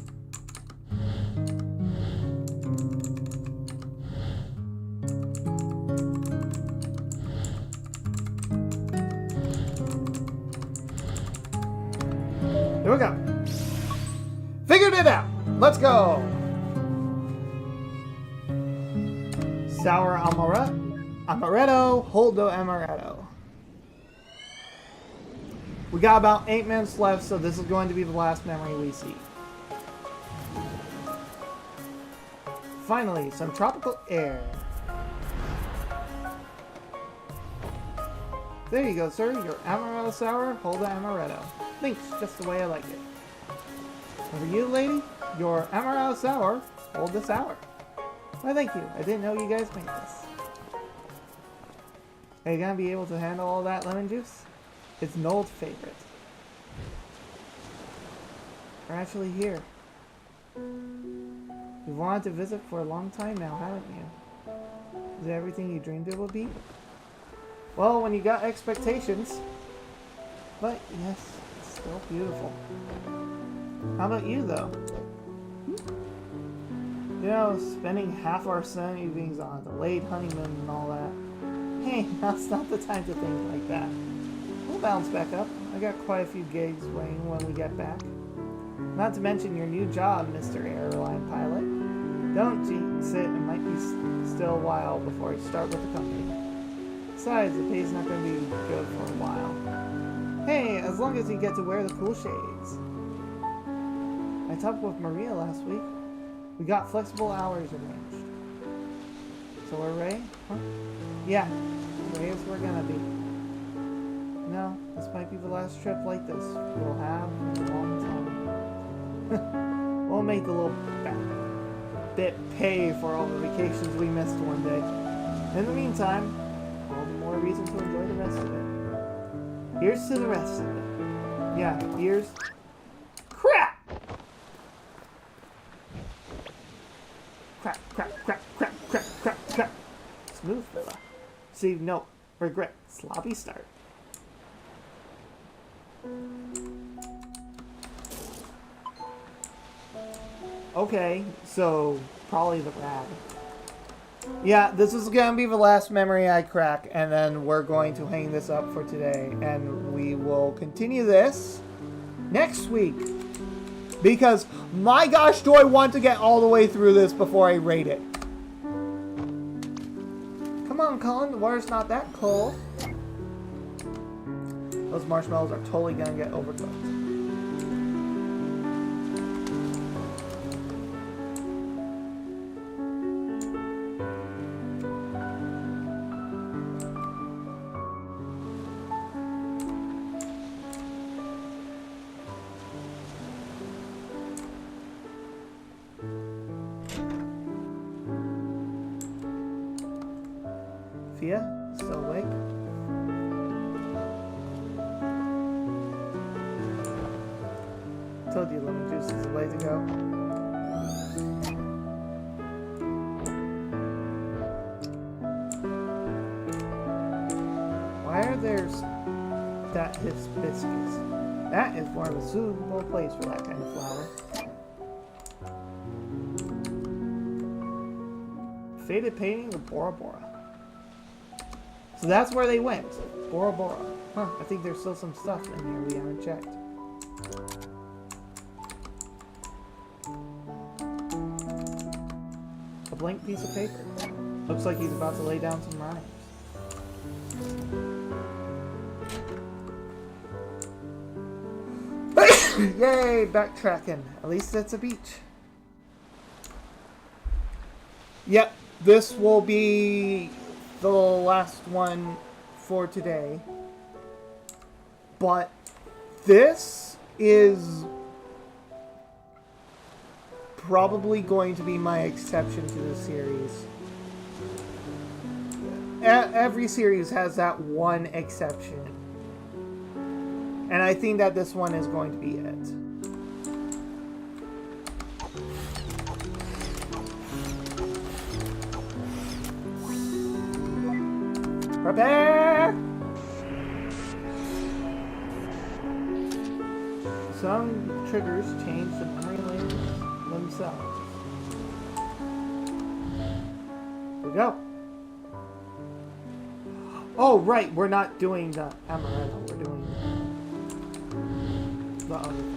Here we go. Figured it out. Let's go. Sour amaretto, hold the amaretto. We got about 8 minutes left, so this is going to be the last memory we see. Finally, some tropical air. There you go, sir. Your amaretto sour, hold the amaretto. Thanks, just the way I like it. And for you, lady, your amaretto sour, hold the sour. Why, thank you. I didn't know you guys made this. Are you gonna be able to handle all that lemon juice? It's an old favorite. We're actually here. You've wanted to visit for a long time now, haven't you? Is it everything you dreamed it would be? Well, when you got expectations. But yes, it's still beautiful. How about you, though? You know, spending half our sun evenings on a delayed honeymoon and all that. Hey, now's not the time to think like that. We'll bounce back up. I got quite a few gigs waiting when we get back. Not to mention your new job, Mr. Airline Pilot. Don't sit. It might be still a while before I start with the company. Besides, the pay's not going to be good for a while. Hey, as long as you get to wear the cool shades. I talked with Maria last week. We got flexible hours arranged. So we're ready? Huh? Yeah, ready as we're gonna be. No, this might be the last trip like this we'll have in a long time. We'll make the little bit pay for all the vacations we missed one day. In the meantime, all the more reason to enjoy the rest of it. Here's to the rest of it. Yeah, here's... Crap! Crap, crap, crap, crap, crap, crap, crap. Smooth fella. See, no. Regret. Sloppy start. Okay, so probably the rad. Yeah, this is gonna be the last memory I crack, and then we're going to hang this up for today, and we will continue this next week. Because, my gosh, do I want to get all the way through this before I rate it. Come on, Colin, the water's not that cold. Those marshmallows are totally gonna get overcooked. Fia, still awake? Told you lemon juice is the way to go. Why are there that hibiscus? That is one of the suitable place for that kind of flower. Faded painting of Bora Bora. So that's where they went. Bora Bora. Huh, I think there's still some stuff in here we haven't checked. A blank piece of paper. Looks like he's about to lay down some rhymes. Yay, backtracking. At least it's a beach. Yep, this will be the last one for today. But this is probably going to be my exception to the series. Every series has that one exception. And I think that this one is going to be it. Prepare! Some triggers change the memory lanes themselves. Here we go. Oh, right, we're not doing the amaretto, we're doing the other thing.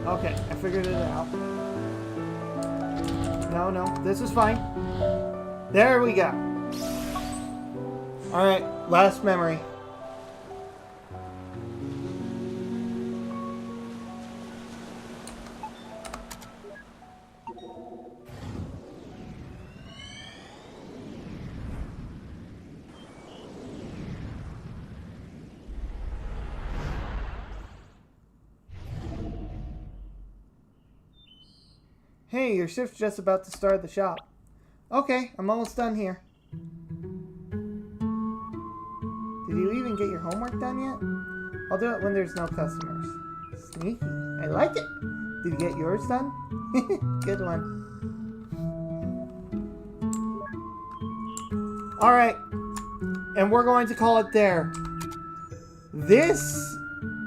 Okay, I figured it out. No, this is fine. There we go. Alright, last memory. Hey, your shift's just about to start at the shop. Okay, I'm almost done here. Did you even get your homework done yet? I'll do it when there's no customers. Sneaky. I like it. Did you get yours done? Good one. Alright. And we're going to call it there. This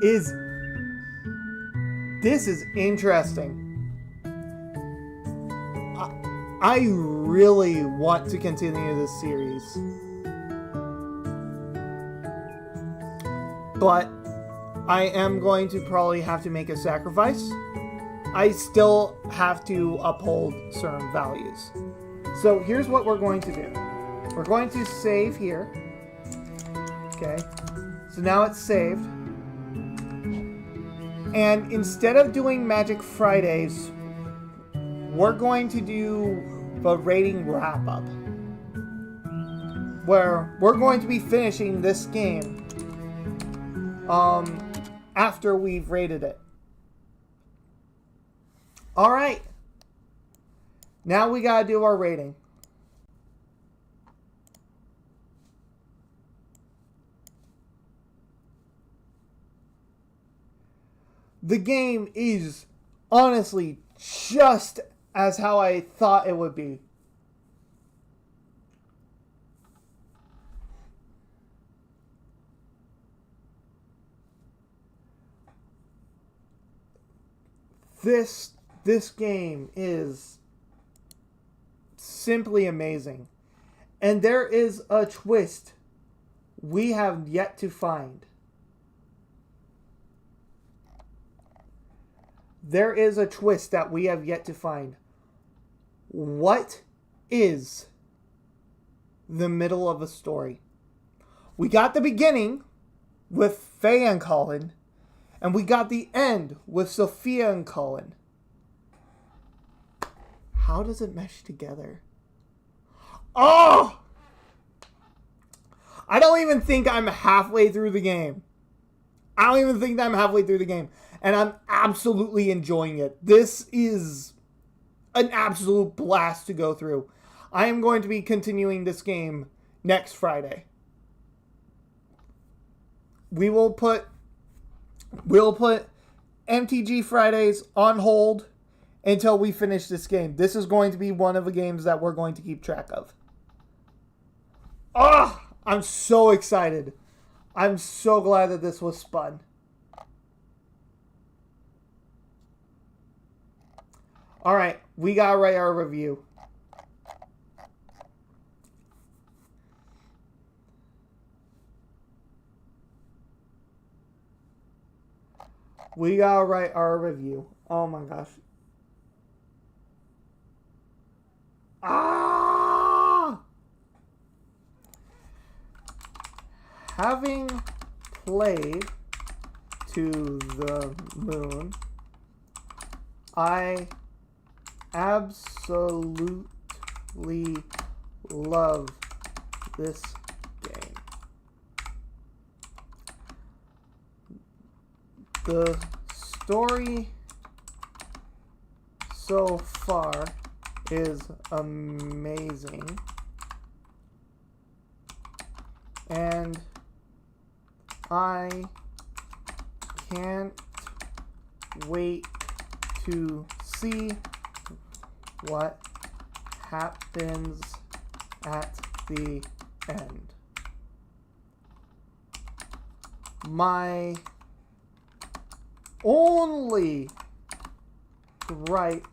is interesting. I really want to continue this series. But I am going to probably have to make a sacrifice. I still have to uphold certain values. So here's what we're going to do. We're going to save here. Okay. So now it's saved. And instead of doing Magic Fridays, we're going to do the rating wrap-up, where we're going to be finishing this game after we've rated it. Alright. Now we gotta do our rating. The game is honestly just as how I thought it would be. This game is simply amazing. And there is a twist we have yet to find. There is a twist that we have yet to find. What is the middle of a story? We got the beginning with Faye and Colin, and we got the end with Sophia and Colin. How does it mesh together? Oh! I don't even think I'm halfway through the game. And I'm absolutely enjoying it. This is an absolute blast to go through. I am going to be continuing this game next Friday. We'll put MTG Fridays on hold until we finish this game. This is going to be one of the games that we're going to keep track of. I'm so excited. I'm so glad that this was spun. Alright, we gotta write our review. Oh my gosh. Having played to the moon, I absolutely love this game. The story so far is amazing, and I can't wait to see what happens at the end. My only gripe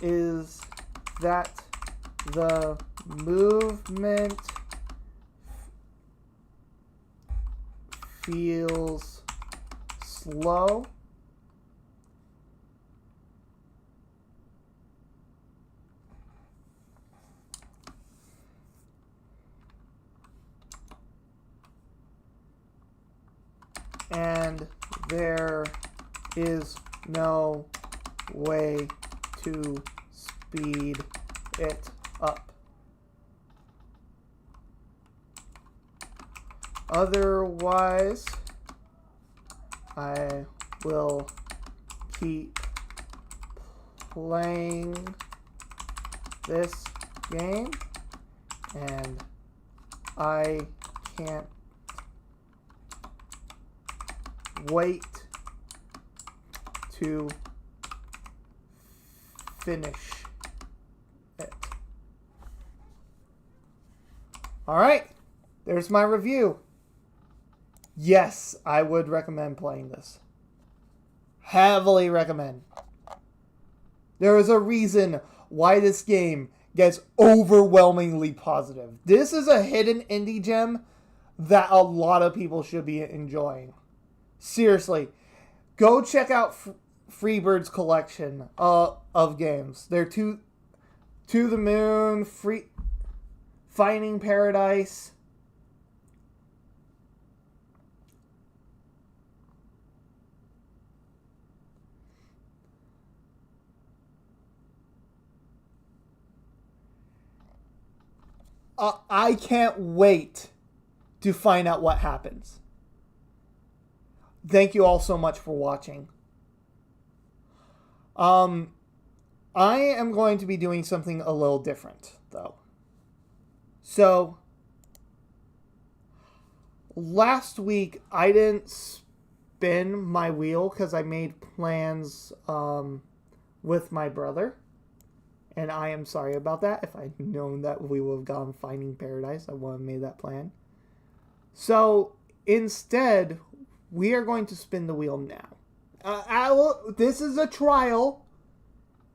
is that the movement feels slow. And there is no way to speed it up. Otherwise, I will keep playing this game, and I can't wait to finish it. Alright, there's my review. Yes, I would recommend playing this. Heavily recommend. There is a reason why this game gets overwhelmingly positive. This is a hidden indie gem that a lot of people should be enjoying. Seriously, go check out Freebird's collection of games. They're To the Moon, Finding Paradise. I can't wait to find out what happens. Thank you all so much for watching. I am going to be doing something a little different, though. So, last week I didn't spin my wheel because I made plans with my brother. And I am sorry about that. If I'd known that we would have gone Finding Paradise, I wouldn't have made that plan. So, instead, we are going to spin the wheel now. This is a trial.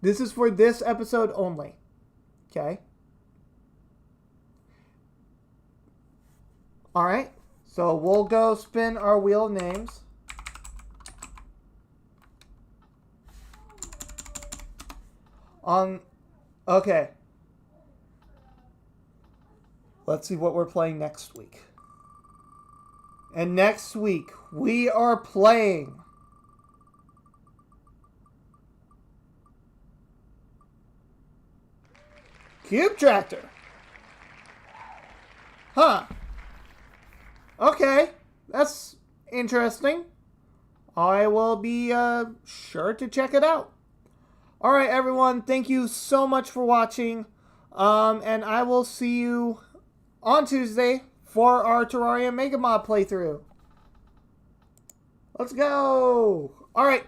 This is for this episode only. Okay? Alright. So, we'll go spin our wheel of names. Okay. Let's see what we're playing next week. And next week, we are playing Cube Tractor. Huh. Okay. That's interesting. I will be sure to check it out. Alright, everyone. Thank you so much for watching. And I will see you on Tuesday for our Terraria Mega Mod playthrough. Let's go! Alright.